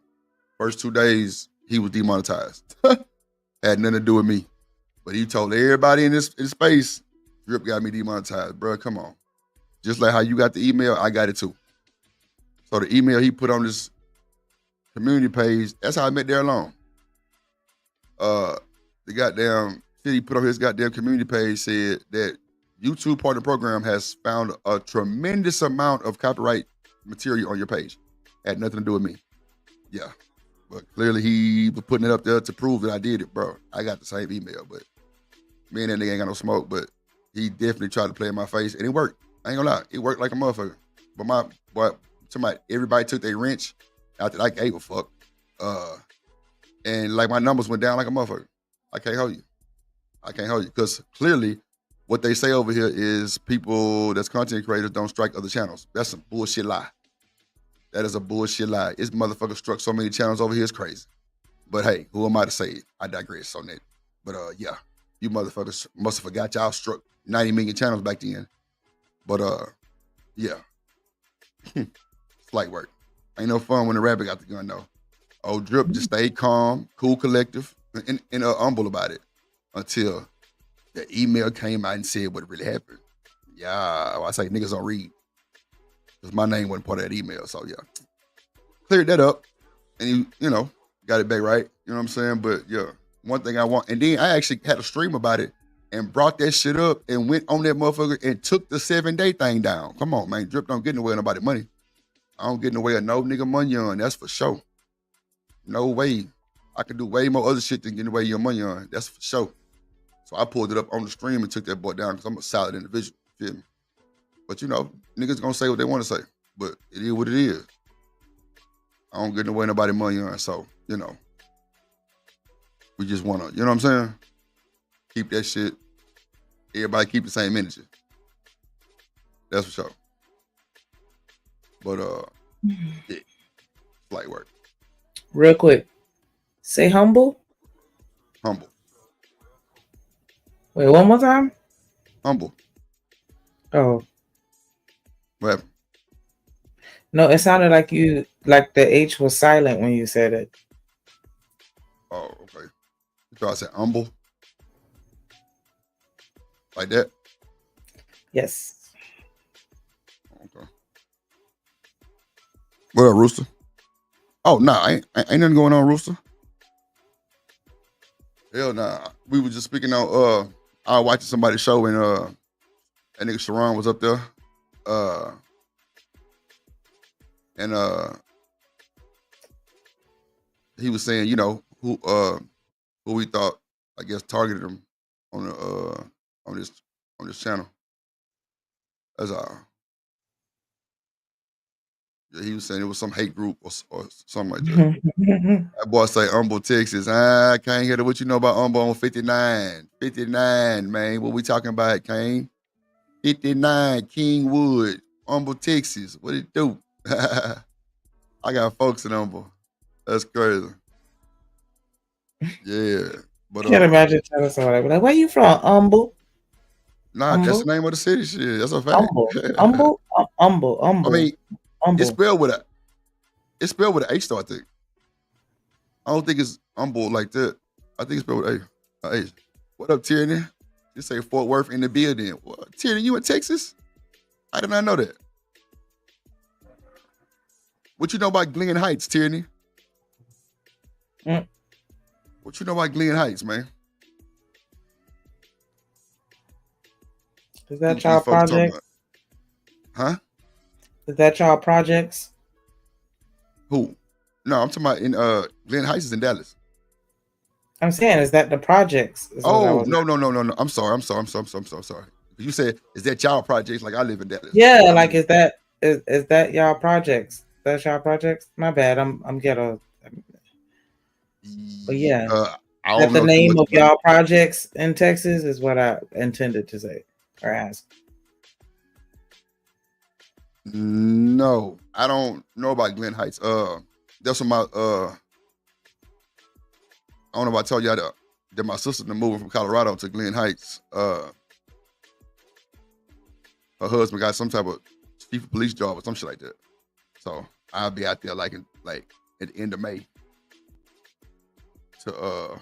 First 2 days, he was demonetized. Had nothing to do with me. But he told everybody in this space, Drip got me demonetized, bro. Come on. Just like how you got the email, I got it too. So the email he put on this community page, that's how I met Darren Long. The goddamn shit he put on his goddamn community page said that YouTube partner program has found a tremendous amount of copyright material on your page. Had nothing to do with me. Yeah. But clearly he was putting it up there to prove that I did it, bro. I got the same email, but me and that nigga ain't got no smoke, but he definitely tried to play in my face, and it worked. I ain't gonna lie. It worked like a motherfucker. But everybody took their wrench after I gave a fuck. And like my numbers went down like a motherfucker. I can't hold you. Because clearly what they say over here is people that's content creators don't strike other channels. That's a bullshit lie. That is a bullshit lie. This motherfucker struck so many channels over here, it's crazy. But hey, who am I to say it? I digress on that. But yeah, you motherfuckers must have forgot y'all struck 90 million channels back then. But yeah. Slight work. Ain't no fun when the rabbit got the gun though. Old Drip just stayed calm, cool, collective, and humble about it until the email came out and said what really happened. Yeah, I say niggas don't read. Because my name wasn't part of that email, so yeah. Cleared that up, and you got it back right. You know what I'm saying? But yeah, one thing I want, and then I actually had a stream about it and brought that shit up and went on that motherfucker and took the 7-day thing down. Come on, man. Drip don't get in the way of nobody's money. I don't get in the way of no nigga money on. That's for sure. No way. I can do way more other shit than get in the way of your money on. That's for sure. So I pulled it up on the stream and took that boy down because I'm a solid individual. Feel me? But niggas gonna say what they want to say. But it is what it is. I don't get in the way of nobody's money on. So, we just wanna, you know what I'm saying? Keep that shit. Everybody keep the same energy. That's for sure. But yeah, slight work. Real quick. Say humble. Humble. Wait, one more time? Humble. Oh. What happened? No, it sounded like the H was silent when you said it. Oh, okay. You thought I said humble? Like that? Yes. Okay. What up, Rooster? Oh, nah, ain't nothing going on, Rooster. Hell nah. We were just speaking on, I was watching somebody's show and that nigga Sharon was up there. And he was saying, who he thought, I guess, targeted him on this channel. That's all. Yeah, he was saying it was some hate group or something like that. That boy say Humble, Texas. I can't hear what you know about Humble on 59. 59, man. What we talking about, Kane? 59, Kingwood, Humble, Texas. What it do? I got folks in Humble. That's crazy. Yeah. But Can't imagine telling somebody like, "Where you from, Humble?" Nah, that's the name of the city. Shit, that's a fact. Humble. I mean, it's spelled with a H though, I think. I don't think it's humble like that. I think it's spelled with a H. What up, Tierney? You say Fort Worth in the building. What, Tierney, you in Texas? I did not know that. What you know about Glen Heights, Tierney? What you know about Glen Heights, man? Is that y'all project? Huh? Is that y'all projects? Who? No, I'm talking about in Glen Heights is in Dallas. I'm saying, is that the projects? Oh, no. I'm sorry. You said, is that y'all projects? Like I live in Dallas. Yeah, like is that y'all projects? That's y'all projects? My bad. I'm ghetto. But yeah. I don't the know name of about y'all projects in Texas is what I intended to say or ask. No, I don't know about Glen Heights. That's what my I don't know if I told y'all that my sister moving from Colorado to Glen Heights. Her husband got some type of chief of police job or some shit like that. So I'll be out there like at the end of May to you know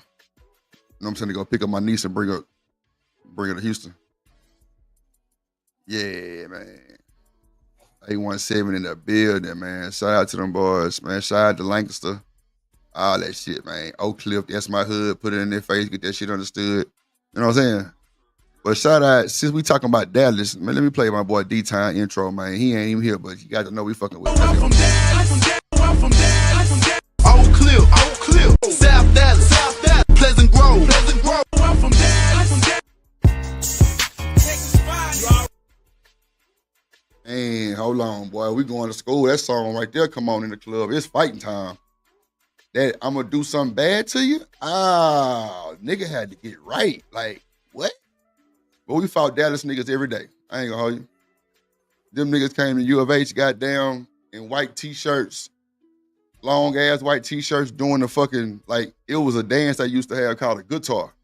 what I'm saying, to go pick up my niece and bring her to Houston. Yeah, man. 817 in the building, man. Shout out to them boys, man. Shout out to Lancaster. All that shit, man. Oak Cliff, that's my hood. Put it in their face, get that shit understood. You know what I'm saying? But shout out, since we talking about Dallas, man, let me play my boy D-Time intro, man. He ain't even here, but you got to know we fucking with him. Oak Cliff, South Dallas, Pleasant Grove, Man, hold on, boy. We going to school. That song right there come on in the club. It's fighting time. That I'm going to do something bad to you? Nigga had to get right. Like, what? But we fought Dallas niggas every day. I ain't gonna hold you. Them niggas came to U of H, goddamn, in white t-shirts, long ass white t-shirts, doing the fucking, like, it was a dance I used to have called a guitar.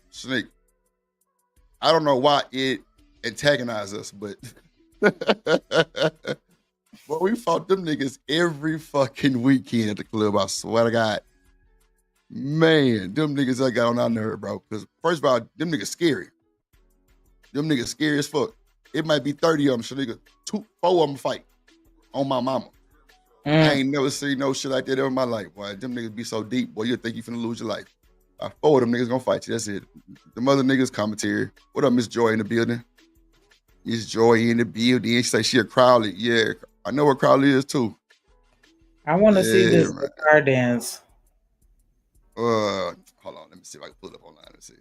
Snake. I don't know why it antagonized us, but but we fought them niggas every fucking weekend at the club. I swear to God. Man, them niggas I got on our nerve, bro. Because first of all, them niggas scary. Them niggas scary as fuck. It might be 30 of them, so nigga, 4 of them fight on my mama. I ain't never seen no shit like that in my life, boy. Them niggas be so deep, boy, you think you finna lose your life. 4 of them niggas gonna fight you, that's it. The mother niggas commentary. What up, Miss Joy in the building? Miss Joy in the building. She say she a Crowley. Yeah, I know what Crowley is too. I want to see this car dance. Hold on, let me see if I can pull it up online. Let's see.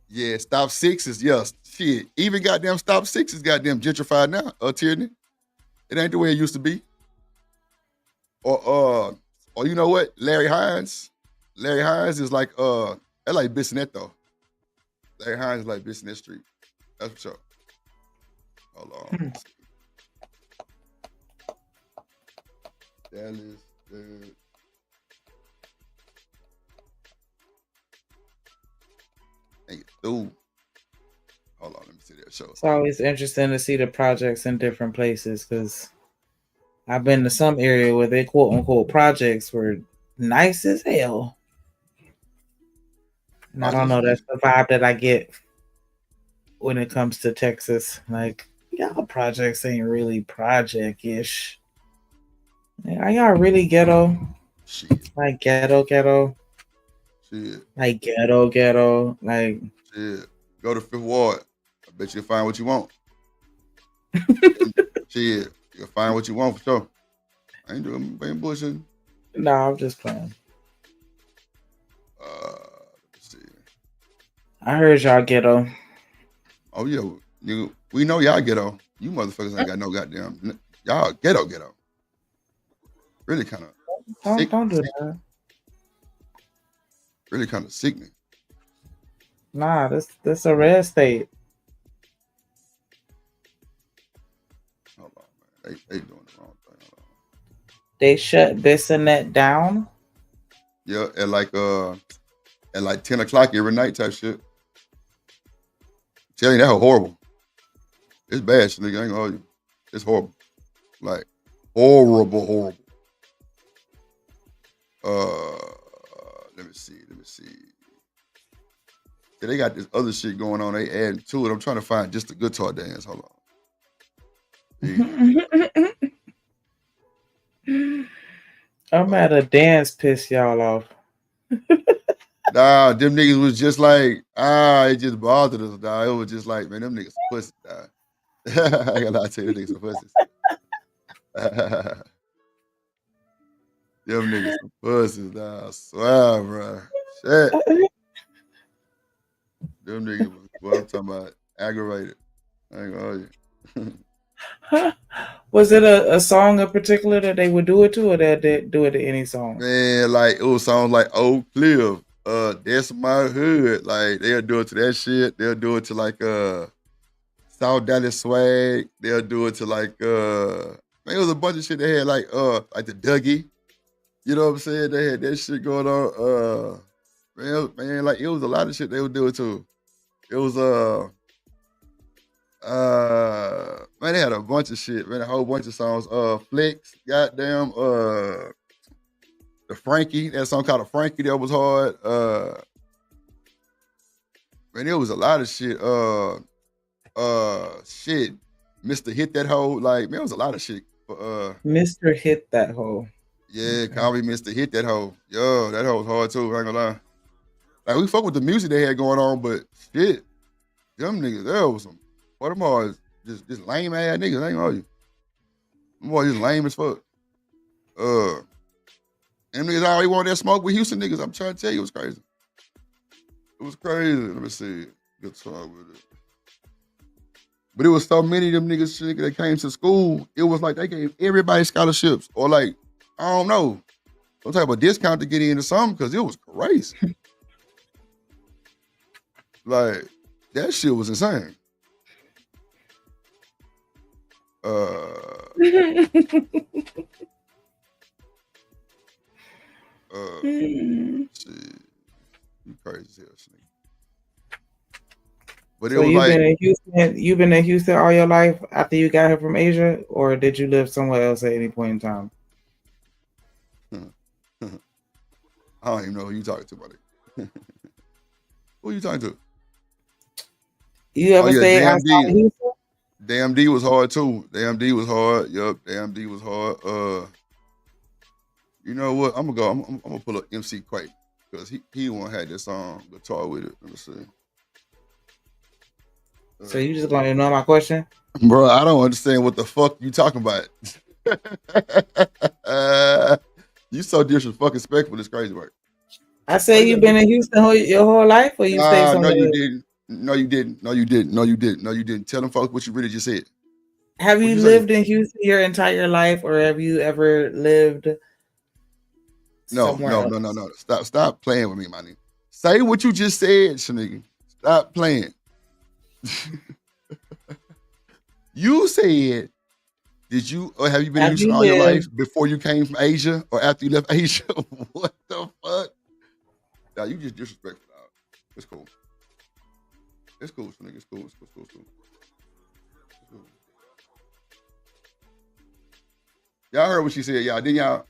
Yeah, Stop Sixes, yes. Shit. Even goddamn Stop Sixes goddamn gentrified now, Tierney. It ain't the way it used to be. Or you know what? Larry Hines. Larry Hines is like that's like Bissonnette though. Larry Hines is like Bissonnette Street. That's for sure. Hold on. Dallas, Hold on, let me see that show. It's always interesting to see the projects in different places because I've been to some area where they quote unquote projects were nice as hell. And I don't know, that's the vibe that I get when it comes to Texas. Like, y'all projects ain't really project-ish. Are y'all really ghetto? Shit. Like ghetto? Shit. Like ghetto? Like, shit. Go to Fifth Ward. I bet you'll find what you want. Shit. You'll find what you want for sure. I ain't bullshitting. No, I'm just playing. Let's see. I heard y'all ghetto. Oh yeah, we know y'all ghetto. You motherfuckers ain't got no goddamn Y'all ghetto. Really kind of sick. Don't do that. Really kind of sickening. Nah, this a red state. Hold on, man. They doing the wrong thing. Hold on. They shut Bissonnette down. Yeah, at like 10 o'clock every night type shit. Tell you that horrible. It's bad, shit, nigga. I ain't gonna hold you. It's horrible. Like horrible. Let me see. Yeah, they got this other shit going on. They adding to it. I'm trying to find just a guitar dance. Hold on. I'm at a dance piss y'all off. Nah, them niggas was just like, it just bothered us, dog. It was just like, man, them niggas some pussies, dog. I gotta lie to you, them niggas some pussies. Them niggas some pussies, dog. I swear, bro. Shit. Them niggas was, what I'm talking about, aggravated. I ain't gonna hold you. Was it a song in particular that they would do it to, or that they do it to any song? Man, like it was songs like Oak Cliff, That's My Hood. Like they'll do it to that shit. They'll do it to like South Dallas Swag. They'll do it to like man, it was a bunch of shit they had like the Dougie. You know what I'm saying? They had that shit going on. Man, like it was a lot of shit they would do it to. It was man, they had a bunch of shit, man, a whole bunch of songs. Flex, goddamn, the Frankie, that song called Frankie, that was hard. Man, it was a lot of shit. Shit, Mr. Hit That Hoe, like, man, it was a lot of shit. Mr. Hit That Hoe. Yeah, call me Mr. Hit That Hoe. Yo, that hoe was hard too, I ain't gonna lie. Like, we fuck with the music they had going on, but shit, them niggas, there was some, what them all just lame ass niggas, I ain't gonna hold you. Them boys just lame as fuck. Them niggas already wanted that smoke with Houston niggas. I'm trying to tell you, it was crazy. It was crazy. Let me see. Good song with it. But it was so many of them niggas shit that came to school. It was like they gave everybody scholarships or like, I don't know, some type of discount to get into something because it was crazy. Like, that shit was insane. Shit. You crazy as hell, Snake. But it So was you've like, been in Houston. You've been in Houston all your life after you got here from Asia, or did you live somewhere else at any point in time? I don't even know who you talking to, buddy. Who you talking to? You ever stay outside of Houston? Damn D was hard too. Damn D was hard. Yup, Damn D was hard. You know what? I'm gonna pull up MC Quake because he one had this song guitar with it. Let me see. So you just gonna ignore my question? Bro, I don't understand what the fuck you talking about. You so disrespectful. It's crazy work. I said you've been in Houston your whole life, or you stayed somewhere? No, you didn't. No, you didn't. No, you didn't. No, you didn't. No, you didn't. Tell them folks what you really just said. Have you lived in Houston your entire life, or have you ever lived somewhere else? No. Stop playing with me, my nigga. Say what you just said, nigga. Stop playing. You said, did you or have you been in Houston all your life before you came from Asia or after you left Asia? What the fuck? Nah, you just disrespectful, dog. It's cool. It's cool, nigga. It's cool. It's cool. Y'all heard what she said, y'all. Didn't y'all?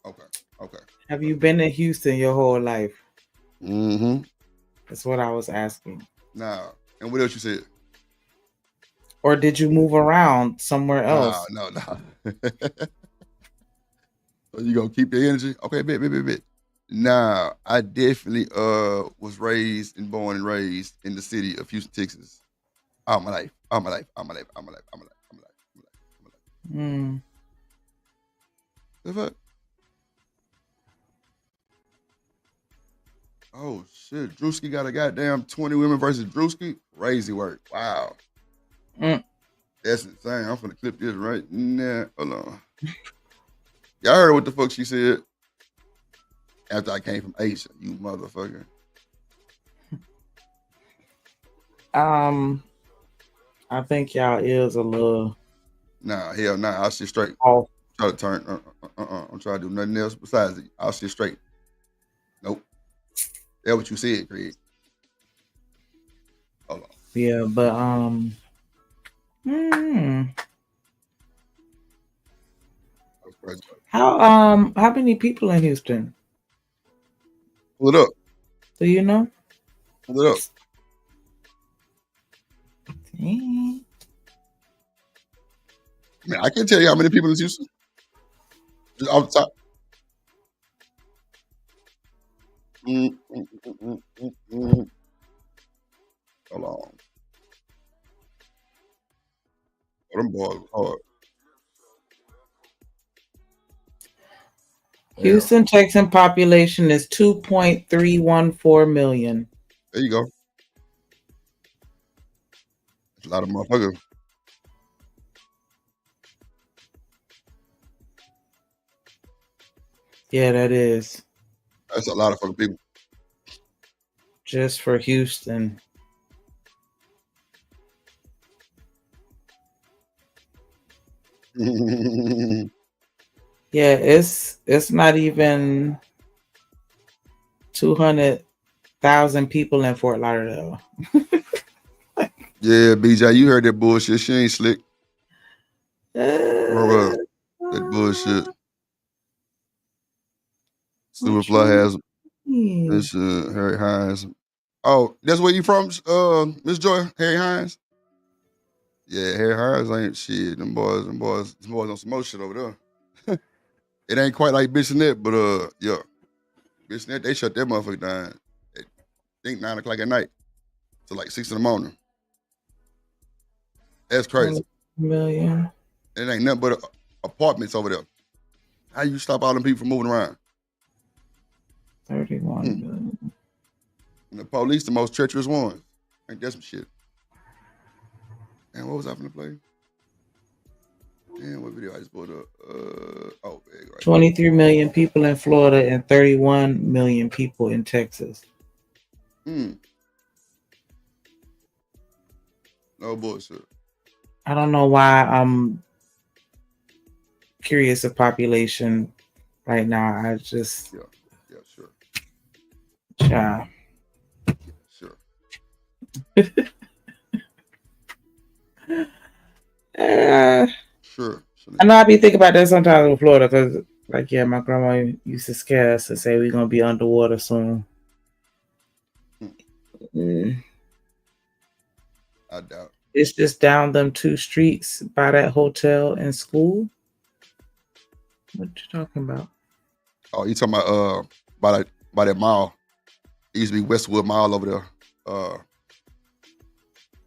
Okay. Have you been in Houston your whole life? Mm-hmm. That's what I was asking. Nah. And what else you said? Or did you move around somewhere else? No. So you gonna keep the energy? Okay, bit. Nah, I definitely was born and raised in the city of Houston, Texas. All my life. Mm. The fuck? Oh shit, Drewski got a goddamn 20 women versus Drewski. Crazy work. Wow. That's insane. I'm finna clip this right now. Hold on. Y'all heard what the fuck she said after I came from Asia, you motherfucker. I think y'all is a little. Nah, hell nah. I'll sit straight. Off. Try to turn. I'm trying to do nothing else besides it. I'll sit straight. Nope. That's what you said, Craig. Hold on. Yeah, but how many people in Houston? Pull it up. Do you know? Pull it up. Dang. Man, I can't tell you how many people in Houston. Just off the top. Hold on. Oh, them boys hard. Houston, Texas population is 2.314 million. There you go. That's a lot of motherfuckers. Yeah, that is. That's a lot of fucking people. Just for Houston. Yeah, it's not even 200,000 people in Fort Lauderdale. Yeah, BJ, you heard that bullshit. She ain't slick. Bro, that bullshit. Superfly has this Harry Hines. Oh, that's where you from, Miss Joy? Harry Hines? Yeah, Harry Hines ain't shit. Them boys on some more shit over there. It ain't quite like Bissonnette, but yeah. Bissonnette, they shut that motherfucker down at, I think 9 o'clock at night to like 6 in the morning. That's crazy. Million. It ain't nothing but apartments over there. How you stop all them people from moving around? 31 million. And the police, the most treacherous ones. Ain't that some shit? And what was I finna play? Damn, what video I just pulled up? Oh, big, right. 23 million people in Florida and 31 million people in Texas. No bullshit. I don't know why I'm curious of population right now. I just yeah, sure. Yeah. Sure. Sure. I know I be thinking about that sometimes in Florida because, like, yeah, my grandma used to scare us to say we're gonna be underwater soon. I doubt. It's just down them 2 streets by that hotel and school. What you talking about? Oh, you talking about by that mall? It used to be Westwood Mall over there.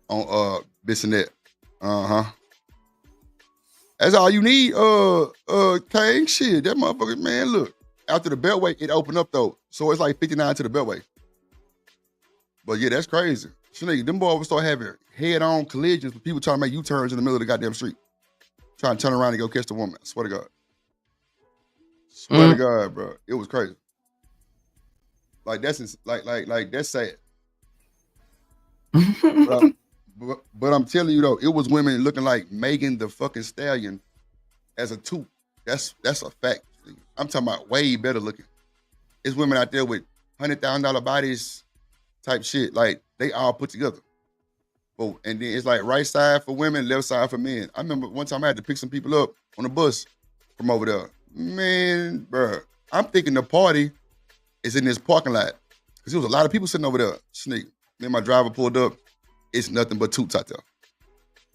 On Bissonnette. That's all you need, Kane. Shit, that motherfucker, man, look. After the Beltway, it opened up though. So it's like 59 to the Beltway. But yeah, that's crazy. Shit, them boys would start having head-on collisions with people trying to make U-turns in the middle of the goddamn street. Trying to turn around and go catch the woman. I swear to God. Swear to God, bro. It was crazy. Like that's like that's sad. But I'm telling you though, it was women looking like Megan the fucking Stallion as a two. That's a fact. I'm talking about way better looking. It's women out there with $100,000 bodies type shit. Like they all put together. Oh, and then it's like right side for women, left side for men. I remember one time I had to pick some people up on the bus from over there. Man, bro, I'm thinking the party is in this parking lot. Because there was a lot of people sitting over there. Sneak. Then my driver pulled up. It's nothing but toots out there.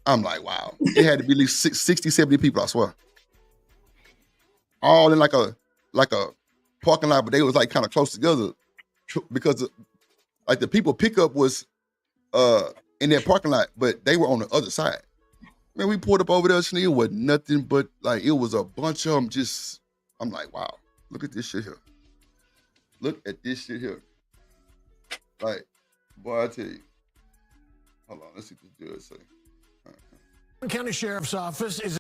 I'm like, wow. It had to be at least 60, 70 people, I swear. All in like a parking lot, but they was like kind of close together. Because like the people pickup was in that parking lot, but they were on the other side. Man, we pulled up over there, it was nothing but like, it was a bunch of them just, I'm like, wow, look at this shit here. Look at this shit here. Like, boy, I tell you. Hold on, let's see what this dude say. County Sheriff's Office is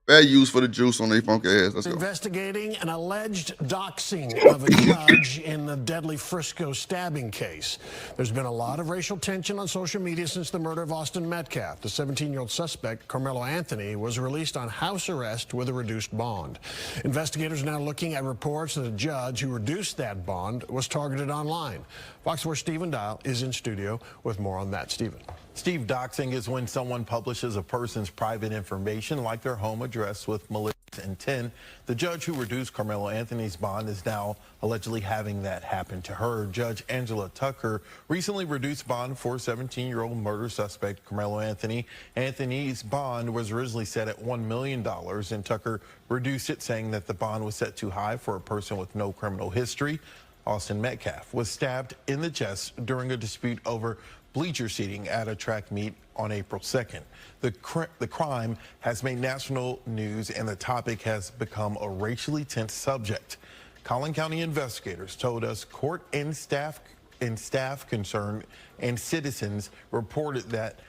Fair use for the juice on their funky ass. Let's go. investigating an alleged doxing of a judge in the deadly Frisco stabbing case. There's been a lot of racial tension on social media since the murder of Austin Metcalf. The 17-year-old suspect, Carmelo Anthony, was released on house arrest with a reduced bond. Investigators are now looking at reports that a judge who reduced that bond was targeted online. Fox 4 Stephen Dial is in studio with more on that. Stephen. Steve, doxing is when someone publishes a person's private information, like their home address, with malicious intent. The judge who reduced Carmelo Anthony's bond is now allegedly having that happen to her. Judge Angela Tucker recently reduced bond for 17-year-old murder suspect Carmelo Anthony. Anthony's bond was originally set at $1 million, and Tucker reduced it, saying that the bond was set too high for a person with no criminal history. Austin Metcalf was stabbed in the chest during a dispute over bleacher seating at a track meet on April 2nd. The crime has made national news, and the topic has become a racially tense subject. Collin County investigators told us court and staff concerned and citizens reported that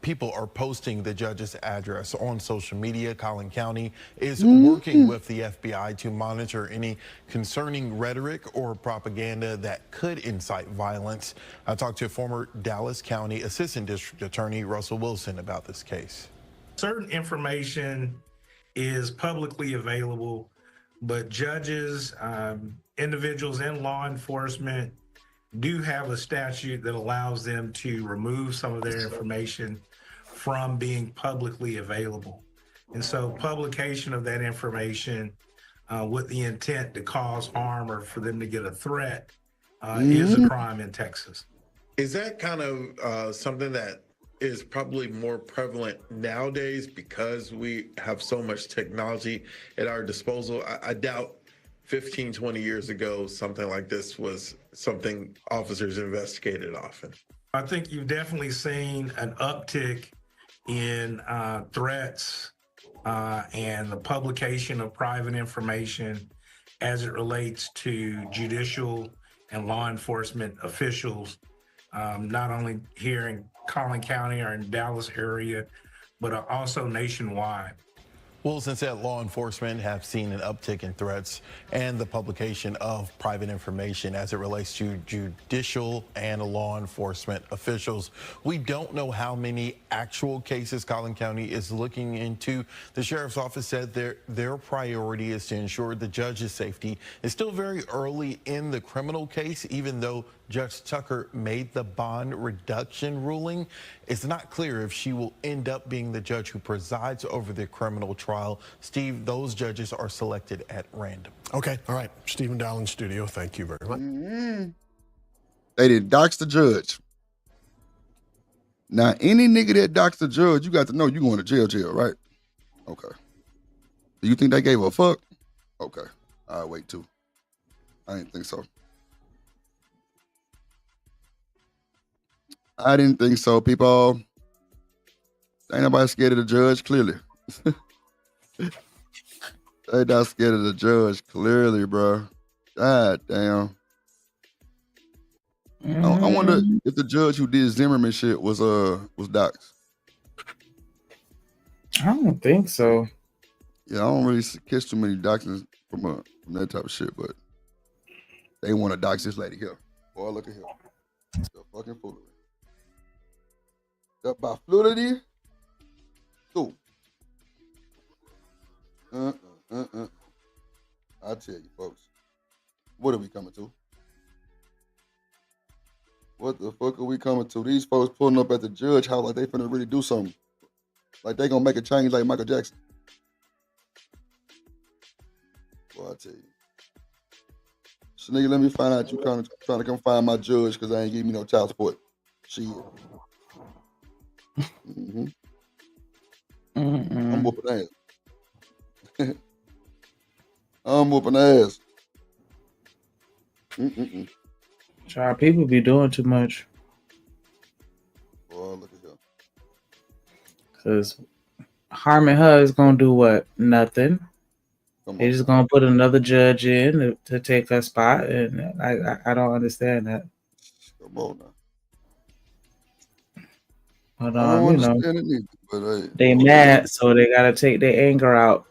people are posting the judge's address on social media. Collin County is working with the FBI to monitor any concerning rhetoric or propaganda that could incite violence. I talked to former Dallas County Assistant District Attorney Russell Wilson about this case. Certain information is publicly available, but judges, individuals in law enforcement do have a statute that allows them to remove some of their information from being publicly available. And so publication of that information with the intent to cause harm or for them to get a threat is a crime in Texas. Is that kind of something that is probably more prevalent nowadays because we have so much technology at our disposal? I doubt 15, 20 years ago, something like this was something officers investigated often. I think you've definitely seen an uptick in threats and the publication of private information as it relates to judicial and law enforcement officials, not only here in Collin County or in Dallas area, but also nationwide. Wilson said law enforcement have seen an uptick in threats and the publication of private information as it relates to judicial and law enforcement officials. We don't know how many actual cases Collin County is looking into. The sheriff's office said their priority is to ensure the judge's safety. It's still very early in the criminal case, even though Judge Tucker made the bond reduction ruling. It's not clear if she will end up being the judge who presides over the criminal trial. Steve, those judges are selected at random. Okay, all right. Stephen Dial in studio. Thank you very much. They did dox the judge. Now, any nigga that dox the judge, you got to know you going to jail, right? Okay. Do you think they gave a fuck? Okay. I'll wait too. I didn't think so. I didn't think so, people. Ain't nobody scared of the judge, clearly. They not scared of the judge, clearly, bro. God damn. I wonder if the judge who did Zimmerman shit was doxxed. I don't think so. Yeah, I don't really catch too many doxings from that type of shit, but they want to dox this lady here. Boy, look at him. The fucking foolery. The buffality. Cool. I tell you, folks. What are we coming to? What the fuck are we coming to? These folks pulling up at the judge house like they finna really do something. Like they gonna make a change like Michael Jackson. Well, I tell you. So nigga, let me find out you trying to come find my judge because I ain't give me no child support. Shit. I'm whooping ass. I'm whooping ass. Child, people be doing too much. Boy, look at him. Because harming her is going to do what? Nothing. They're just going to put another judge in to take her spot. And I don't understand that. Come on now. But I don't you know, understand it either. But hey, they mad, so they gotta take their anger out.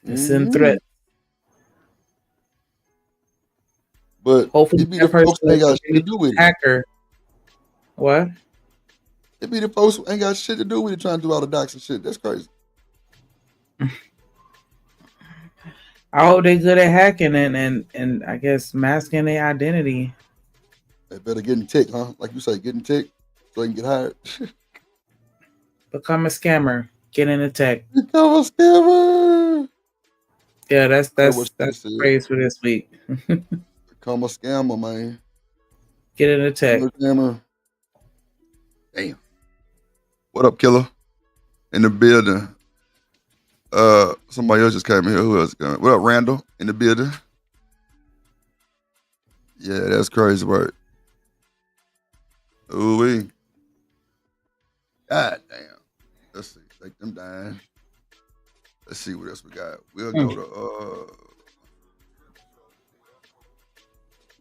And send threats. But Hopefully it be the that person folks that ain't is got a shit to do with it. hacker. What? It be the folks who ain't got shit to do with it trying to do all the docs and shit. That's crazy. I hope they good at hacking and I guess masking their identity. They better get in tick, huh? Like you say, get in tick so they can get hired. Become a scammer. Get in the tech. Become a scammer. Yeah, that's That's what the she said. phrase for this week. Become a scammer, man. Get in the tech. Scammer. Damn. What up, killer? In the building. Somebody else just came in here. Who else came? What up, Randall? In the building. Yeah, that's crazy work. Ooh wee. God damn. Let's see. Take them down. Let's see what else we got. We'll go to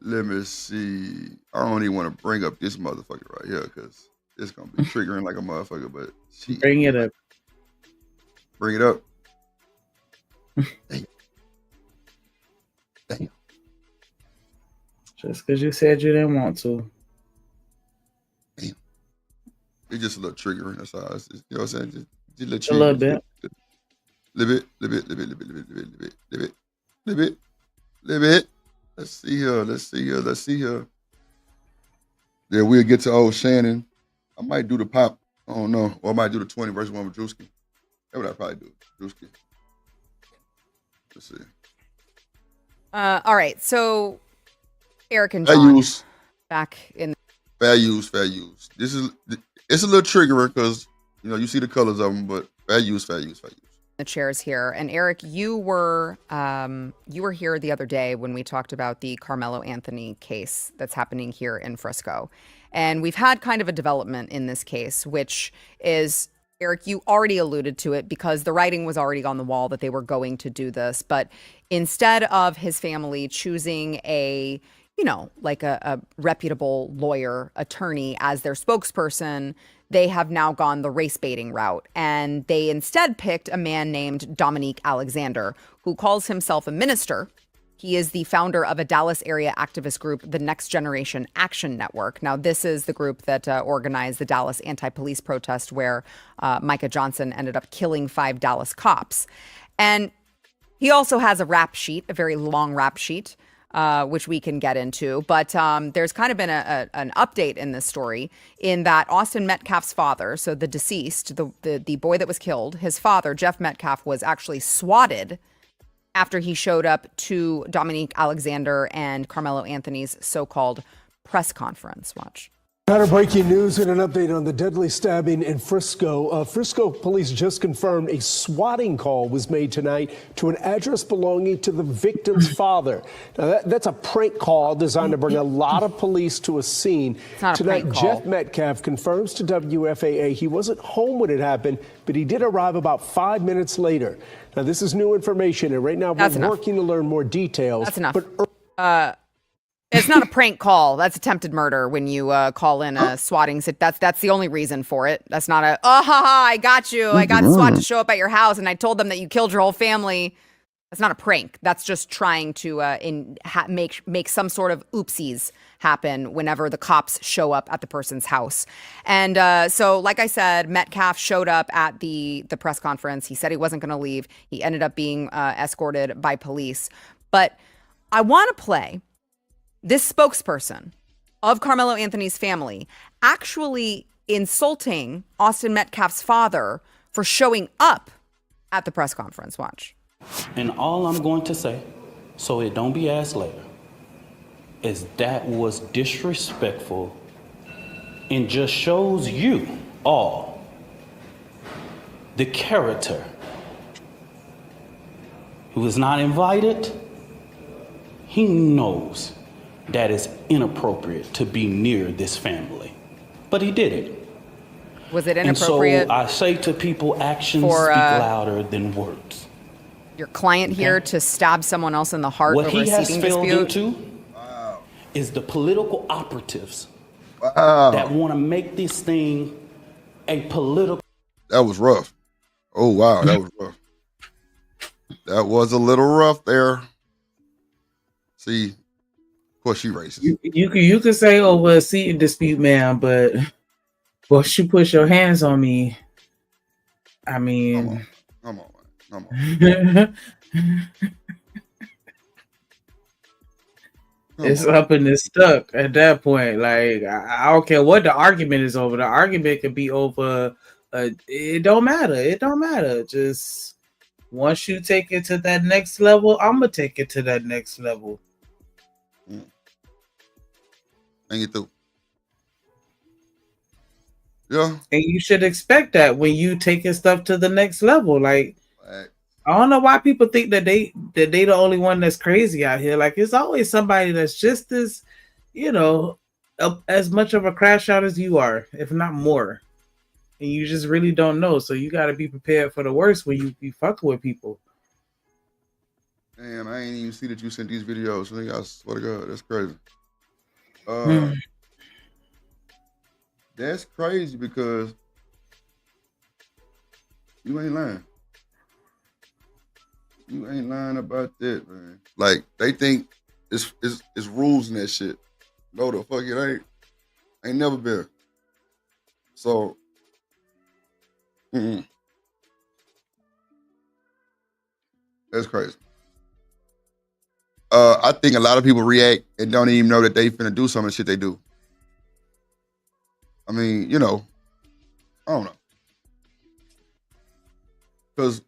let me see. I don't even want to bring up this motherfucker right here because it's gonna be triggering like a motherfucker, but shit. Bring it up. Bring it up. Damn. Damn. Just because you said you didn't want to. Damn. It's just a little triggering. That's all. It's just, you know what I'm saying? Just A little bit. Little bit. Let's see here. Yeah, we'll get to old Shannon. I might do the pop. I don't know. Or I might do the 20 versus 1 with Drewski. That's what I'd probably do. Drewski. Let's see. All right. So Eric and Fair John use. back in. Fair use. It's a little triggering because you know you see the colors of them, but fair use. The chairs here, and Eric, you were here the other day when we talked about the Carmelo Anthony case that's happening here in Frisco, and we've had kind of a development in this case, which is, Eric, you already alluded to it because the writing was already on the wall that they were going to do this, but instead of his family choosing a reputable lawyer, attorney as their spokesperson, they have now gone the race baiting route. And they instead picked a man named Dominique Alexander, who calls himself a minister. He is the founder of a Dallas area activist group, the Next Generation Action Network. Now, this is the group that organized the Dallas anti-police protest where Micah Johnson ended up killing 5 Dallas cops. And he also has a rap sheet, a very long rap sheet, which we can get into. But there's kind of been an update in this story in that Austin Metcalf's father, so the deceased, the boy that was killed, his father, Jeff Metcalf, was actually swatted after he showed up to Dominique Alexander and Carmelo Anthony's so-called press conference. Watch. Better breaking news and an update on the deadly stabbing in Frisco. Frisco police just confirmed a swatting call was made tonight to an address belonging to the victim's father. Now that's a prank call designed to bring a lot of police to a scene. It's not a Tonight, prank call. Jeff Metcalf confirms to WFAA he wasn't home when it happened, but he did arrive about 5 minutes later. Now this is new information, and right now we're working to learn more details. That's enough. It's not a prank call. That's attempted murder when you call in a swatting. That's the only reason for it. That's not a, I got you. I got SWAT to show up at your house and I told them that you killed your whole family. That's not a prank. That's just trying to make some sort of oopsies happen whenever the cops show up at the person's house. And so, like I said, Metcalf showed up at the press conference. He said he wasn't going to leave. He ended up being escorted by police. But I want to play this spokesperson of Carmelo Anthony's family actually insulting Austin Metcalf's father for showing up at the press conference. Watch. And all I'm going to say, so it don't be asked later, is that was disrespectful and just shows you all the character who is not invited. He knows that is inappropriate to be near this family, but he did it. Was it inappropriate? And so I say to people, actions speak louder than words. Your client here to stab someone else in the heart What over he a has seating failed dispute? into is the political operatives Wow. that want to make this thing a political. That was rough. Oh, wow. That was rough. That was a little rough there. See, of course, she racist. You could say over a seating dispute, man, but once you push your hands on me, I mean, Come on. It's up and it's stuck at that point. Like I don't care what the argument is over. The argument could be over. It don't matter. It don't matter. Just once you take it to that next level, I'm gonna take it to that next level. And you through. Yeah. And you should expect that when you taking stuff to the next level. Like I don't know why people think that they the only one that's crazy out here. Like it's always somebody that's just as, as much of a crash out as you are, if not more. And you just really don't know. So you got to be prepared for the worst when you be fucking with people. Damn, I ain't even see that you sent these videos. I swear to God, that's crazy. That's crazy because you ain't lying. You ain't lying about that, man. Like they think it's rules in that shit. No, the fuck it ain't. Ain't never been. So, that's crazy. I think a lot of people react and don't even know that they finna do some of the shit they do. I mean, I don't know. Because,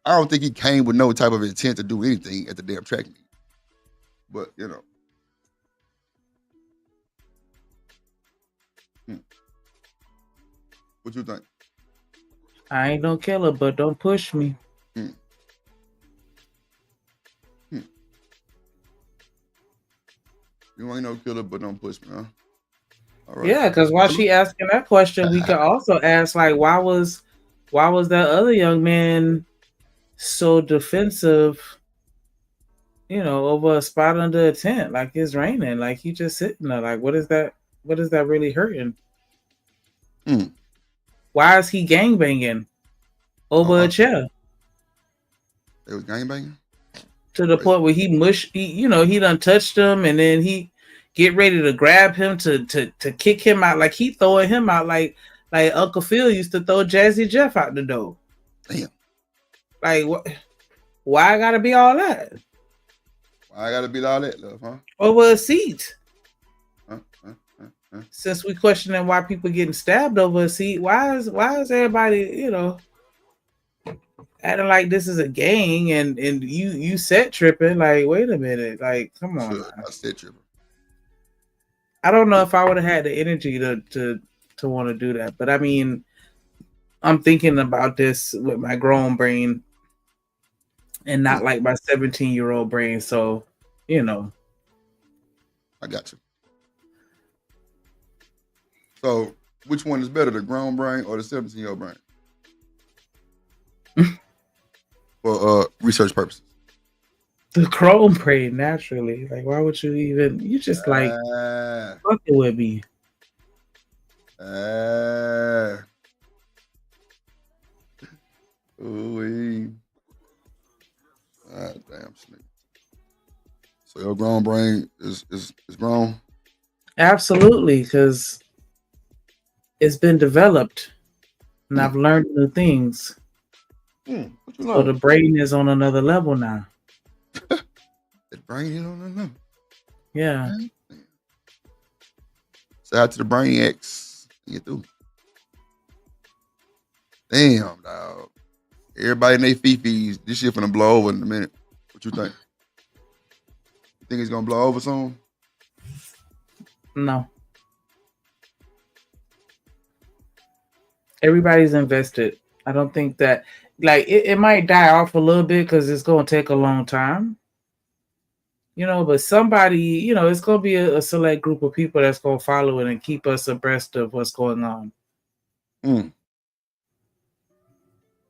I don't think he came with no type of intent to do anything at the damn track meet. But, What you think? I ain't no killer, but don't push me. You ain't no killer, but don't push me, huh? All right. Yeah, because while she asking that question, we could also ask, like, why was that other young man so defensive, over a spot under a tent? Like it's raining. Like he just sitting there. Like, what is that really hurting? Why is he gangbanging over a chair? It was gangbanging? To the point where he done touched him, and then he get ready to grab him to kick him out. Like he throwing him out like Uncle Phil used to throw Jazzy Jeff out the door. Damn. Like what? Why I gotta be all that? Why I gotta be all that, love, huh? Over a seat. Since we questioning why people getting stabbed over a seat, why is everybody, acting like this is a gang and you set tripping? Like, wait a minute, like, come on. Sure, I set tripping. I don't know if I would have had the energy to want to do that, but I mean, I'm thinking about this with my grown brain and not like my 17-year-old brain. So, I got you. So, which one is better, the grown brain or the 17-year-old brain? For research purposes. The grown brain, naturally. Like, why would you even? You just like fucking with me. Ooh-wee. Damn snake. So your grown brain is grown? Absolutely, because it's been developed and I've learned new things. So the brain is on another level now. The brain is on another level. Yeah. Shout out to the Brainiacs. Get through. Damn, dog. Everybody in their fifis. This shit finna blow over in a minute. What you think? You think it's gonna blow over soon? No. Everybody's invested. I don't think that, like, it might die off a little bit because it's going to take a long time. But somebody, it's going to be a select group of people that's going to follow it and keep us abreast of what's going on.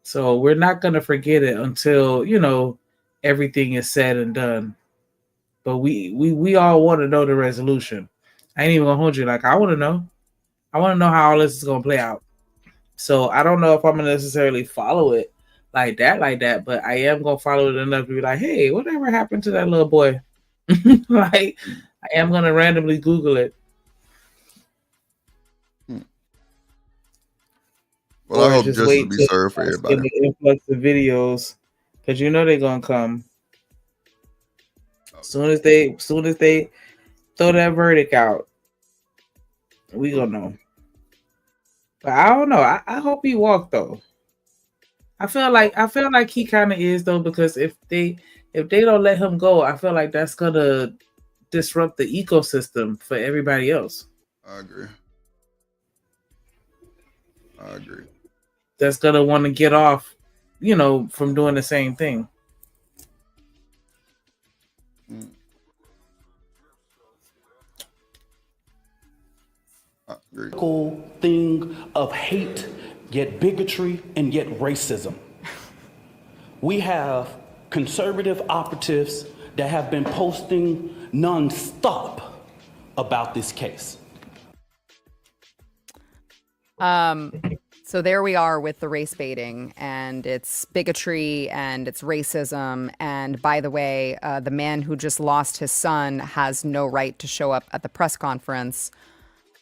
So we're not going to forget it until, everything is said and done. But we all want to know the resolution. I ain't even gonna hold you. Like, I want to know. I want to know how all this is gonna play out. So I don't know if I'm gonna necessarily follow it like that, but I am gonna follow it enough to be like, hey, whatever happened to that little boy? Like, I am gonna randomly Google it. Well, I hope justice be served for everybody. The influx of videos, because you know they're gonna come. Soon as they throw that verdict out, we gonna know. But I don't know. I hope he walked though. I feel like he kind of is though, because if they don't let him go, I feel like that's gonna disrupt the ecosystem for everybody else. I agree. That's gonna want to get off, from doing the same thing. Thing of hate, yet bigotry, and yet racism. We have conservative operatives that have been posting nonstop about this case. So there we are with the race baiting, and it's bigotry and it's racism. And by the way, the man who just lost his son has no right to show up at the press conference.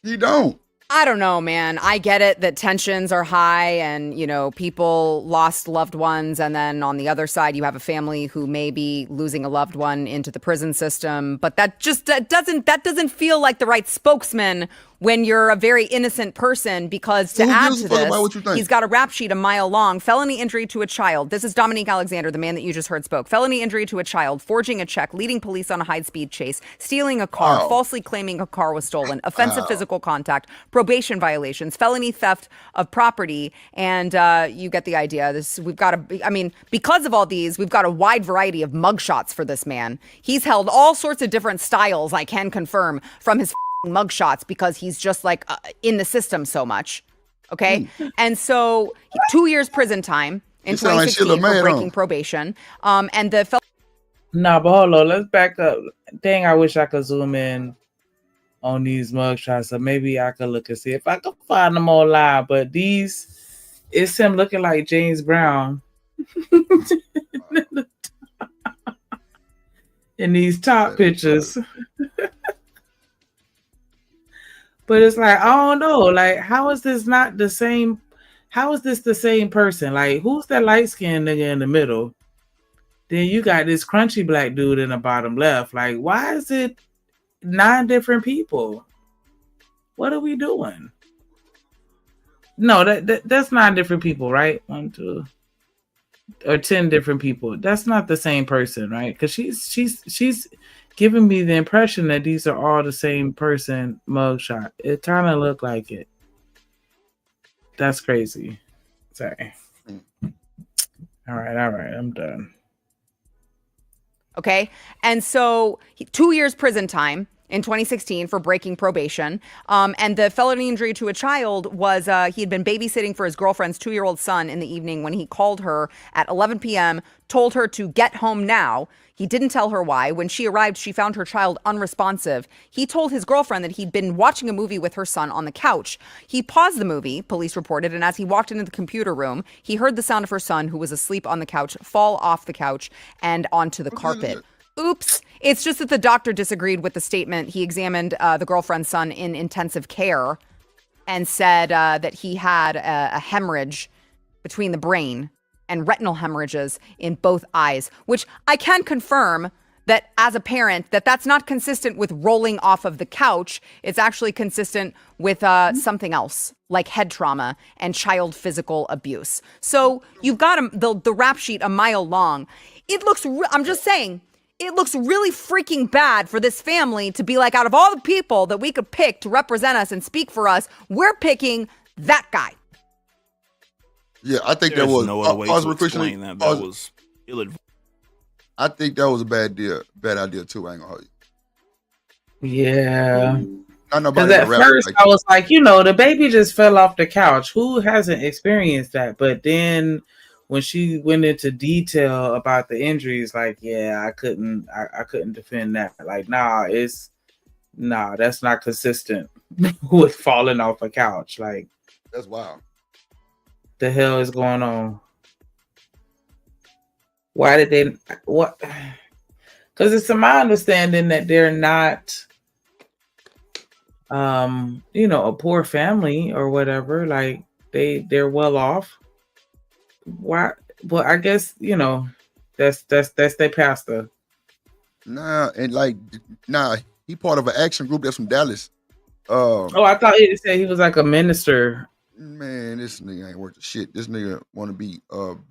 He don't. I don't know, man. I get it that tensions are high and, people lost loved ones. And then on the other side, you have a family who may be losing a loved one into the prison system. But that doesn't feel like the right spokesman when you're a very innocent person, because to add to this, he's got a rap sheet a mile long. Felony injury to a child. This is Dominique Alexander, the man that you just heard spoke. Felony injury to a child, forging a check, leading police on a high-speed chase, stealing a car, falsely claiming a car was stolen, offensive physical contact, probation violations, felony theft of property, and you get the idea. Because of all these, we've got a wide variety of mugshots for this man. He's held all sorts of different styles, I can confirm, from his mugshots, because he's just in the system so much. Okay. And so 2 years prison time in 2016 for breaking probation. And the but hold on, let's back up. Dang, I wish I could zoom in on these mugshots, so maybe I could look and see if I can find them all live. But it's him looking like James Brown in these top pictures. But it's like, I don't know. Like, how is this not the same? How is this the same person? Like, who's that light-skinned nigga in the middle? Then you got this crunchy black dude in the bottom left. Like, why is it 9 different people? What are we doing? No, that's 9 different people, right? 1, 2, or 10 different people. That's not the same person, right? Because she's giving me the impression that these are all the same person mugshot. It kind of looked like it. That's crazy. Sorry. All right. I'm done. Okay. And so 2 years prison time in 2016 for breaking probation. And the felony injury to a child was he had been babysitting for his girlfriend's 2-year-old son in the evening when he called her at 11 p.m., told her to get home now. He didn't tell her why. When she arrived, she found her child unresponsive. He told his girlfriend that he'd been watching a movie with her son on the couch. He paused the movie, police reported, and as he walked into the computer room, he heard the sound of her son, who was asleep on the couch, fall off the couch and onto the carpet. Oops. It's just that the doctor disagreed with the statement. He examined the girlfriend's son in intensive care and said that he had a hemorrhage between the brain and retinal hemorrhages in both eyes, which I can confirm that as a parent, that's not consistent with rolling off of the couch. It's actually consistent with something else, like head trauma and child physical abuse. So you've got the rap sheet a mile long. It looks, I'm just saying, it looks really freaking bad for this family to be like, out of all the people that we could pick to represent us and speak for us, we're picking that guy. Yeah, I think There's that was no other way to explain that. That was ill-advised. I think that was a bad idea too. I ain't gonna hold you. Yeah. Not nobody. At first, I was like, the baby just fell off the couch. Who hasn't experienced that? But then when she went into detail about the injuries, like, yeah, I couldn't defend that. Like, that's not consistent with falling off a couch. Like, That's wild. the hell is going on? Why did they? What? Because it's my understanding that they're not, a poor family or whatever. Like, they're well off. Why? Well, I guess that's their pastor. Nah, he part of an action group that's from Dallas. I thought he said he was like a minister. Man, this nigga ain't worth a shit. This nigga want to be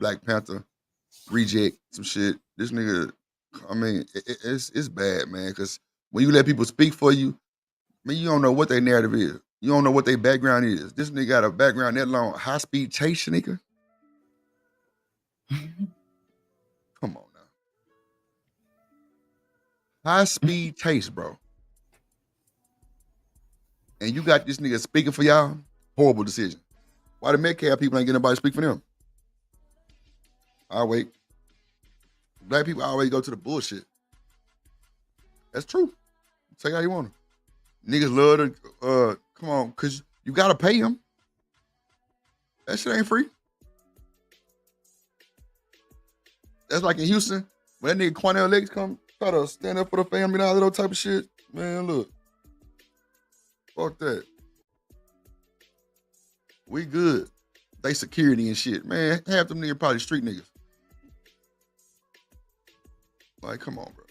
Black Panther reject some shit. This nigga, I mean, it's bad, man. Because when you let people speak for you, man, you don't know what their narrative is. You don't know what their background is. This nigga got a background that long, high speed chase, nigga. Come on now, high speed chase, bro. And you got this nigga speaking for y'all. Horrible decision. Why the Metcalf people ain't getting nobody to speak for them? I'll wait. Black people always go to the bullshit. That's true. Say how you want to. Niggas love to, come on, because you got to pay them. That shit ain't free. That's like in Houston, when that nigga Quanell Legs come, try to stand up for the family and all that type of shit. Man, look. Fuck that. We good. They security and shit. Man, half them niggas probably street niggas. Like, come on, bro.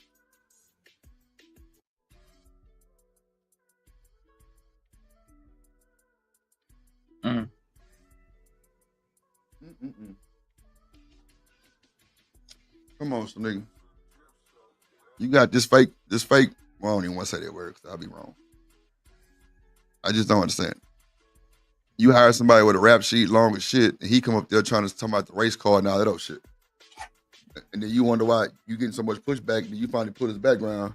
Come on, some nigga. You got this fake, well, I don't even want to say that word because I'll be wrong. I just don't understand. You hire somebody with a rap sheet long as shit, and he come up there trying to talk about the race car and all that old shit. And then you wonder why you getting so much pushback, and you finally put his background.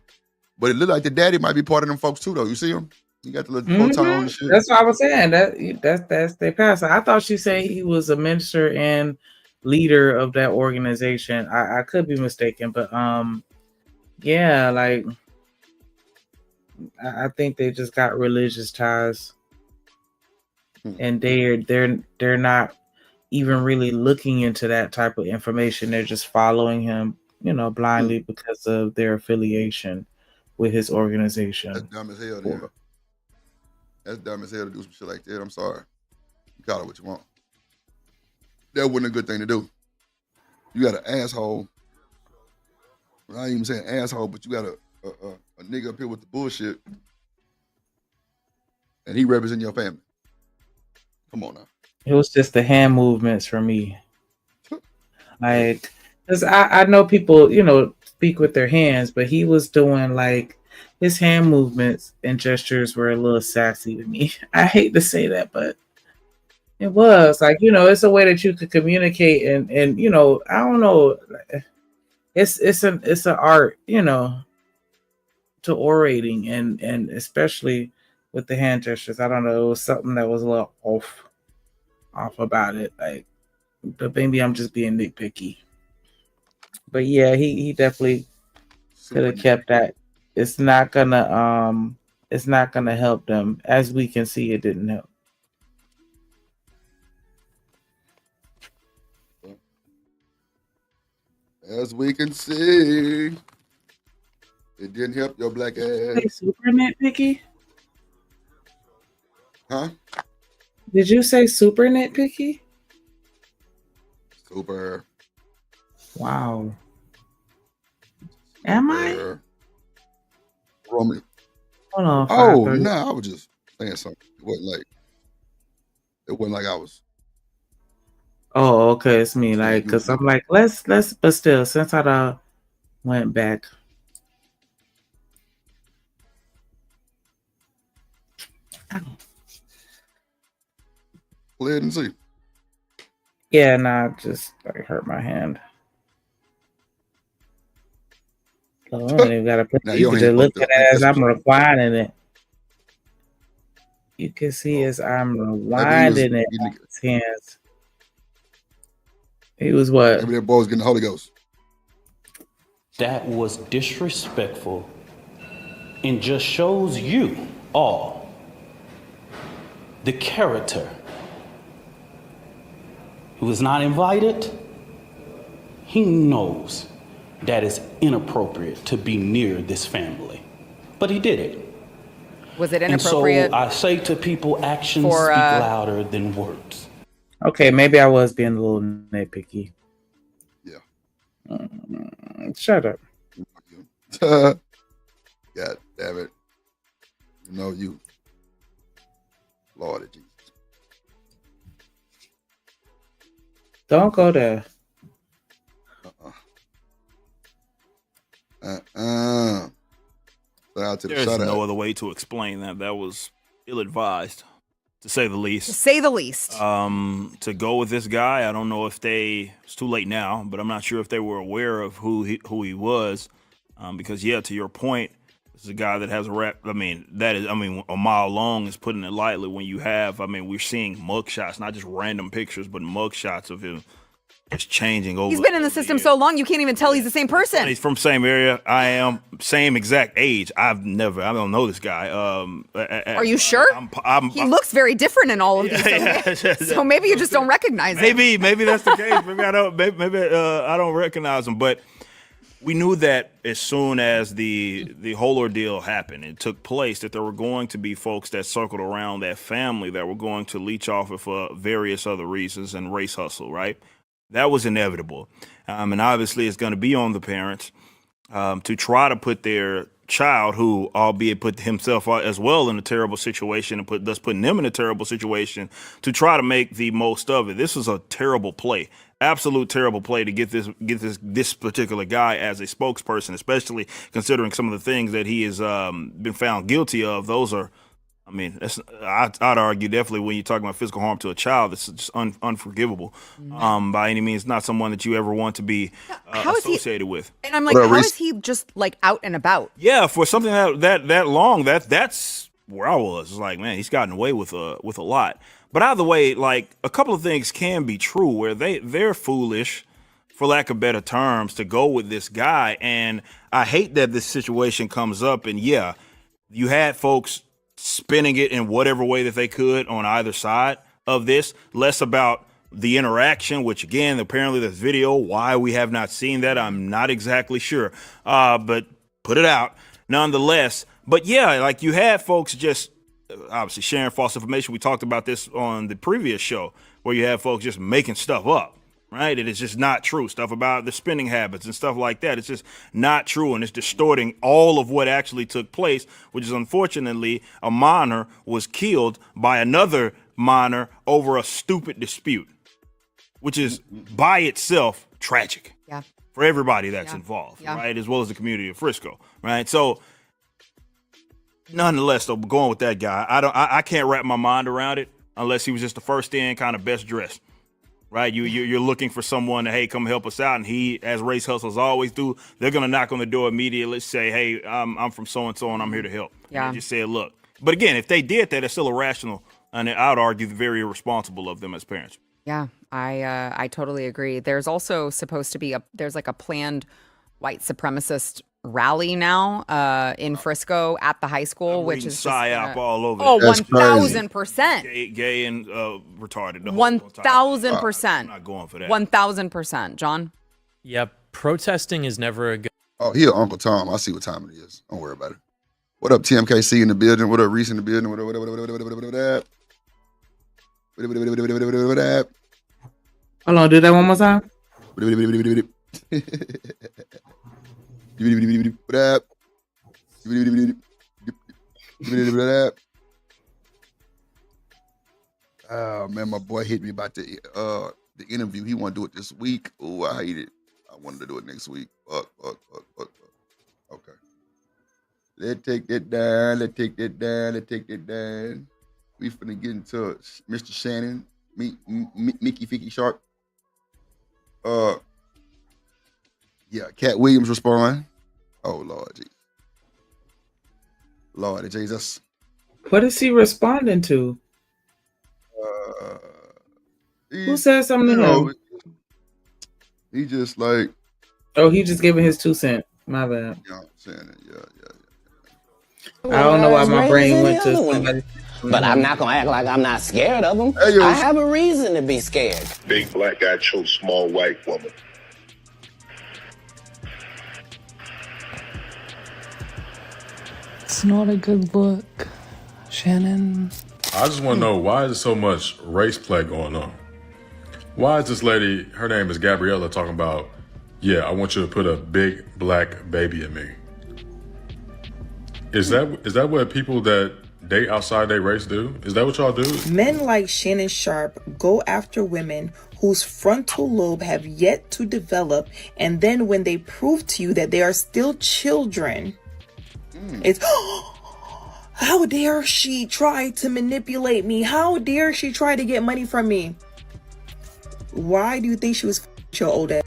But it look like the daddy might be part of them folks too, though. You see him? He got the little bow tie on and shit. That's what I was saying. That's their pastor. I thought she said he was a minister and leader of that organization. I could be mistaken, but yeah, like I think they just got religious ties, and they're not even really looking into that type of information. They're just following him, blindly because of their affiliation with his organization. That's dumb as hell, dude. That's dumb as hell to do some shit like that. I'm sorry. You call it what you want. That wasn't a good thing to do. You got an asshole. I ain't even saying asshole, but you got a nigga up here with the bullshit, and he represent your family. Come on now. It was just the hand movements for me. Like, because I know people, speak with their hands, but he was doing like his hand movements and gestures were a little sassy to me. I hate to say that, but it was like, it's a way that you could communicate and I don't know. It's an art, to orating and especially with the hand gestures. I don't know. It was something that was a little off about it. Like, but maybe I'm just being nitpicky. But yeah, he definitely could have kept that. It's not gonna help them. As we can see, it didn't help. As we can see, it didn't help your black ass. Super nitpicky? Huh? Did you say super nitpicky? Super. Wow. Am I? Roman. Hold on. Oh, no, I was just saying something. It wasn't like I was. Oh, okay, it's me. Like, cause I'm like, let's, but still, since I went back. Play it and see. Yeah, just like hurt my hand. Oh, I ain't even gotta put you can just look at it as I'm rewinding it. You can see as I'm rewinding it. His hands. He was what? Maybe that boy was getting the Holy Ghost. That was disrespectful and just shows you all the character. He was not invited. He knows that it's inappropriate to be near this family, but he did it. Was it And inappropriate? so I say to people, actions for, speak louder than words. Okay, maybe I was being a little nitpicky. Yeah. Shut up. God damn it. You know you. Lord of Jesus. Don't go there. There's no other way to explain that. That was ill-advised, to say the least. To say the least. To go with this guy, I don't know if it's too late now, but I'm not sure if they were aware of who he was. Because yeah, to your point, this is a guy that has a rap. A mile long is putting it lightly. When you have, we're seeing mugshots, not just random pictures, but mugshots of him. It's changing over. He's been in the system so long, you can't even tell he's the same person. He's from same area. I am same exact age. I don't know this guy. Are you sure? He looks very different in all of these. So maybe you just don't recognize him. Maybe that's the case. Maybe I don't. Maybe I don't recognize him. But we knew that as soon as the whole ordeal happened, it took place, that there were going to be folks that circled around that family that were going to leech off it for various other reasons and race hustle, right? That was inevitable. And obviously it's going to be on the parents to try to put their child, who albeit put himself as well in a terrible situation and thus putting them in a terrible situation, to try to make the most of it. This was a terrible play, absolute terrible play to get this particular guy as a spokesperson, especially considering some of the things that he has been found guilty of. Those are, I'd argue definitely when you're talking about physical harm to a child, it's just unforgivable. By any means, not someone that you ever want to be associated with. And I'm like, how is he just like out and about? Yeah, for something that long, that's where I was. It's like, man, he's gotten away with a lot. But either way, like, a couple of things can be true where they're foolish, for lack of better terms, to go with this guy. And I hate that this situation comes up. And yeah, you had folks spinning it in whatever way that they could on either side of this, less about the interaction, which again, apparently there's video. Why we have not seen that, I'm not exactly sure. But put it out nonetheless. But yeah, like, you had folks just obviously sharing false information. We talked about this on the previous show, where you have folks just making stuff up, right? It is just not true. Stuff about the spending habits and stuff like that. It's just not true, and it's distorting all of what actually took place, which is, unfortunately, a minor was killed by another minor over a stupid dispute, which is by itself tragic. Yeah. For everybody that's involved, right? As well as the community of Frisco, right? So nonetheless, though, going with that guy, I can't wrap my mind around it unless he was just the first in, kind of best dressed. Right, you're looking for someone to, hey, come help us out, and he, as race hustlers always do, they're gonna knock on the door immediately, say, hey, I'm from so and so, and I'm here to help. Yeah. And just say, look. But again, if they did that, it's still irrational, and I would argue very irresponsible of them as parents. Yeah, I totally agree. There's also supposed to be there's like a planned white supremacist rally now in Frisco at the high school, which is psyop all over. Oh, 1,000%. Gay and retarded. 1,000%. I'm not going for that. 1,000%. John? Yeah, protesting is never a good. Oh, here, Uncle Tom. I see what time it is. Don't worry about it. What up, TMKC in the building? What up, Reese in the building? What up? Hold on, do that one more time. What up? Oh man, my boy hit me about the interview. He want to do it this week. Oh, I hate it. I wanted to do it next week. Fuck. Okay. Let's take that down. We finna get into Mr. Shannon, Mickey Ficky Shark. Yeah, Cat Williams respond. Oh, Lord Jesus. What is he responding to? Who said something to him? He just like. Oh, he just giving his 2 cents. My bad. Yeah, Shannon. Yeah. I don't know why my brain went to women. somebody. But I'm not gonna act like I'm not scared of them. Hey, yo, I have a reason to be scared. Big black guy chokes small white woman. It's not a good look, Shannon. I just want to know, why is there so much race play going on? Why is this lady, her name is Gabriella, talking about, yeah, I want you to put a big black baby in me? Is that what people that date outside their race do? Is that what y'all do? Men like Shannon Sharp go after women whose frontal lobe have yet to develop, and then when they prove to you that they are still children, it's how dare she try to manipulate me? How dare she try to get money from me? Why do you think she was your old ass?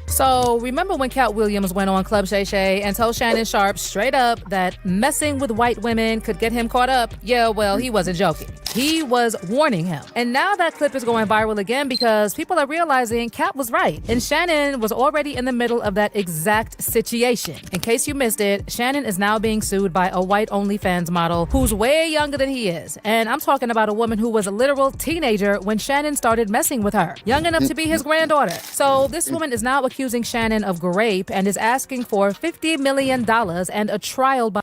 So remember when Cat Williams went on Club Shay Shay and told Shannon Sharp straight up that messing with white women could get him caught up? Yeah, well, he wasn't joking. He was warning him. And now that clip is going viral again because people are realizing Cat was right. And Shannon was already in the middle of that exact situation. In case you missed it, Shannon is now being sued by a white OnlyFans model who's way younger than he is. And I'm talking about a woman who was a literal teenager when Shannon started messing with her. Young enough to be his granddaughter. So this woman is now accusing Shannon of grape and is asking for $50 million and a trial by...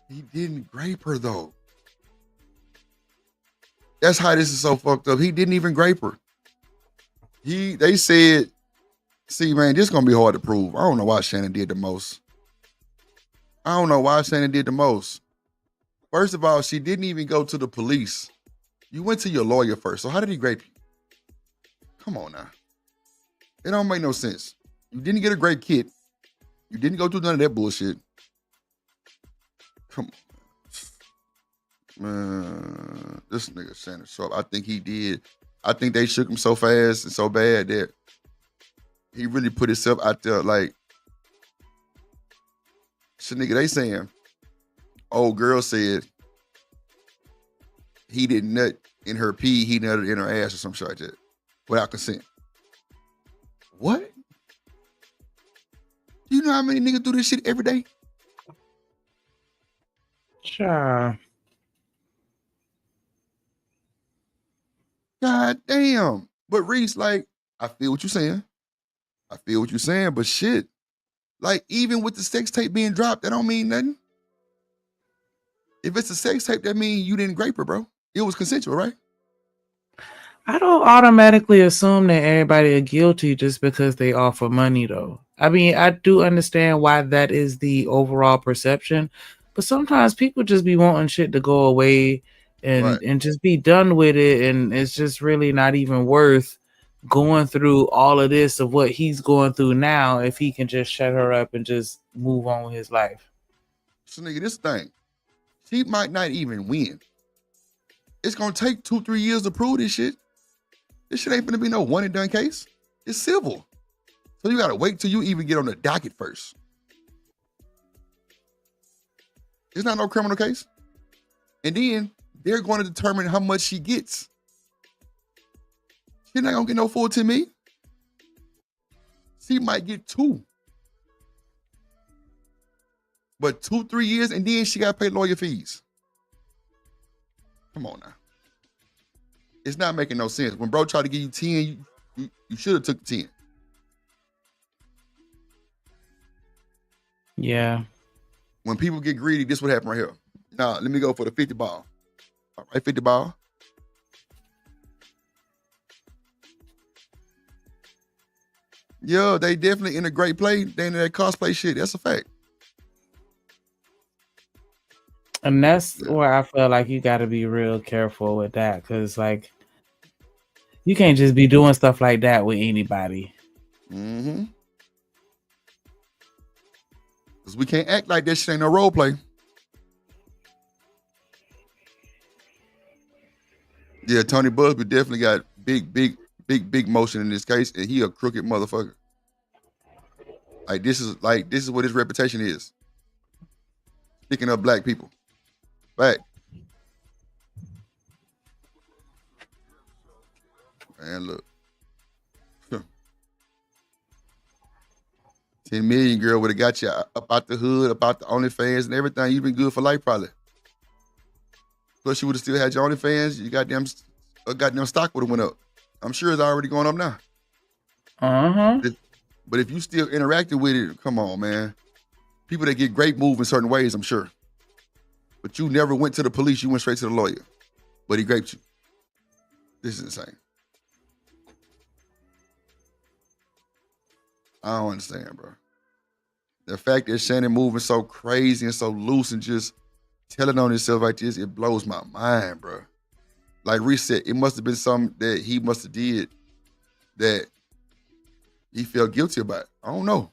He didn't grape her, though. That's how this is so fucked up. He didn't even grape her. They said, see, man, this is going to be hard to prove. I don't know why Shannon did the most. First of all, she didn't even go to the police. You went to your lawyer first. So how did he grape you? Come on now. It don't make no sense. You didn't get a grape kit. You didn't go through none of that bullshit. Come on. Man, this nigga Shannon Sharp, I think he did. I think they shook him so fast and so bad that he really put himself out there like, shit, nigga, they saying, old girl said he didn't nut in her pee, he nutted in her ass or some shit like that without consent. What? You know how many niggas do this shit every day? Sure. God damn. But Reese, like, I feel what you're saying. But shit, like, even with the sex tape being dropped, that don't mean nothing. If it's a sex tape, that means you didn't grape her, bro. It was consensual, right? I don't automatically assume that everybody are guilty just because they offer money, though. I mean, I do understand why that is the overall perception, but sometimes people just be wanting shit to go away and just be done with it, and it's just really not even worth going through all of this of what he's going through now if he can just shut her up and just move on with his life. So, nigga, this thing, she might not even win. It's gonna take 2-3 years to prove this shit. This shit ain't gonna be no one and done case. It's civil. So you gotta wait till you even get on the docket first. It's not no criminal case. And then they're going to determine how much she gets. She's not gonna get no full 10 million. She might get 2. But 2-3 years, and then she gotta pay lawyer fees. Come on now. It's not making no sense. When bro tried to give you 10, you should have took the 10. Yeah. When people get greedy, this what happened right here. Now, let me go for the 50 ball. All right, 50 ball. Yeah, they definitely in a great play. They in that cosplay shit. That's a fact. And that's where I feel like you got to be real careful with that, because like you can't just be doing stuff like that with anybody. Mm-hmm. Because we can't act like that shit ain't no role play. Yeah, Tony Busby definitely got big motion in this case, and he a crooked motherfucker. This is what his reputation is. Picking up black people. Back. Man, look. 10 million girl would have got you up out the hood, up out the OnlyFans and everything. You've been good for life probably. Plus you would have still had your OnlyFans. You goddamn stock would have went up. I'm sure it's already going up now. But if you still interacted with it, come on, man. People that get great move in certain ways, I'm sure. But you never went to the police. You went straight to the lawyer. But he raped you. This is insane. I don't understand, bro. The fact that Shannon moving so crazy and so loose and just telling on himself like this, it blows my mind, bro. Like Reset, it must have been something that he must have did that he felt guilty about. I don't know.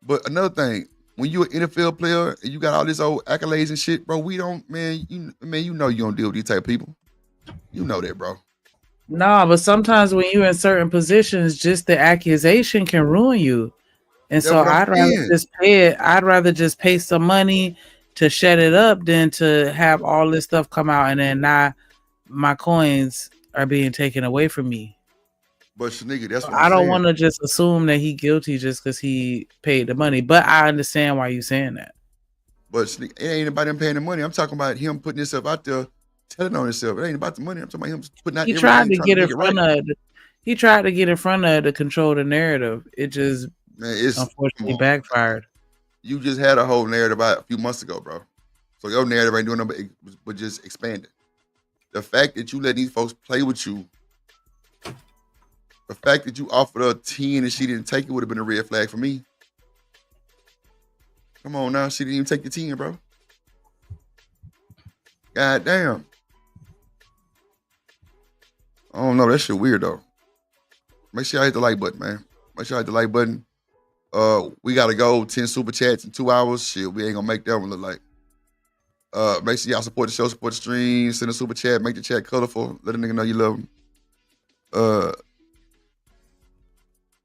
But another thing, when you're an NFL player and you got all this old accolades and shit, bro, we don't, man, you know you don't deal with these type of people. You know that, bro. Nah, but sometimes when you're in certain positions, just the accusation can ruin you. And so I'd rather just pay some money to shut it up than to have all this stuff come out and then now my coins are being taken away from me. But nigga, that's what I don't want to just assume that he guilty just because he paid the money. But I understand why you saying that. But it ain't about him paying the money. I'm talking about him putting himself out there, telling on himself. It ain't about the money. I'm talking about him putting out. He tried to get in front of. He tried to get in front of to control the narrative. It just unfortunately backfired. You just had a whole narrative about a few months ago, bro. So your narrative ain't doing nothing but just expanding. The fact that you let these folks play with you, the fact that you offered her 10 and she didn't take it would have been a red flag for me. Come on now, she didn't even take the 10, bro. God damn. I don't know, that shit weird though. Make sure y'all hit the like button, man. Make sure y'all hit the like button. We gotta go 10 super chats in 2 hours. Shit, we ain't gonna make that one look like. Make sure y'all support the show, support the stream, send a super chat, make the chat colorful. Let a nigga know you love him.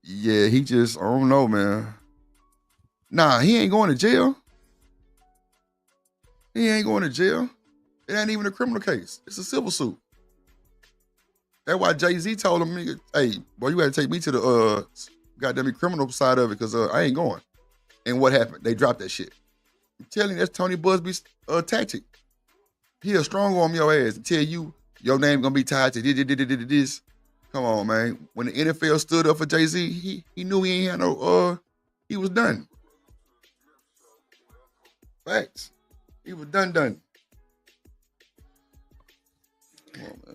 Yeah, he just, I don't know, man. Nah, he ain't going to jail. He ain't going to jail. It ain't even a criminal case. It's a civil suit. That's why Jay-Z told him, nigga, hey, boy, you gotta take me to the goddamn criminal side of it because I ain't going. And what happened? They dropped that shit. I'm telling you, that's Tony Busby's tactic. He'll strong arm your ass and tell you your name gonna be tied to this. Come on, man. When the NFL stood up for Jay-Z, he knew he ain't had no, he was done. Facts. He was done.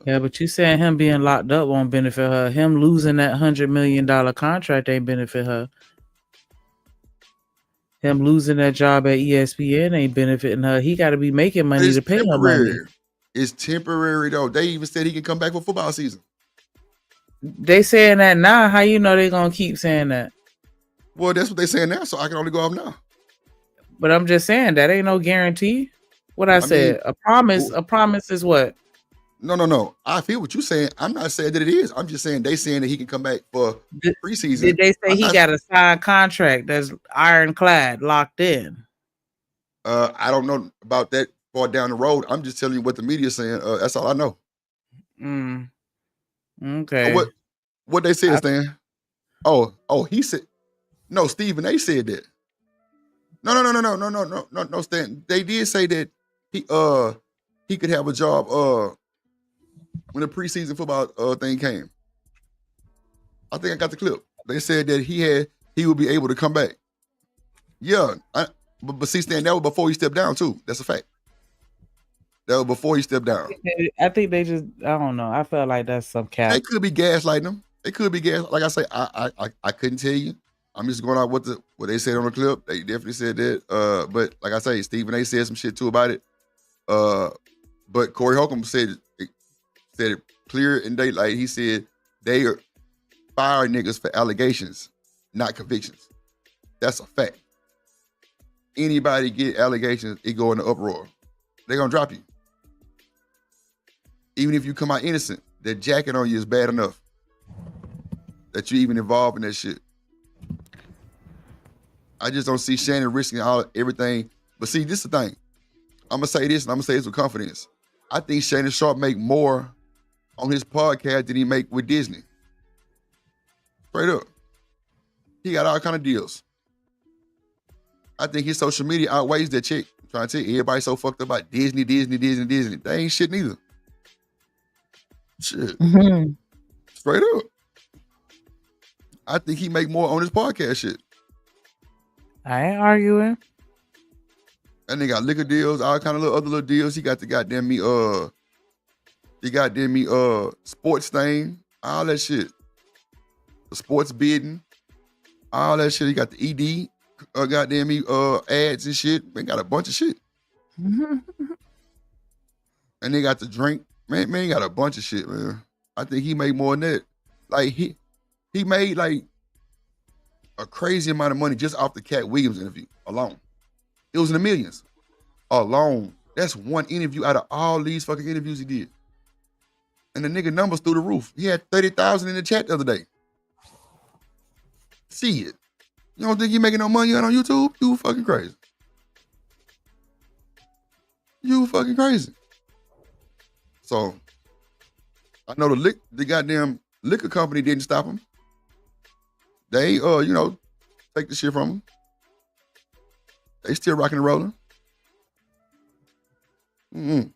Yeah, but you saying him being locked up won't benefit her. Him losing that $100 million contract ain't benefit her. Him losing that job at ESPN ain't benefiting her. He got to be making money to pay her money. It's temporary though. They even said he can come back for football season. They saying that now. How you know they gonna keep saying that? Well, that's what they saying now. So I can only go off now. But I'm just saying that ain't no guarantee. What I said, a promise. A promise is what? No. I feel what you're saying. I'm not saying that it is. I'm just saying they saying that he can come back for preseason. Did they say he got a signed contract that's ironclad, locked in? I don't know about that far down the road. I'm just telling you what the media's saying. That's all I know. Okay. What they said, Stan? Oh, he said no. Stephen A said that. No, Stan. They did say that he could have a job when the preseason football thing came. I think I got the clip. They said that he would be able to come back. Yeah, but see, Stan, that was before he stepped down too. That's a fact. That was before he stepped down. I think they just, I don't know. I felt like that's some cap. They could be gaslighting him. They could be like I say, I couldn't tell you. I'm just going out what they said on the clip. They definitely said that. But like I say, Stephen A said some shit too about it. But Corey Holcomb said it clear in daylight. He said they are firing niggas for allegations, not convictions. That's a fact. Anybody get allegations, it go in the uproar. They're gonna drop you. Even if you come out innocent, that jacket on you is bad enough that you even involved in that shit. I just don't see Shannon risking everything. But see, this is the thing. I'm gonna say this, and I'm gonna say this with confidence. I think Shannon Sharp make more on his podcast than he make with Disney. Straight up. He got all kind of deals. I think his social media outweighs that chick. I'm trying to tell you, everybody so fucked up about Disney. They ain't shit neither. Shit. Mm-hmm. Straight up. I think he make more on his podcast shit. I ain't arguing. And they got liquor deals, all kind of other little deals. He got the goddamn sports thing, all that shit. The sports bidding, all that shit. He got the ED, ads and shit. They got a bunch of shit. And they got the drink. Man, he got a bunch of shit, man. I think he made more than that. Like he made like a crazy amount of money just off the Cat Williams interview alone. It was in the millions alone. That's one interview out of all these fucking interviews he did. And the nigga numbers through the roof. He had 30,000 in the chat the other day. See it. You don't think he making no money on YouTube? You fucking crazy. You fucking crazy. So, I know the goddamn liquor company didn't stop him. They, take the shit from him. They still rocking and rolling. Mm-hmm.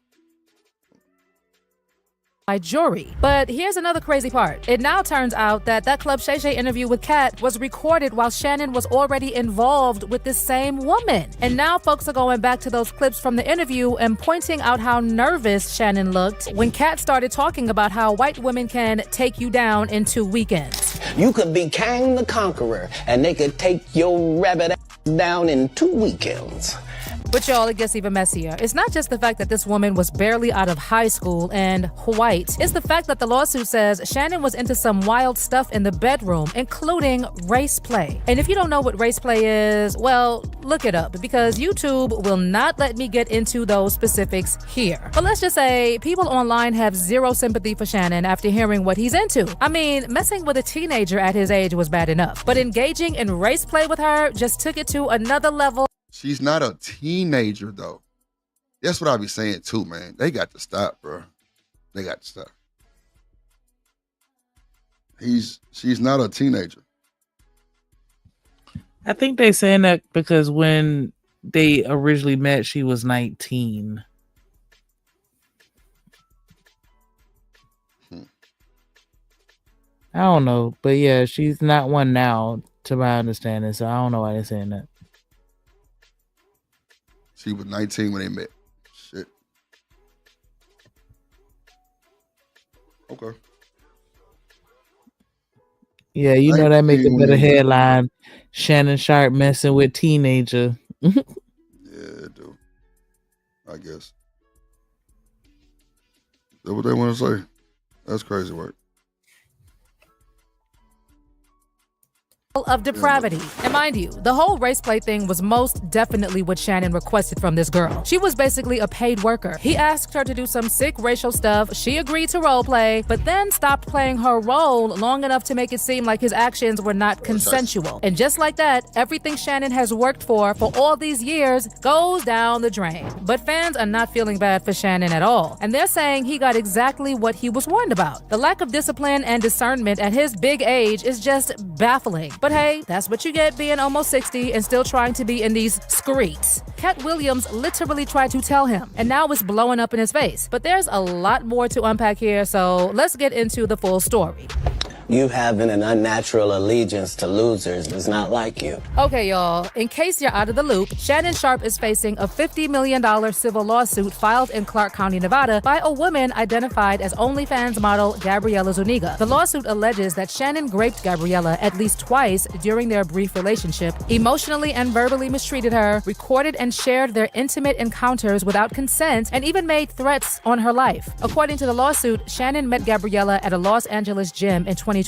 By jury. But here's another crazy part. It now turns out that Club Shay Shay interview with Kat was recorded while Shannon was already involved with this same woman. And now folks are going back to those clips from the interview and pointing out how nervous Shannon looked when Kat started talking about how white women can take you down in 2 weekends. You could be Kang the Conqueror, and they could take your rabbit ass down in 2 weekends. But y'all, it gets even messier. It's not just the fact that this woman was barely out of high school and white. It's the fact that the lawsuit says Shannon was into some wild stuff in the bedroom, including race play. And if you don't know what race play is, well, look it up, because YouTube will not let me get into those specifics here. But let's just say people online have zero sympathy for Shannon after hearing what he's into. I mean, messing with a teenager at his age was bad enough, but engaging in race play with her just took it to another level. She's not a teenager, though. That's what I be saying, too, man. They got to stop, bro. They got to stop. She's not a teenager. I think they saying that because when they originally met, she was 19. I don't know, but yeah, she's not one now, to my understanding. So I don't know why they're saying that. She was 19 when they met. Shit. Okay. Yeah, you know that make a better headline. Shannon Sharp messing with teenager. Yeah, it do. I guess. That's what they want to say. That's crazy work. Of depravity. And mind you, the whole race play thing was most definitely what Shannon requested from this girl. She was basically a paid worker. He asked her to do some sick racial stuff. She agreed to role play, but then stopped playing her role long enough to make it seem like his actions were not consensual. And just like that, everything Shannon has worked for all these years goes down the drain. But fans are not feeling bad for Shannon at all. And they're saying he got exactly what he was warned about. The lack of discipline and discernment at his big age is just baffling. But hey, that's what you get being almost 60 and still trying to be in these streets. Cat Williams literally tried to tell him, and now it's blowing up in his face. But there's a lot more to unpack here, so let's get into the full story. You having an unnatural allegiance to losers is not like you. Okay, y'all. In case you're out of the loop, Shannon Sharp is facing a $50 million civil lawsuit filed in Clark County, Nevada by a woman identified as OnlyFans model Gabriela Zuniga. The lawsuit alleges that Shannon raped Gabriela at least twice during their brief relationship, emotionally and verbally mistreated her, recorded and shared their intimate encounters without consent, and even made threats on her life. According to the lawsuit, Shannon met Gabriela at a Los Angeles gym in 2023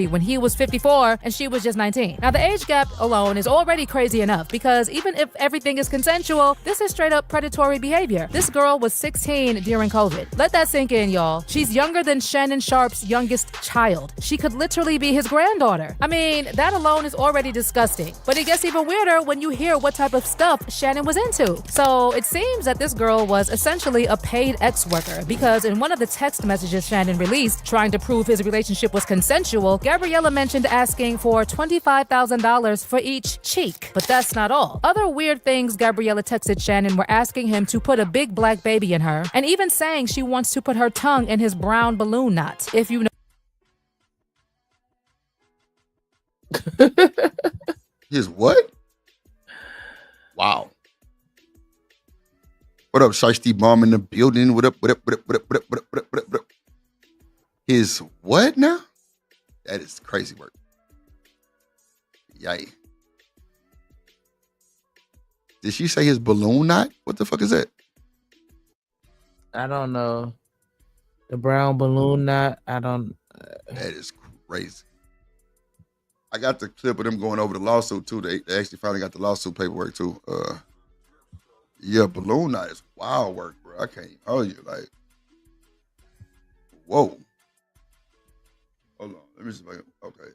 when he was 54 and she was just 19. Now, the age gap alone is already crazy enough because even if everything is consensual, this is straight up predatory behavior. This girl was 16 during COVID. Let that sink in, y'all. She's younger than Shannon Sharp's youngest child. She could literally be his granddaughter. I mean, that alone is already disgusting. But it gets even weirder when you hear what type of stuff Shannon was into. So it seems that this girl was essentially a paid ex-worker because in one of the text messages Shannon released trying to prove his relationship was consensual, consensual, Gabriella mentioned asking for $25,000 for each cheek. But that's not all. Other weird things Gabriella texted Shannon were asking him to put a big black baby in her, and even saying she wants to put her tongue in his brown balloon knot. If you know. His what? Wow. What up, Shiesty Bomb in the building? What up, what up, what up, what up, what up, what up, what up, what up, what up? His what now? That is crazy work. Yay. Did she say his balloon knot? What the fuck is that? I don't know. The brown balloon knot. I don't. That is crazy. I got the clip of them going over the lawsuit too. They actually finally got the lawsuit paperwork too. Yeah, balloon knot is wild work, bro. I can't tell you. Like, whoa. Hold on. Let me see if I can. Okay.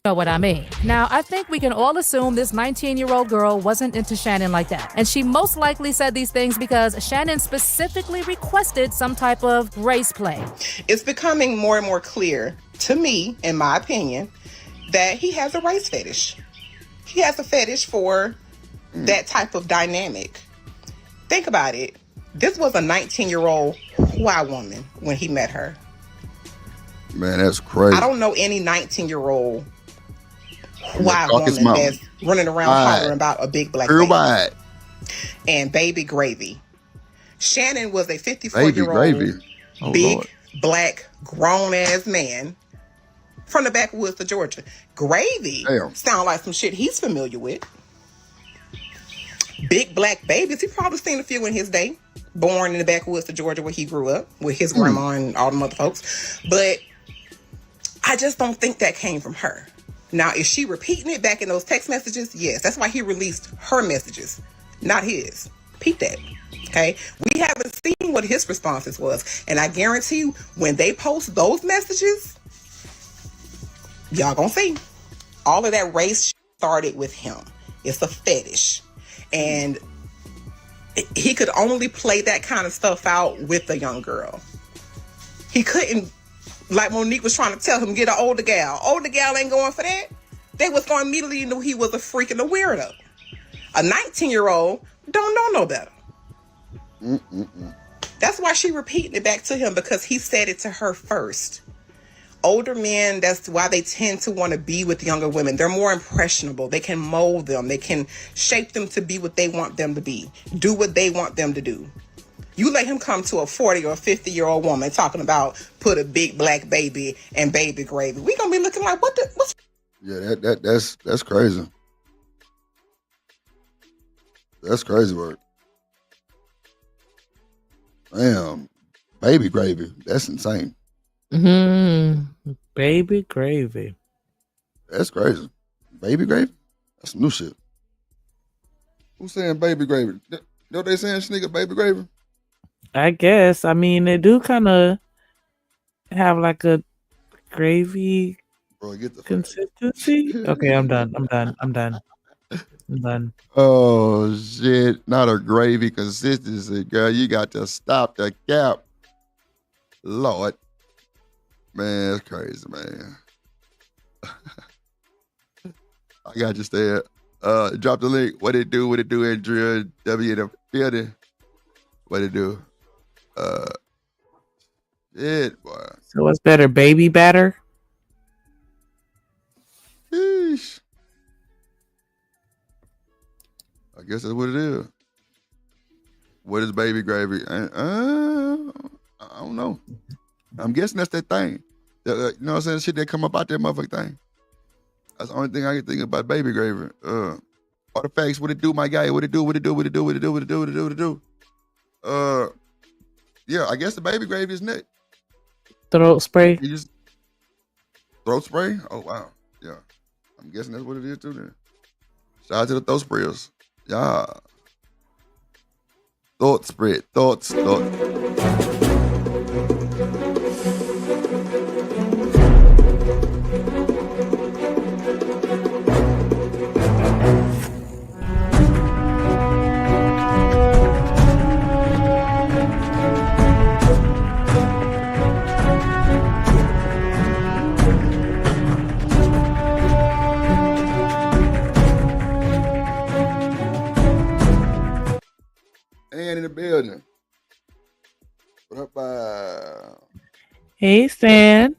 Know what I mean. Now, I think we can all assume this 19-year-old girl wasn't into Shannon like that. And she most likely said these things because Shannon specifically requested some type of race play. It's becoming more and more clear to me, in my opinion, that he has a race fetish. He has a fetish for that type of dynamic. Think about it. This was a 19-year-old white woman when he met her. Man, that's crazy. I don't know any 19-year-old white woman that's running around hollering about a big black baby. And baby gravy. Shannon was a 54-year-old big black grown-ass man from the backwoods of Georgia. Gravy sound like some shit he's familiar with. Big black babies. He probably seen a few in his day. Born in the backwoods of Georgia where he grew up with his grandma and all them other folks. But I just don't think that came from her. Now, is she repeating it back in those text messages? Yes. That's why he released her messages, not his. Peep that. Okay? We haven't seen what his responses was. And I guarantee you, when they post those messages, y'all gonna see. All of that race started with him. It's a fetish. And he could only play that kind of stuff out with a young girl. He couldn't, like Monique was trying to tell him, get an older gal. Older gal ain't going for that. They was going to immediately know he was a freak and a weirdo. A 19-year-old don't know no better. That's why she repeating it back to him, because he said it to her first. Older men, that's why they tend to want to be with younger women. They're more impressionable. They can mold them. They can shape them to be what they want them to be. Do what they want them to do. You let him come to a 40 or 50-year-old woman talking about put a big black baby and baby gravy. We gonna be looking like, what's... Yeah, that's crazy. That's crazy work. Damn. Baby gravy. That's insane. Baby gravy. That's crazy. Baby gravy? That's some new shit. Who's saying baby gravy? Know they saying sneaker baby gravy? I guess. I mean, they do kind of have like a gravy consistency. Okay, I'm done. Oh, shit. Not a gravy consistency, girl. You got to stop the cap. Lord. Man, that's crazy, man. I got you there. Drop the link. What it do, Andrea? W in the building. What it do? Shit, boy. So what's better, baby batter? Sheesh. I guess that's what it is. What is baby gravy? I don't know. I'm guessing that's that thing. You know what I'm saying? Shit that come up out that motherfucking thing. That's the only thing I can think about baby gravy. Artifacts, what it do, my guy? What it do? Yeah, I guess the baby gravy is next. Throat spray. Throat spray? Oh, wow. Yeah. I'm guessing that's what it is too then. Shout out to the throat sprayers. Yeah. Thoughts. the building. What up, Hey, Stan.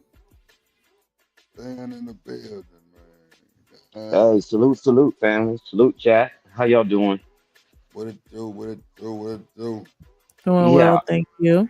Stan in the building, man. Hey, salute, family. Salute, chat. How y'all doing? What it do? What it do? What it do? Doing Yeah. well, thank you.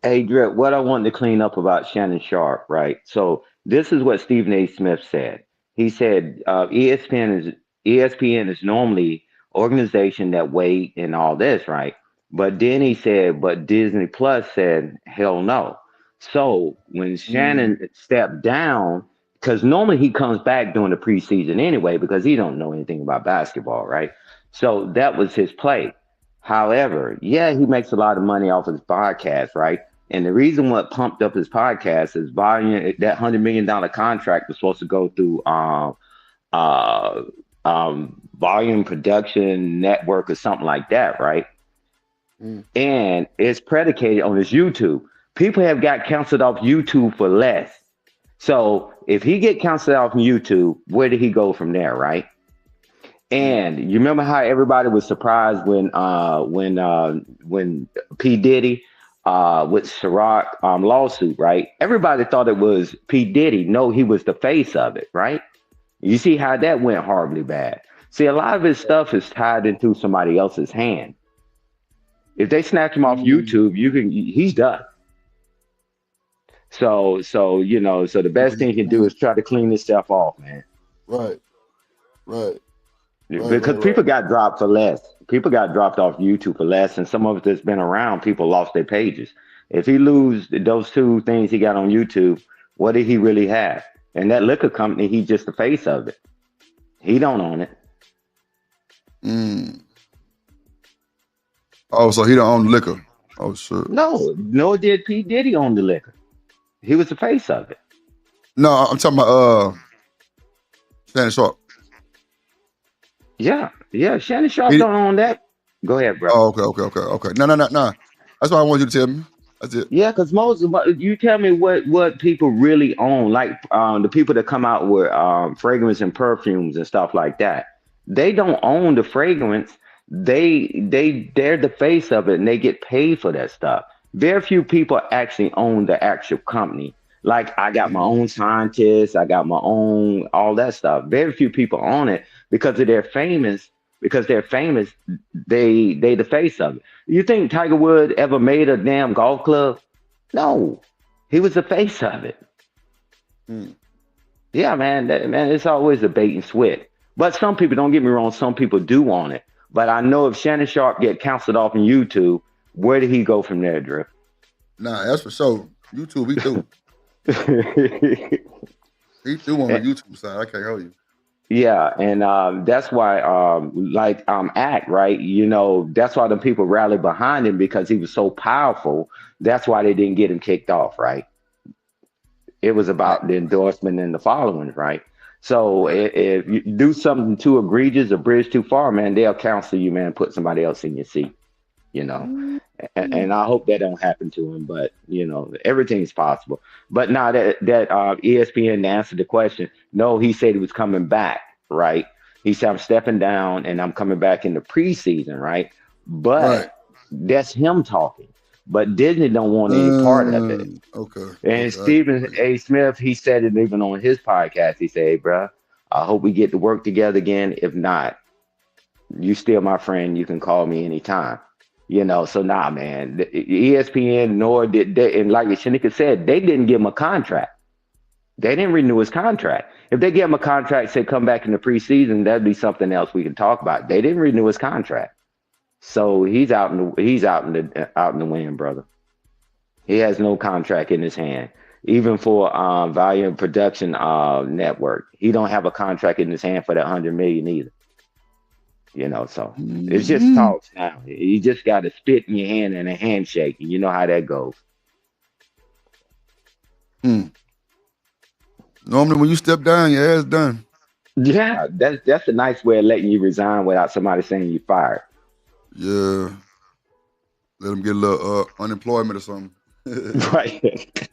Hey, Drip, what I wanted to clean up about Shannon Sharp, right? So this is what Stephen A. Smith said. He said ESPN is normally organization that wait and all this, right? But then he said, but Disney Plus said, hell no. So when Shannon stepped down, because normally he comes back during the preseason anyway, because he don't know anything about basketball, right? So that was his play. However, yeah, he makes a lot of money off his podcast, right? And the reason what pumped up his podcast is volume. That $100 million contract was supposed to go through uh, Volume Production Network or something like that, right? And it's predicated on his YouTube. People have got canceled off YouTube for less. So if he get canceled off from YouTube, where did he go from there, right? And you remember how everybody was surprised when P. Diddy with Ciroc lawsuit, right? Everybody thought it was P. Diddy. No, he was the face of it, right? You see how that went horribly bad. See, a lot of his stuff is tied into somebody else's hand. If they snatch him off YouTube, he's done. So the best thing he can do is try to clean this stuff off, man. Right. Because people got dropped for less. People got dropped off YouTube for less, and some of it that's been around, people lost their pages. If he lose those two things he got on YouTube, what did he really have? And that liquor company, he's just the face of it. He don't own it. Oh, so he don't own liquor. Oh, sure. No, did P. Diddy own the liquor. He was the face of it. No, I'm talking about Shannon Sharp. Yeah. Shannon Sharp don't own that. Go ahead, bro. Oh, okay. No. That's what I want you to tell me. That's it. Yeah, because you tell me what people really own, like the people that come out with fragrance and perfumes and stuff like that. They don't own the fragrance. They're the face of it, and they get paid for that stuff. Very few people actually own the actual company. Like I got my own scientists, I got my own all that stuff. Very few people own it because they're famous. Because they're famous, they the face of it. You think Tiger Woods ever made a damn golf club? No, he was the face of it. Yeah, man, it's always a bait and switch. But some people, don't get me wrong, some people do own it. But I know if Shannon Sharp get canceled off on YouTube, where did he go from there, Drew? Nah, that's for sure. YouTube, he threw. He threw on the YouTube side. I can't hold you. Yeah, and that's why, Act, right? That's why the people rallied behind him because he was so powerful. That's why they didn't get him kicked off, right? It was about the endorsement and the following, right? So if you do something too egregious, a bridge too far, man, they'll counsel you, man, put somebody else in your seat, And I hope that don't happen to him, but everything's possible. But now that ESPN answered the question, no, he said he was coming back, right? He said I'm stepping down and I'm coming back in the preseason, right? But that's him talking. But Disney don't want any part of it. Okay. And Stephen A. Smith, he said it even on his podcast. He said, "Hey, bro, I hope we get to work together again. If not, you still my friend. You can call me anytime." So nah, man. The ESPN nor did they, and like Shanika said, they didn't give him a contract. They didn't renew his contract. If they gave him a contract, say come back in the preseason, that'd be something else we can talk about. They didn't renew his contract, so he's out in the wind, brother. He has no contract in his hand, even for Volume Production Network. He don't have a contract in his hand for that $100 million either. So it's just talks now. You just got to spit in your hand and a handshake, and you know how that goes. Normally, when you step down, your ass done. Yeah, that's a nice way of letting you resign without somebody saying you fired. Yeah, let them get a little unemployment or something. Right.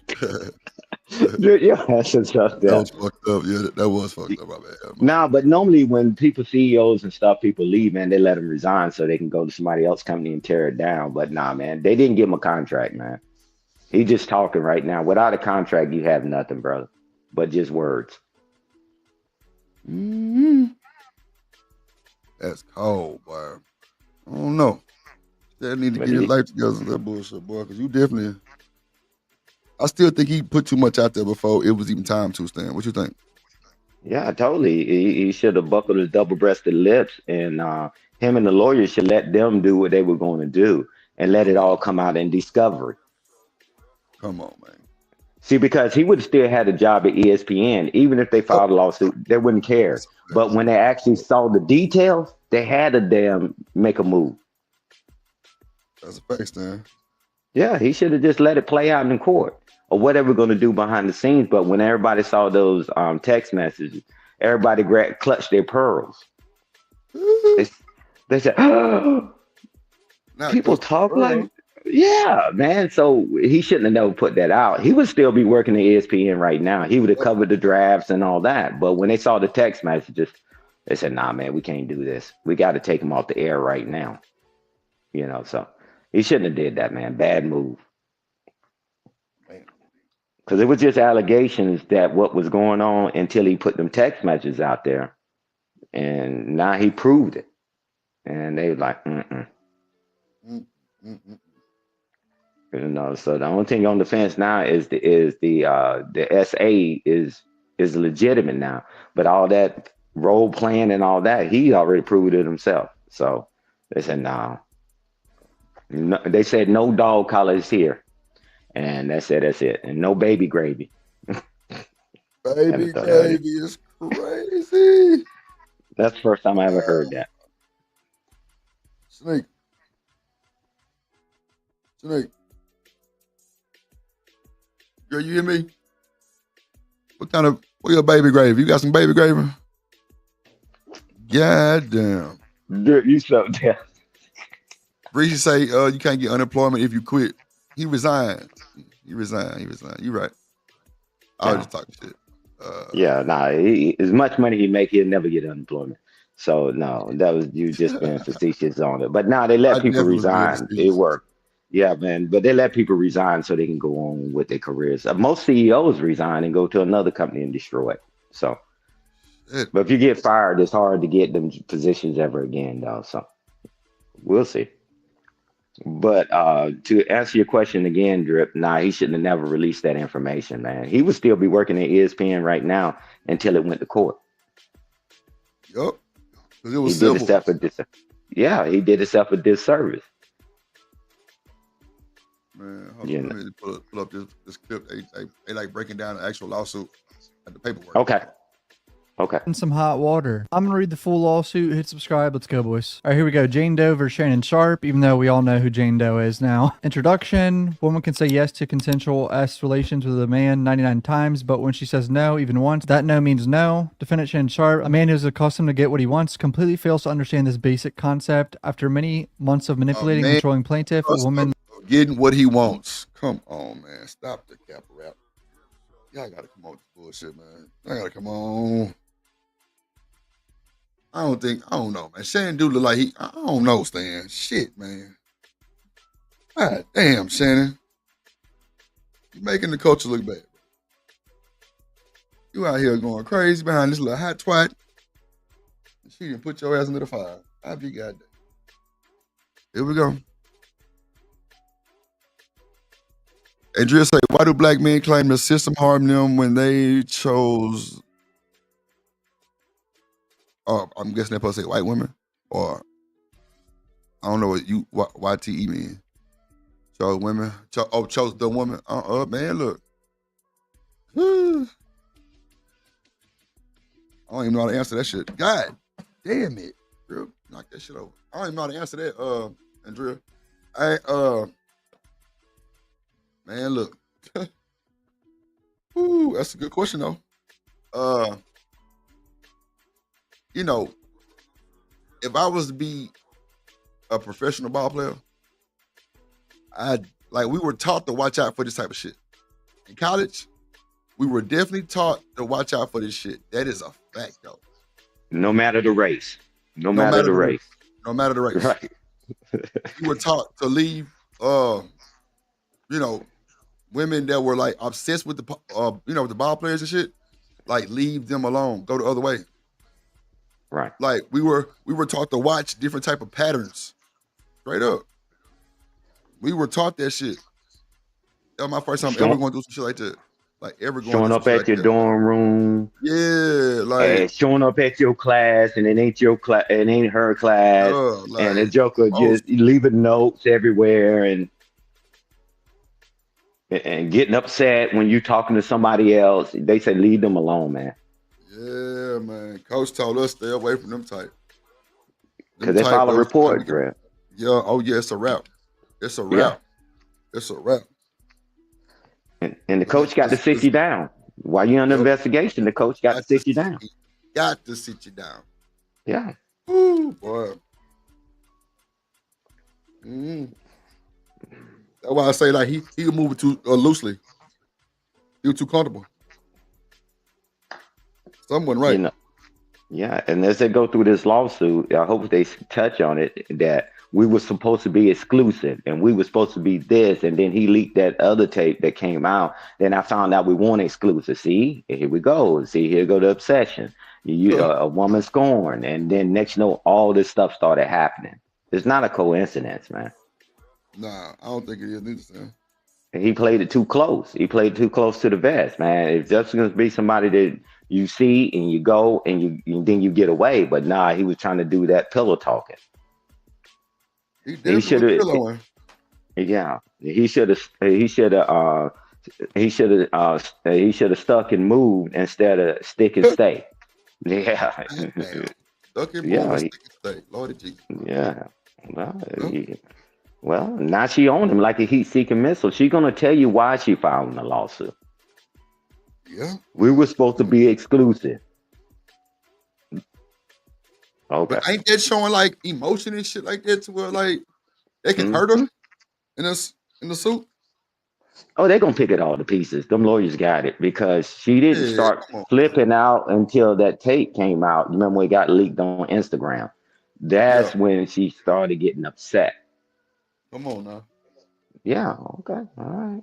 Yeah, that's just That that. was fucked up. Yeah, that was fucked up. My bad. Nah, but normally when people CEOs and stuff, people leave, man, they let them resign so they can go to somebody else company and tear it down. But nah, man, they didn't give him a contract, man. He just talking right now. Without a contract, you have nothing, brother, but just words. That's cold, boy. I don't know. That need to But get his he, life together. That bullshit, boy. Because you definitely. I still think he put too much out there before it was even time to stand. What you think? yeah, totally. He should have buckled his double-breasted lips, and him and the lawyer should let them do what they were going to do, and let it all come out in discovery. Come on, man. See, because he would have still had a job at ESPN, even if they filed a lawsuit, they wouldn't care. But when they actually saw the details, they had to damn make a move. That's a fact, Stan. Yeah, he should have just let it play out in court or whatever going to do behind the scenes. But when everybody saw those text messages, everybody clutched their pearls. They said, oh, people talk like, yeah, man. So he shouldn't have never put that out. He would still be working at ESPN right now. He would have covered the drafts and all that. But when they saw the text messages, they said, nah, man, we can't do this. We got to take him off the air right now. You know, so he shouldn't have did that, man. Bad move. Because it was just allegations that what was going on until he put them text messages out there. And now he proved it. And they like, You know, so the only thing on the fence now is the SA is legitimate now. But all that role playing and all that, he already proved it himself. So they said, no, they said no dog collars here. And that's it. And no baby gravy. Baby gravy is crazy. That's the first time I ever heard that. Snake. Girl, you hear me? What your baby gravy? You got some baby gravy? God damn. Dude, you so damn. Reese say you can't get unemployment if you quit. He resigned. You right. I was just talking shit. As much money he make, he'll never get unemployment. So no, that was you just being facetious on it. But now they let people resign. It worked. Yeah, man. But they let people resign so they can go on with their careers. Most CEOs resign and go to another company and destroy it. So, but if you get fired, it's hard to get them positions ever again, though. So we'll see. But to answer your question again, Drip, he shouldn't have never released that information, man. He would still be working at ESPN right now until it went to court. Yup. Because it was he did himself a disservice. Man, hold on. Let me pull up this clip. They like breaking down the actual lawsuit at the paperwork. Okay. In some hot water. I'm gonna read the full lawsuit. Hit subscribe. Let's go, boys. All right, here we go. Jane Doe versus Shannon Sharp. Even though we all know who Jane Doe is now. Introduction: woman can say yes to consensual S relations with a man 99 times, but when she says no, even once, that no means no. Defendant Shannon Sharp: a man who is accustomed to get what he wants, completely fails to understand this basic concept. After many months of manipulating, controlling plaintiff, a woman getting what he wants. Come on, man. Stop the cap rap. Y'all gotta come on with this bullshit, man. Y'all gotta come on. I don't know, man. Shannon do look like I don't know, Stan. Shit, man. God damn, Shannon. You making the culture look bad. You out here going crazy behind this little hot twat. She didn't put your ass into the fire. I'll be goddamn. Here we go. Andrea say, why do black men claim the system harmed them when they chose? I'm guessing they're supposed to say white women, or I don't know what YTE mean. Chose women. Chose the woman. Man, look. I don't even know how to answer that shit. God damn it, bro. Knock that shit over. I don't even know how to answer that, Andrea. Man, look. Ooh, that's a good question though. You know, if I was to be a professional ball player, we were taught to watch out for this type of shit. In college, We were definitely taught to watch out for this shit. That is a fact, though. No matter the race. No No matter matter the the race. race. No matter the race. Right. You were taught to leave, you know, women that were like obsessed with the, with the ball players and shit. Like, leave them alone. Go the other way. Right. Like, we were taught to watch different type of patterns. Straight up. We were taught that shit. That was my first time ever going through some shit like that. Like, ever going Showing through up some shit at like your that. dorm room. Yeah, like, And showing up at your class, and it ain't your class, it ain't her class, and the like, joker just leaving notes everywhere, and getting upset when you talking to somebody else. They say leave them alone, man. yeah, man. Coach told us stay away from them type. Because they file a report, Dre. Yeah, oh yeah, it's a wrap. It's a wrap. It's a wrap. And the coach got to sit you down. While you're under investigation, the coach got to sit you down. Got to sit you down. Yeah. Ooh, boy. That's why I say, like, he was moving too loosely. He was too comfortable. Someone right. You know, yeah, and as they go through this lawsuit, I hope they touch on it, that we were supposed to be exclusive and we were supposed to be this, and then he leaked that other tape that came out. Then I found out we weren't exclusive. See, here we go. See, here go the obsession. A woman scorned, and then next, all this stuff started happening. It's not a coincidence, man. Nah, I don't think it is neither, son. He played it too close. He played too close to the vest, man. It's just going to be somebody that you see and you go and then you get away. But nah, he was trying to do that pillow talking. He should have. Yeah, he should have. He should have stuck and moved instead of stick and stay. Yeah. Stuck and move and stick and stay. Lord Jesus. Yeah. Well, now she owned him like a heat-seeking missile. She's gonna tell you why she filed a lawsuit. Yeah. We were supposed to be exclusive. Okay. But ain't that showing like emotion and shit like that to where like they can hurt her in the suit? Oh, they're gonna pick it all to pieces. Them lawyers got it because she didn't start flipping out until that tape came out. Remember when it got leaked on Instagram? That's when she started getting upset. Come on now. Yeah, okay. All right.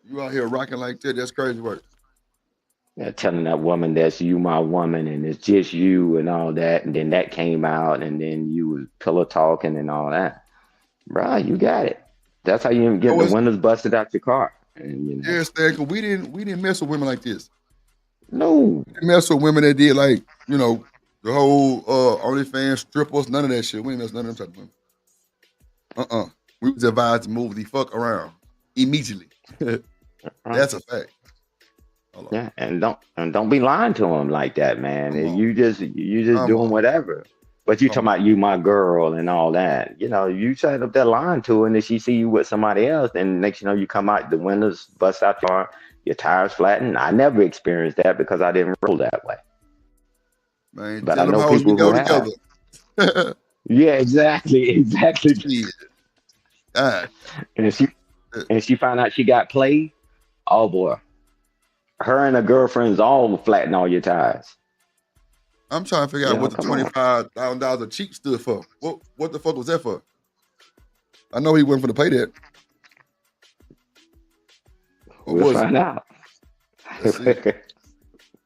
You out here rocking like that, that's crazy work. Yeah, telling that woman that's you my woman and it's just you and all that, and then that came out and then you was pillow talking and all that. Bruh, you got it. That's how you get the windows busted out your car. And Yeah, Stan, cause we didn't mess with women like this. No. We didn't mess with women that did like, the whole OnlyFans strippers, none of that shit. We didn't mess with none of them type of women. We was advised to move the fuck around immediately. That's a fact. Yeah, and don't be lying to him like that, man. You just doing whatever. But you talking about you my girl and all that. You set up that line to her, and then she see you with somebody else, and next you come out, the windows bust out your tires flattened. I never experienced that because I didn't roll that way. Man, but I know people who have. Yeah, exactly. And she found out she got played. Oh boy, her and her girlfriends all flatten all your tires. I'm trying to figure out what the $25,000 of cheap stood for. What the fuck was that for? I know he wasn't for to pay that. We'll find out.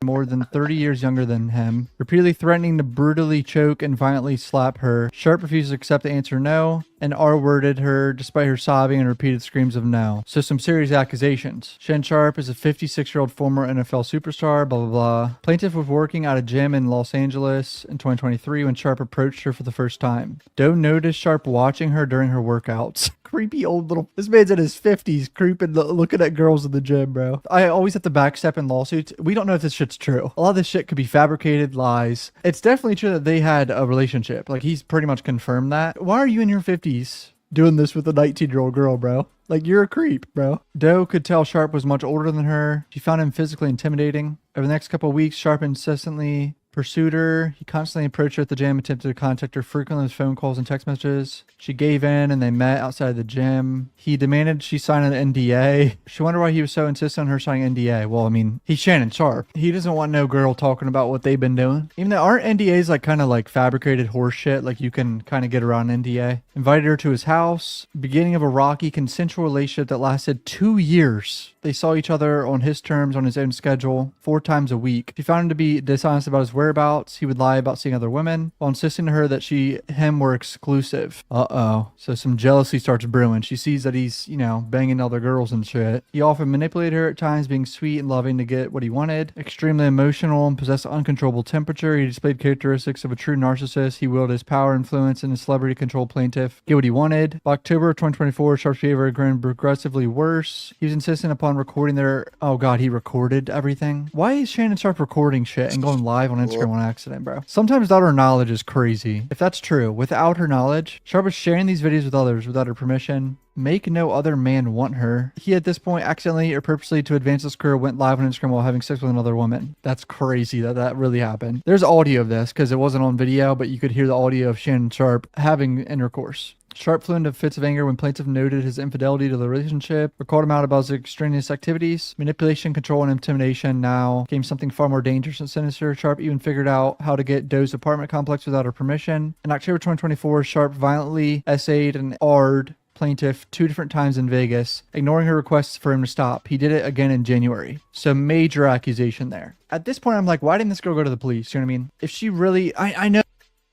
More than 30 years younger than him, repeatedly threatening to brutally choke and violently slap her. Sharp refused to accept the answer no, and R-worded her despite her sobbing and repeated screams of no. So some serious accusations. Shannon Sharp is a 56-year-old former NFL superstar, blah, blah, blah. Plaintiff was working at a gym in Los Angeles in 2023 when Sharp approached her for the first time. Doe noticed Sharp watching her during her workouts. Creepy old little... This man's in his 50s, creeping, looking at girls in the gym, bro. I always have to backstep in lawsuits. We don't know if this shit's true. A lot of this shit could be fabricated lies. It's definitely true that they had a relationship. Like, he's pretty much confirmed that. Why are you in your 50s doing this with a 19-year-old girl, bro? Like, you're a creep, bro. Doe could tell Sharp was much older than her. She found him physically intimidating. Over the next couple of weeks, Sharp incessantly pursued her. He constantly approached her at the gym, attempted to contact her frequently with phone calls and text messages. She gave in and they met outside the gym. He demanded she sign an NDA. She wondered why he was so insistent on her signing NDA. Well, I mean, he's Shannon Sharp. He doesn't want no girl talking about what they've been doing. Even though aren't NDAs like kind of like fabricated horse shit, like you can kind of get around NDA. Invited her to his house, beginning of a rocky consensual relationship that lasted 2 years. They saw each other on his terms, on his own schedule, 4 times a week. She found him to be dishonest about his whereabouts. He would lie about seeing other women while insisting to her that him were exclusive. Uh-oh. So some jealousy starts brewing. She sees that he's, banging other girls and shit. He often manipulated her at times, being sweet and loving to get what he wanted. Extremely emotional and possessed uncontrollable temperature. He displayed characteristics of a true narcissist. He wielded his power, influence, and a celebrity-controlled plaintiff. Get what he wanted. By October of 2024, Sharp's behavior had grown progressively worse. He was insistent upon recording their... Oh, God, he recorded everything? Why is Shannon Sharp recording shit and going live on Instagram on accident, bro? Sometimes without her knowledge is crazy. If that's true, without her knowledge, Sharp is sharing these videos with others without her permission. Make no other man want her. He at this point accidentally or purposely to advance his career went live on Instagram while having sex with another woman. That's crazy that really happened. There's audio of this because it wasn't on video, but you could hear the audio of Shannon Sharp having intercourse. Sharp flew into fits of anger when plaintiff noted his infidelity to the relationship, or called him out about his extraneous activities. Manipulation, control, and intimidation now became something far more dangerous and sinister. Sharp even figured out how to get Doe's apartment complex without her permission. In October 2024, Sharp violently essayed and R'd plaintiff 2 different times in Vegas, ignoring her requests for him to stop. He did it again in January. So major accusation there. At this point, I'm like, why didn't this girl go to the police? You know what I mean? If she really, I know.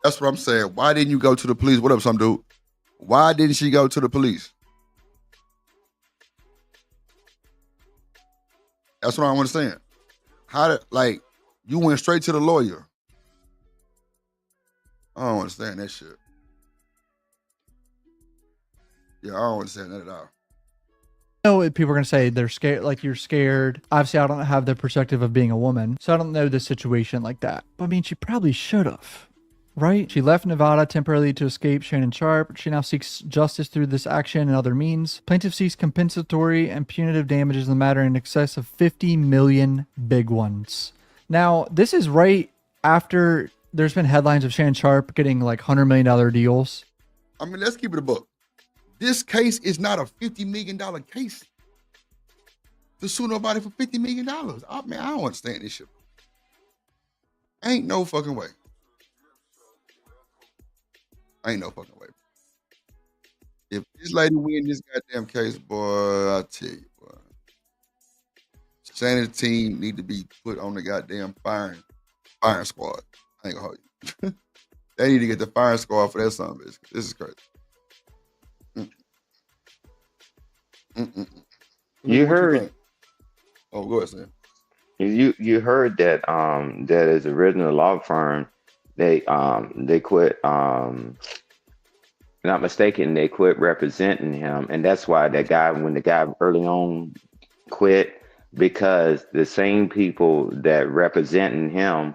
That's what I'm saying. Why didn't you go to the police? What up, some dude? Why didn't she go to the police? That's what I understand. You went straight to the lawyer. I don't understand that shit. Yeah, I don't understand that at all. know people are going to say they're scared, like you're scared. Obviously, I don't have the perspective of being a woman, so I don't know the situation like that. But I mean, she probably should have, right? She left Nevada temporarily to escape Shannon Sharp. She now seeks justice through this action and other means. Plaintiff seeks compensatory and punitive damages in the matter in excess of 50 million big ones. Now, this is right after there's been headlines of Shannon Sharp getting like $100 million deals. I mean, let's keep it a book. This case is not a $50 million case to sue nobody for $50 million. I don't understand this shit. Ain't no fucking way. Ain't no fucking way. If this lady win this goddamn case, boy, I tell you, boy. Shannon's team need to be put on the goddamn firing squad. I ain't gonna hold you. They need to get the firing squad for that son of a bitch. This is crazy. You heard? Oh, go ahead, Sam. You heard that that his original law firm they quit not mistaken, they quit representing him, and that's why when the guy early on quit, because the same people that representing him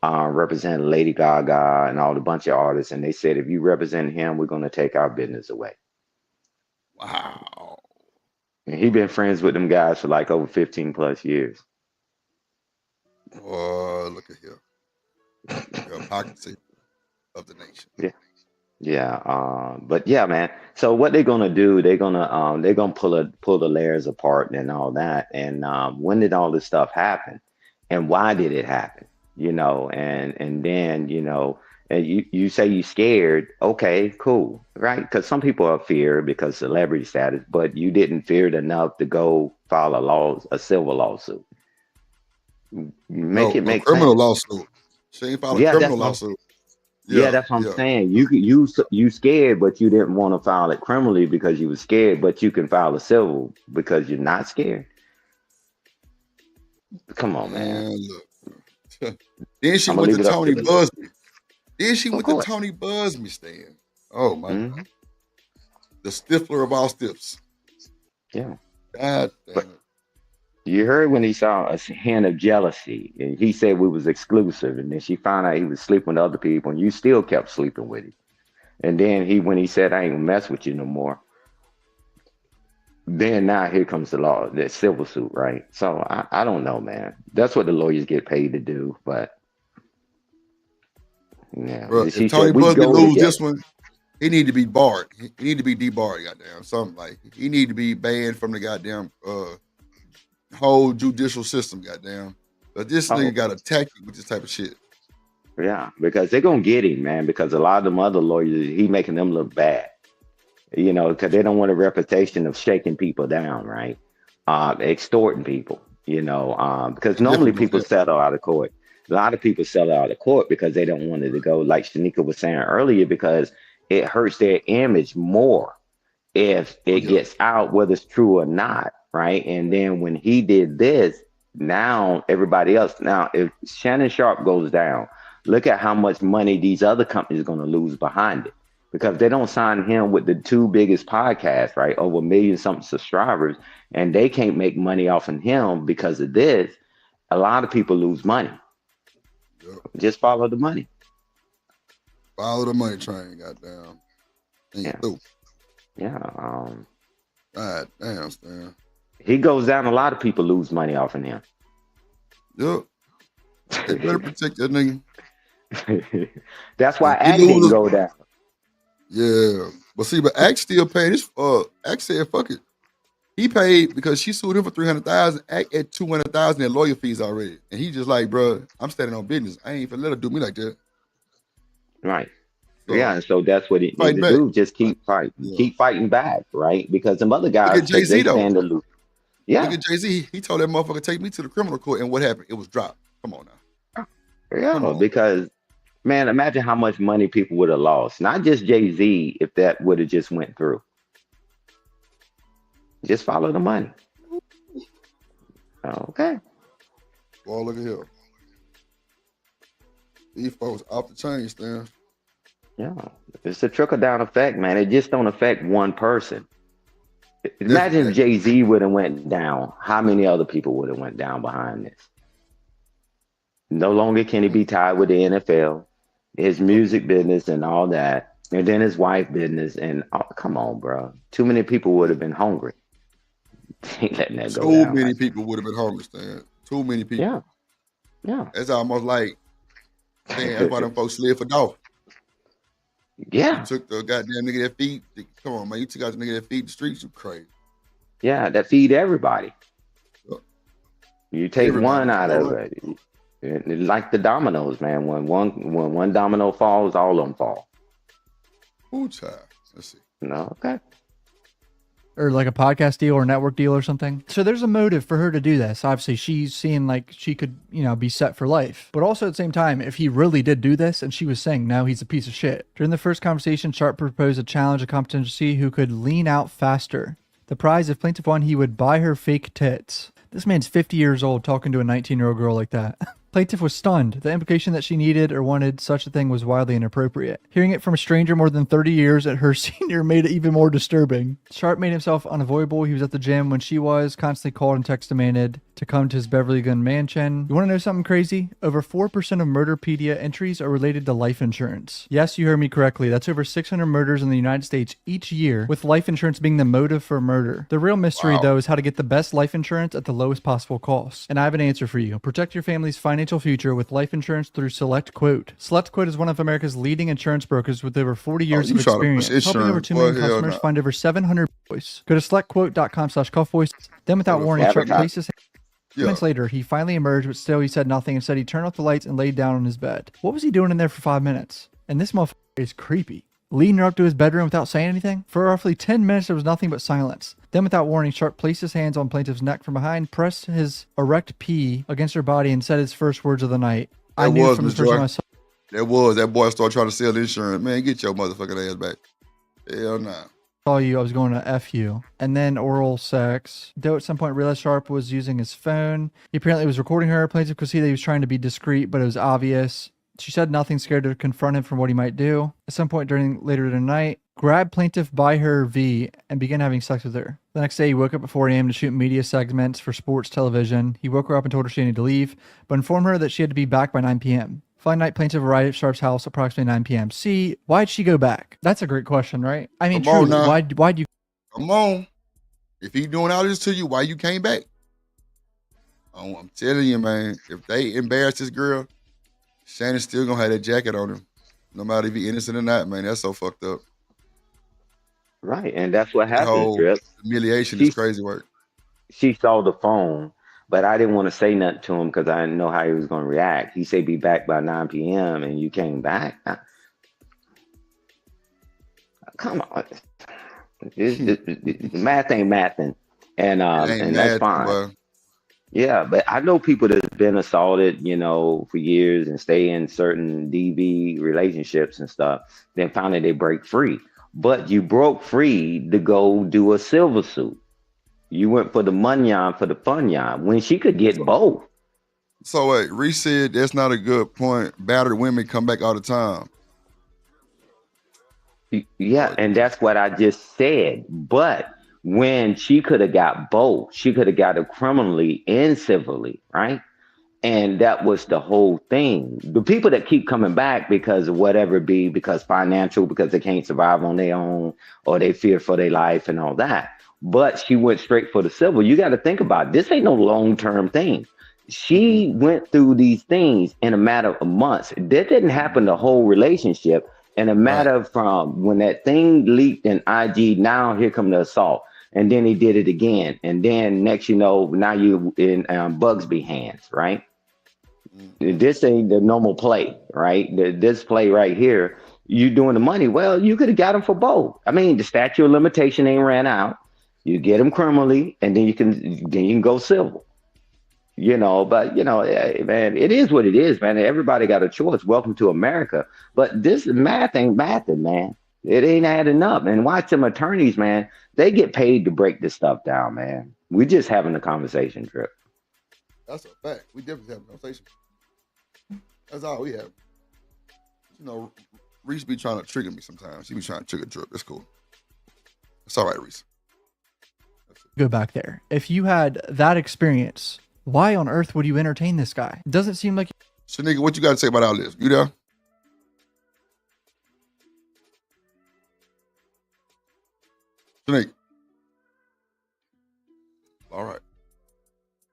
represent Lady Gaga and all the bunch of artists, and they said if you represent him, we're going to take our business away. Wow. And he been friends with them guys for like over 15 plus years. Oh, look at here. The hypocrisy of the nation. Yeah. Yeah. But yeah, man. So what they're gonna do, they're gonna pull the layers apart and all that. And when did all this stuff happen? And why did it happen? You know, and then, you know, and you say you scared, okay, cool, right? Because some people are feared because celebrity status, but you didn't fear it enough to go file a civil lawsuit. Make a criminal sense. lawsuit. She ain't filed a criminal lawsuit. Yeah, that's what I'm saying. You scared, but you didn't want to file it criminally because you were scared, but you can file a civil because you're not scared. Come on, man. Look. Then she went to Tony Busby. Then she went to Tony Busby stand. Oh my God. The stifler of all stiffs. Yeah. God damn it. You heard when he saw a hint of jealousy, and he said we was exclusive, and then she found out he was sleeping with other people, and you still kept sleeping with him. And then when he said I ain't gonna mess with you no more, then now here comes the law, the civil suit, right? So I don't know, man. That's what the lawyers get paid to do, but Yeah, Bro, if she Tony said we Buzbee go lose together. this one, he need to be barred. He need to be debarred, goddamn. Something like he need to be banned from the goddamn whole judicial system, goddamn. But this Oh, nigga got attacked with this type of shit. yeah, because they're gonna get him, man. Because a lot of them other lawyers, he making them look bad. Because they don't want a reputation of shaking people down, right? Extorting people, because They normally definitely doing people that. settle out of court. A lot of people settle out of court because they don't want it to go, like Shanika was saying earlier, because it hurts their image more if Oh it yeah. gets out, whether it's true or not, right? And then when he did this, now everybody else, now if Shannon Sharp goes down, look at how much money these other companies are going to lose behind it because they don't sign him with the two biggest podcasts, right? Over a million something subscribers, and they can't make money off of him because of this. A lot of people lose money. Yep. Just follow the money. Follow the money train, goddamn. And Yeah. through. Yeah. God damn, Stan. He goes down, a lot of people lose money off of him. Yep. They better protect that nigga. That's why If he Act didn't lose, go down. yeah. But see, but Act still paid his Act said fuck it. He paid because she sued him for $300,000, Act at $200,000 in lawyer fees already. And he just like, bro, I'm standing on business. I ain't finna let her do me like that. Right. So, Yeah, and so that's what he need fighting to back. do. Just keep fighting. Yeah. Keep fighting back, right? Because some other Look guys, at because Jay-Z they though. stand to lose. Look Yeah. at Jay-Z. He told that motherfucker take me to the criminal court, and what happened? It was dropped. Come on now. Yeah, Come on. because man, imagine how much money people would have lost. Not just Jay-Z, if that would have just went through. Just follow the money. Okay. Boy, look at here. These folks off the chain, Stan. Yeah. It's a trickle-down effect, man. It just don't affect one person. Imagine if Jay-Z would have went down. How many other people would have went down behind this? No longer can he be tied with the NFL, his music business and all that, and then his wife business. And come on, bro. Too many people would have been hungry. Ain't letting that go Too down. many people would have been homeless, Stan. Too many people. Yeah. Yeah. That's almost like, man, that's why them folks slid for Dolph. Yeah. You took the goddamn nigga that feed. Come on, man. You took out the nigga that feed the streets. You crazy. Yeah, that feed everybody. Yep. You take Everybody. one out of it. It's like the dominoes, man. When one domino falls, all of them fall. Ooh, child. Let's see. No, okay. Or like a podcast deal or network deal or something. So there's a motive for her to do this. Obviously, she's seeing like she could, be set for life. But also at the same time, if he really did do this and she was saying, no, he's a piece of shit. During the first conversation, Sharp proposed a challenge of competency who could lean out faster. The prize, if plaintiff won, he would buy her fake tits. This man's 50 years old talking to a 19-year-old girl like that. Plaintiff was stunned. The implication that she needed or wanted such a thing was wildly inappropriate. Hearing it from a stranger more than 30 years at her senior made it even more disturbing. Sharp made himself unavoidable. He was at the gym when she was, constantly called and text demanded to come to his Beverly Glen mansion. You want to know something crazy? Over 4% of Murderpedia entries are related to life insurance. Yes, you heard me correctly. That's over 600 murders in the United States each year, with life insurance being the motive for murder. The real mystery, though, is how to get the best life insurance at the lowest possible cost. And I have an answer for you. Protect your family's financial future with life insurance through Select Quote. Select Quote is one of America's leading insurance brokers with over 40 years of experience, helping over 2 million customers find over 700 voice. Go to selectquote.com/cuffvoice. Then without warning, Sharp places minutes later, he finally emerged, but still he said nothing. Instead, he turned off the lights and laid down on his bed. What was he doing in there for 5 minutes? And this motherfucker is creepy. Leading her up to his bedroom without saying anything? For roughly 10 minutes, there was nothing but silence. Then, without warning, Sharp placed his hands on plaintiff's neck from behind, pressed his erect pee against her body, and said his first words of the night. I knew from the first time I saw That boy started trying to sell insurance. Man, get your motherfucking ass back. Hell nah. you, I was going to F you. And then oral sex. Doe at some point realized Sharp was using his phone. He apparently was recording her. Plaintiff could see that he was trying to be discreet, but it was obvious. She said nothing, scared to confront him from what he might do. At some point later in the night, grabbed plaintiff by her V and began having sex with her. The next day, he woke up at 4 a.m. to shoot media segments for sports television. He woke her up and told her she needed to leave, but informed her that she had to be back by 9 p.m. Following night, plaintiff arrived at Sharp's house approximately 9 p.m. C, why'd she go back? That's a great question, right? I mean, Come on truly, now. why'd you... Come on. If he doing all this to you, why you came back? Oh, I'm telling you, man. If they embarrass this girl, Shannon's still gonna have that jacket on him. No matter if he innocent or not, man, that's so fucked up. Right, and that's what The happens, whole Drip. humiliation is She crazy work. she saw the phone, but I didn't want to say nothing to him because I didn't know how he was going to react. He said be back by 9 p.m. and you came back. Come on, math ain't mathing, It ain't and that's mad, fine. boy. Yeah, but I know people that's been assaulted, for years and stay in certain DV relationships and stuff. Then finally they break free. But you broke free to go do a silver suit. You went for the munyon for the funyon when she could get both. So wait, Reese said that's not a good point. Battered women come back all the time. Yeah, and that's what I just said. But when she could have got both, she could have got it criminally and civilly, right? And that was the whole thing. The people that keep coming back because of whatever it be, because financial, because they can't survive on their own, or they fear for their life and all that. But she went straight for the civil. You got to think about it. This ain't no long-term thing. She went through these things in a matter of months. That didn't happen the whole relationship. In a matter from when that thing leaked in IG, now here come the assault. And then he did it again. And then next, now you in Bugsby hands, right? This ain't the normal play, right? This play right here, you doing the money. Well, you could have got him for both. I mean, the statute of limitation ain't ran out. You get him criminally, and then you can go civil. But man, it is what it is, man. Everybody got a choice. Welcome to America. But this math ain't mathing, man. It ain't adding up. And watch them attorneys, man. They get paid to break this stuff down, man. We just having a conversation, Drip. That's a fact. We definitely have a conversation. That's all we have. Reese be trying to trigger me sometimes. She be trying to trigger Drip. It's cool. It's all right, Reese. Go back there. If you had that experience, why on earth would you entertain this guy? It doesn't seem like. Shanika, what you got to say about all this? You there? Shanika. All right.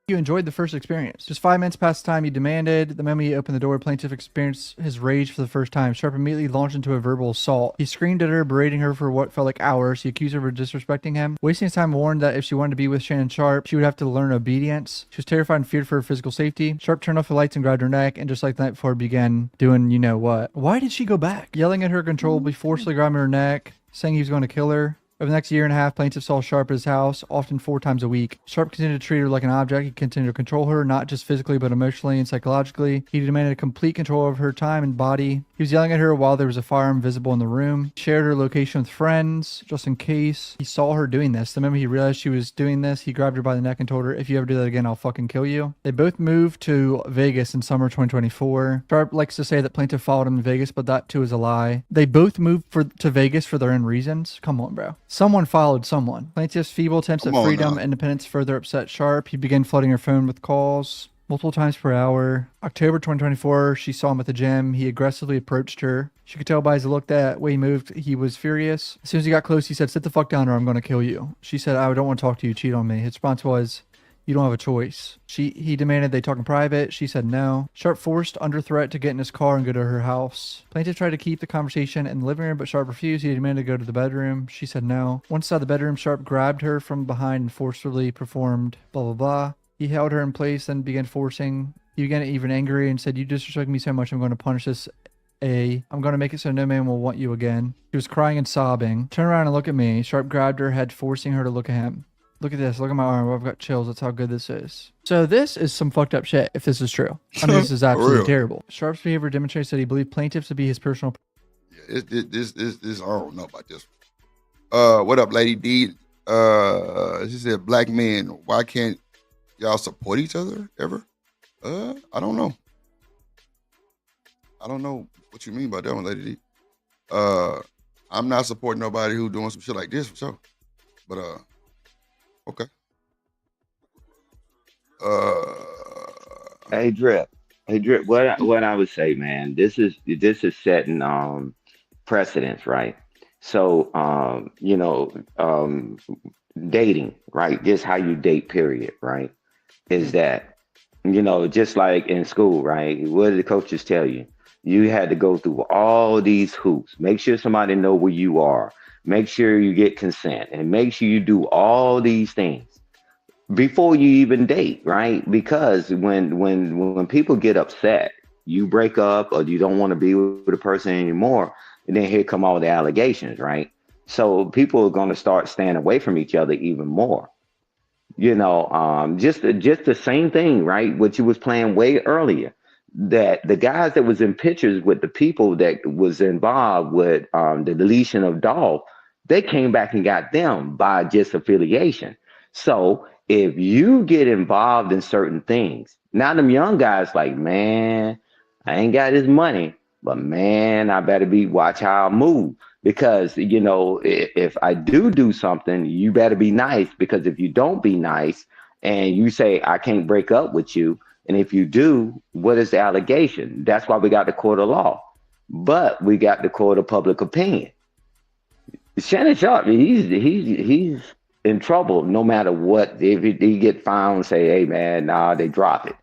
You enjoyed the first experience. Just 5 minutes past the time he demanded. The moment he opened the door, plaintiff experienced his rage for the first time. Sharp immediately launched into a verbal assault. He screamed at her, berating her for what felt like hours. He accused her of disrespecting him. Wasting his time, warned that if she wanted to be with Shannon Sharp, she would have to learn obedience. She was terrified and feared for her physical safety. Sharp turned off the lights and grabbed her neck, and just like the night before, began doing you know what. Why did she go back? Yelling at her uncontrollably, forcefully grabbing her neck, saying he was going to kill her. Over the next year and a half, plaintiff saw Sharp at his house, often 4 times a week. Sharp continued to treat her like an object. He continued to control her, not just physically, but emotionally and psychologically. He demanded complete control of her time and body. He was yelling at her while there was a firearm visible in the room. He shared her location with friends, just in case. He saw her doing this. The moment he realized she was doing this, he grabbed her by the neck and told her, if you ever do that again, I'll fucking kill you. They both moved to Vegas in summer 2024. Sharp likes to say that plaintiff followed him to Vegas, but that too is a lie. They both moved to Vegas for their own reasons. Come on, bro. Someone followed someone. Plaintiff's feeble attempts at freedom and independence further upset Sharp. He began flooding her phone with calls multiple times per hour. October 2024, she saw him at the gym. He aggressively approached her. She could tell by his look that way he moved, he was furious. As soon as he got close, he said, sit the fuck down or I'm going to kill you. She said, I don't want to talk to you, cheat on me. His response was, you don't have a choice. He demanded they talk in private. She said no. Sharp forced under threat to get in his car and go to her house. Plaintiff tried to keep the conversation in the living room, but Sharp refused. He demanded to go to the bedroom. She said no. Once inside the bedroom, Sharp grabbed her from behind and forcefully performed blah, blah, blah. He held her in place, then began forcing. He began even angry and said, you disrespect me so much, I'm going to punish this. I'm going to make it so no man will want you again. She was crying and sobbing. Turn around and look at me. Sharp grabbed her head, forcing her to look at him. Look at this. Look at my arm. I've got chills. That's how good this is. So this is some fucked up shit, if this is true. I mean, this is absolutely terrible. Sharp's behavior demonstrates that he believed plaintiffs to be his personal... Yeah, this I don't know about this. What up, Lady D? She said, black men, why can't y'all support each other ever? I don't know. I don't know what you mean by that one, Lady D. I'm not supporting nobody who doing some shit like this for sure. But okay. Hey Drip. What I would say, man, this is setting precedence, right? So dating, right? Just how you date, period, right? Is that just like in school, right? What do the coaches tell you? You had to go through all these hoops. Make sure somebody know where you are. Make sure you get consent, and make sure you do all these things before you even date, right? Because when people get upset, you break up or you don't want to be with a person anymore, and then here come all the allegations, right? So people are going to start staying away from each other even more. Just the same thing, right? What you was playing way earlier, that the guys that was in pictures with the people that was involved with the deletion of Dolph, they came back and got them by just affiliation. So if you get involved in certain things, now them young guys like, man, I ain't got his money, but man, I better watch how I move. Because, if I do something, you better be nice. Because if you don't be nice and you say, I can't break up with you, and if you do, what is the allegation? That's why we got the court of law. But we got the court of public opinion. Shannon Sharp, he's in trouble no matter what. If he get found, say, hey, man, nah, they drop it.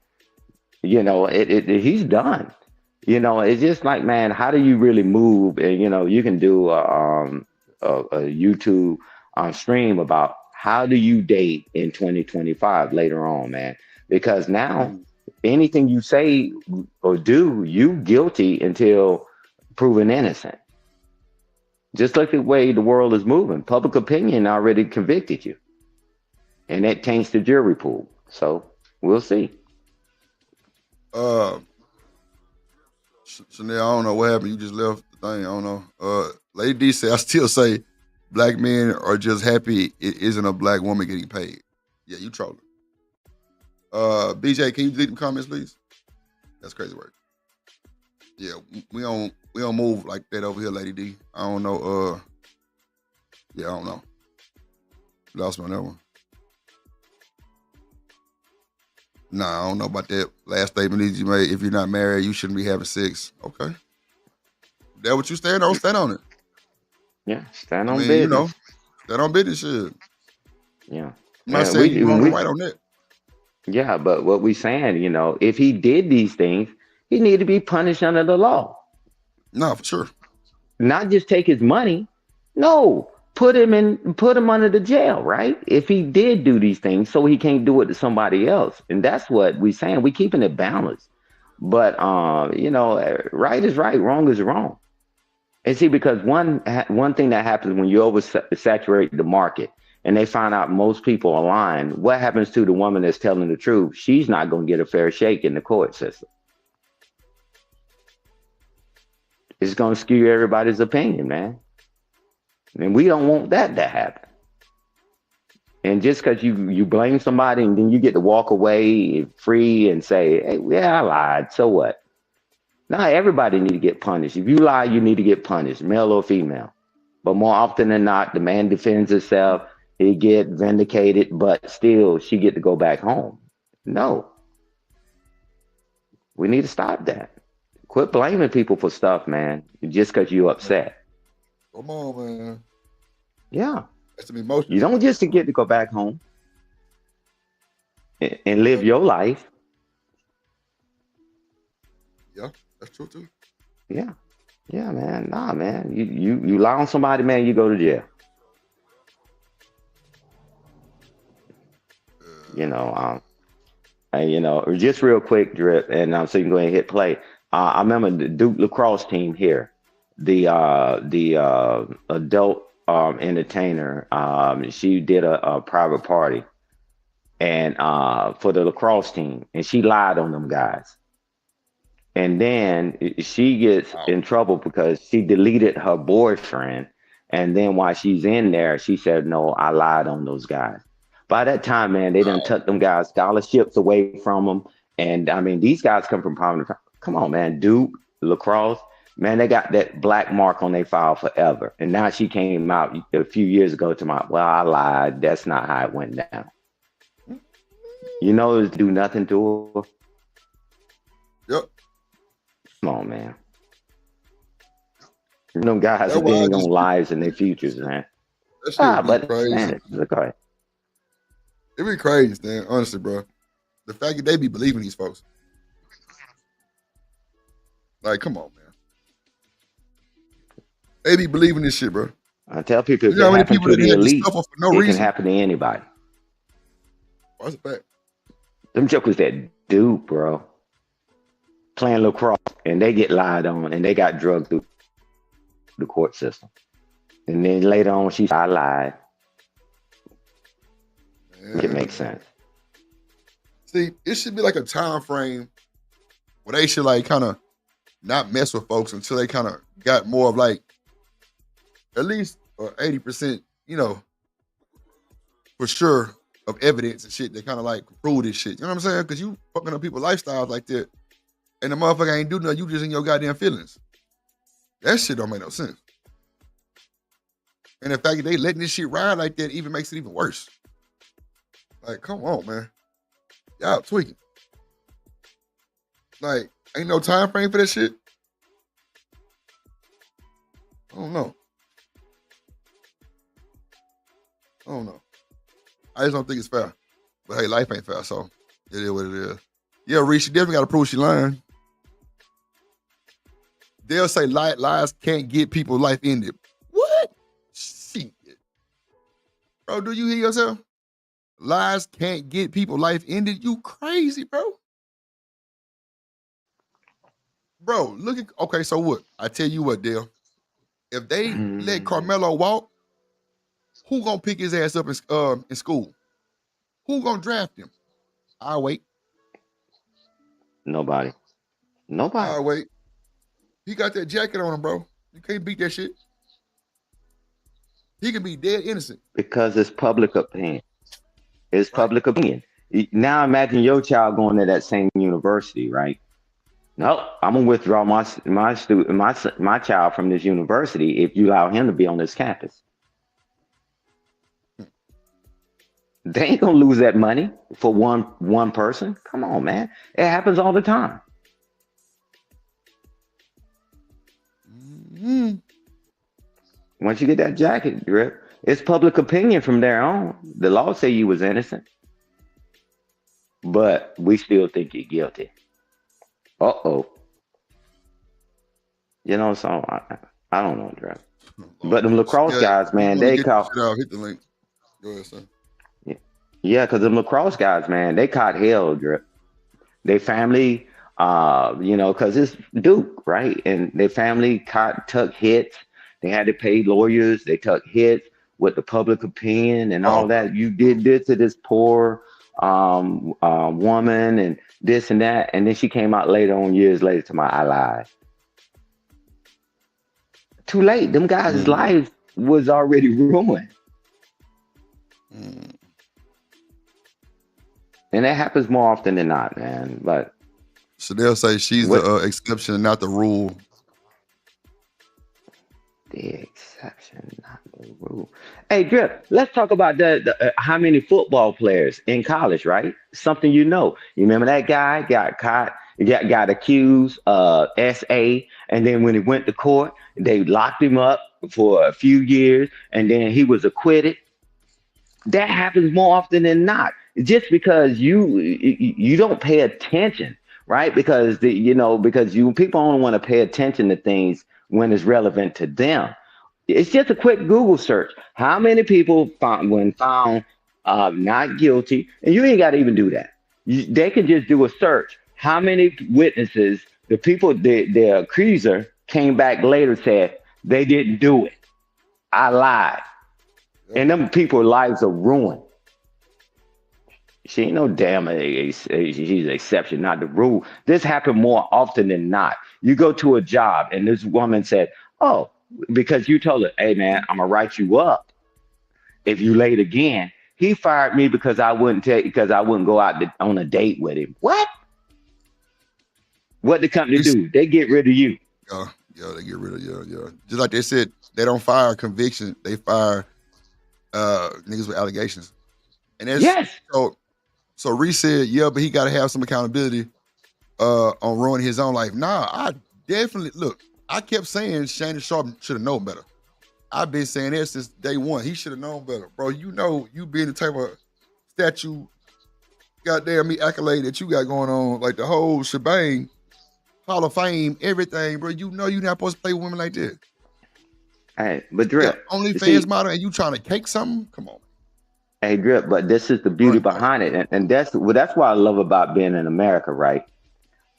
He's done. It's just like, man, how do you really move? And, you can do a YouTube stream about how do you date in 2025 later on, man. Because now anything you say or do, you guilty until proven innocent. Just like the way the world is moving. Public opinion already convicted you. And that taints the jury pool. So we'll see. Chanel, I don't know what happened. You just left the thing. I don't know. Lady D said, I still say black men are just happy it isn't a black woman getting paid. Yeah, you trolling. BJ, can you delete them comments, please? That's crazy work. Yeah, we don't move like that over here, Lady D. I don't know. I don't know. Lost me on that one. Nah, I don't know about that last statement that you made. If you're not married, you shouldn't be having sex. Okay. That what you stand on? Stand on it. Yeah, stand on business. Stand on business shit. Yeah. I'm not saying you're wrong or right on that. Yeah, but what we saying, if he did these things, he need to be punished under the law. No, for sure. Not just take his money. No. Put him under the jail, right? If he did do these things, so he can't do it to somebody else. And that's what we're saying. We're keeping it balanced. But right is right, wrong is wrong. And see, because one thing that happens when you oversaturate the market and they find out most people are lying, what happens to the woman that's telling the truth? She's not going to get a fair shake in the court system. It's going to skew everybody's opinion, man. And we don't want that to happen. And just because you blame somebody and then you get to walk away free and say, hey, yeah, I lied. So what? Now everybody need to get punished. If you lie, you need to get punished, male or female. But more often than not, the man defends himself. He get vindicated, but still she get to go back home. No. We need to stop that. Quit blaming people for stuff, man, just because you're upset. Come on, man. Yeah. That's some emotion. You don't just get to go back home and live your life. Yeah, that's true too. Yeah. Yeah, man. Nah, man. You lie on somebody, man, you go to jail. Just real quick, Drip, and so you can go ahead and hit play. I remember the Duke lacrosse team here, the adult entertainer. She did a private party, and for the lacrosse team, and she lied on them guys. And then she gets in trouble because she deleted her boyfriend. And then while she's in there, she said, no, I lied on those guys. By that time, man, they done took them guys scholarships away from them. And I mean, these guys come from prominent. Come on, man. Duke, lacrosse, man, they got that black mark on their file forever. And now she came out a few years ago to well, I lied. That's not how it went down. You know, it do nothing to her. Yep. Come on, man. Them guys are being on lives and their futures, man. That shit be crazy. Man, look at it. It be crazy, man. Honestly, bro. The fact that they be believing these folks. Like, come on, man. They be believing this shit, bro. I tell people if You know it how many happened people to that the had to elite, suffer for no it can reason? happen to anybody. What's the fact? Them jokers that dude, bro, playing lacrosse, and they get lied on, and they got drugged through the court system. And then later on, she said, I lied. It makes sense. See, it should be like a time frame where they should like kind of not mess with folks until they kind of got more of like at least 80%, you know, for sure of evidence and shit that kind of like prove this shit. You know what I'm saying? Because you fucking up people's lifestyles like that, and the motherfucker ain't do nothing. You just in your goddamn feelings. That shit don't make no sense. And the fact that they letting this shit ride like that even makes it even worse. Like, come on, man. Y'all tweaking. Like, ain't no time frame for that shit. I don't know. I just don't think it's fair. But hey, life ain't fair, so it is what it is. Yeah, Reese, she definitely got to prove she lying. They'll say lies can't get people's life ended. What? Shit. Bro, do you hear yourself? Lies can't get people's life ended. You crazy, bro. Bro, look at, okay, so what? I tell you what, Dale. If they let Carmelo walk, who gonna pick his ass up in school? Who gonna draft him? I'll wait. Nobody. I'll wait. He got that jacket on him, bro. You can't beat that shit. He can be dead innocent. Because it's public opinion. It's public opinion. Now imagine your child going to that same university, right? No, I'm gonna withdraw my child from this university if you allow him to be on this campus. They ain't gonna lose that money for one person. Come on, man. It happens all the time. Mm-hmm. Once you get that jacket, Drip, it's public opinion from there on. The law say you was innocent, but we still think you're guilty. Uh-oh. You know, so I don't know, Drip. But them lacrosse guys, man, they caught. Hit the link. Go ahead, son. Yeah, because them lacrosse guys, man, they caught hell, Drip. They family, you know, because it's Duke, right? And their family took hits. They had to pay lawyers. They took hits with the public opinion and all that. You did this to this poor woman and this and that. And then she came out later on, years later, to I lied. Too late. Them guys' lives was already ruined. And that happens more often than not, man. But so they'll say she's the exception, not the rule. The exception, not the rule. Hey, Drip, let's talk about the how many football players in college, right? Something you know. You remember that guy got caught, got accused of SA, and then when he went to court, they locked him up for a few years, and then he was acquitted. That happens more often than not. Just because you don't pay attention, right? Because people only want to pay attention to things when it's relevant to them. It's just a quick Google search. How many people when found not guilty? And you ain't got to even do that. They can just do a search. How many witnesses, the accuser came back later said they didn't do it. I lied. And them people's lives are ruined. She ain't no damn she's an exception, not the rule. This happened more often than not. You go to a job and this woman said, oh, because you told her, hey man, I'm gonna write you up if you late again. He fired me because I wouldn't go out on a date with him. What the company do? They get rid of you. Yeah, they get rid of you. Yeah. Just like they said, they don't fire conviction, they fire niggas with allegations. And that's so Reese said, yeah, but he got to have some accountability on ruining his own life. Nah, I definitely, look, I kept saying Shannon Sharp should have known better. I've been saying that since day one. He should have known better. Bro, you know, you being the type of statue, goddamn me accolade that you got going on, like the whole shebang, Hall of Fame, everything, bro. You know you're not supposed to play with women like this. Hey, but Drip, Only you fans see, model, and you trying to cake something? Come on. hey Drip, but this is the beauty behind it, and that's what I love about being in America, right?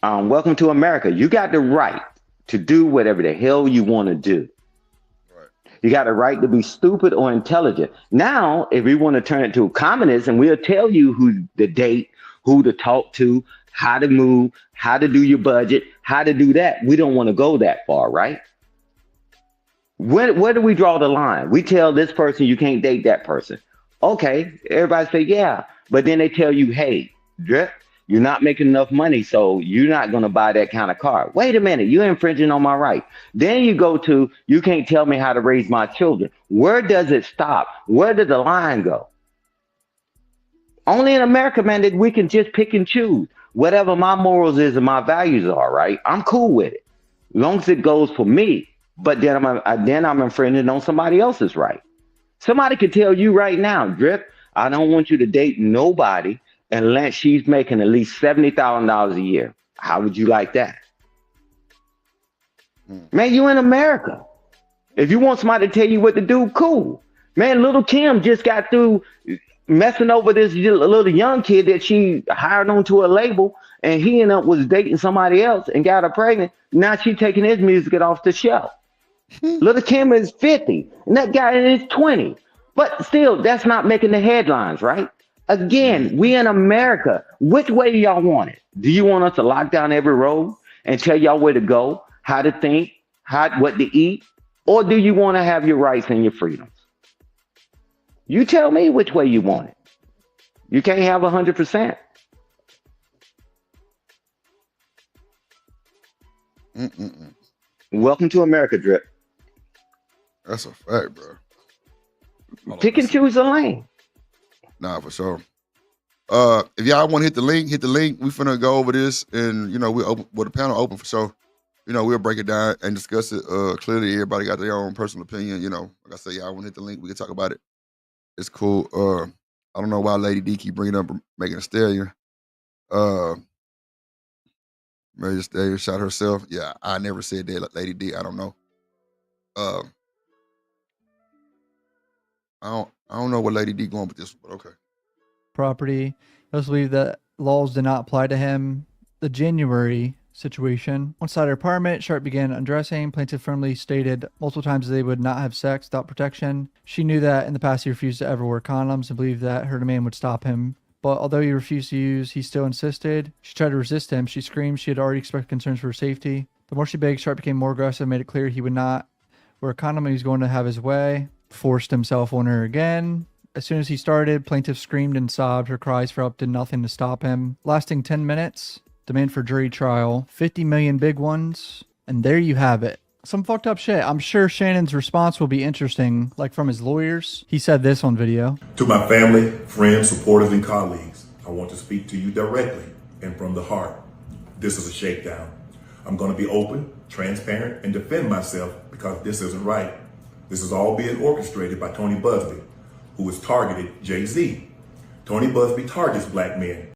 Welcome to America. You got the right to do whatever the hell you want to do. You got a right to be stupid or intelligent. Now, if we want to turn it to communism, we'll tell you who to date, who to talk to, how to move, how to do your budget, how to do that. We don't want to go that far, right? Where do we draw the line? We tell this person you can't date that person. Okay, everybody say yeah. But then they tell you, hey, Drip, you're not making enough money, so you're not going to buy that kind of car. Wait a minute, you're infringing on my right. Then you go to, you can't tell me how to raise my children. Where does it stop? Where does the line go? Only in America, man, that we can just pick and choose. Whatever my morals is and my values are, right? I'm cool with it. As long as it goes for me. But then I'm infringing on somebody else's right. Somebody could tell you right now, Drip, I don't want you to date nobody unless she's making at least $70,000 a year. How would you like that? Man, you in America. If you want somebody to tell you what to do, cool. Man, little Kim just got through messing over this little young kid that she hired onto a label, and he ended up was dating somebody else and got her pregnant. Now she taking his music off the shelf. Little Kim is 50, and that guy is 20. But still, that's not making the headlines, right? Again, we in America. Which way do y'all want it? Do you want us to lock down every road and tell y'all where to go, how to think, what to eat? Or do you want to have your rights and your freedoms? You tell me which way you want it. You can't have 100%. Welcome to America, Drip. That's a fact, bro. Pick and choose a lane. Nah, for sure. If y'all want to hit the link. We finna go over this, and we open with the panel open for sure. We'll break it down and discuss it clearly. Everybody got their own personal opinion. Like I say, y'all want to hit the link, we can talk about it. It's cool. I don't know why Lady D keep bringing up Megan Thee Stallion. Megan Thee Stallion shot herself. Yeah, I never said that, Lady D. I don't know. I don't know what Lady D going with this, but okay. Property. I also believe that laws did not apply to him. The January situation. Once out of her apartment, Sharp began undressing. Plaintiff firmly stated multiple times that they would not have sex without protection. She knew that in the past he refused to ever wear condoms and believed that her demand would stop him. But although he refused to use, he still insisted. She tried to resist him. She screamed she had already expressed concerns for her safety. The more she begged, Sharp became more aggressive, made it clear he would not wear a condom and he was going to have his way. Forced himself on her again. As soon as he started, plaintiff screamed and sobbed. Her cries for help did nothing to stop him. Lasting 10 minutes. Demand for jury trial. 50 million big ones. And there you have it. Some fucked up shit. I'm sure Shannon's response will be interesting, like from his lawyers. He said this on video. To my family, friends, supporters, and colleagues, I want to speak to you directly and from the heart. This is a shakedown. I'm going to be open, transparent, and defend myself because this isn't right. This is all being orchestrated by Tony Busby, who has targeted Jay-Z. Tony Busby targets black men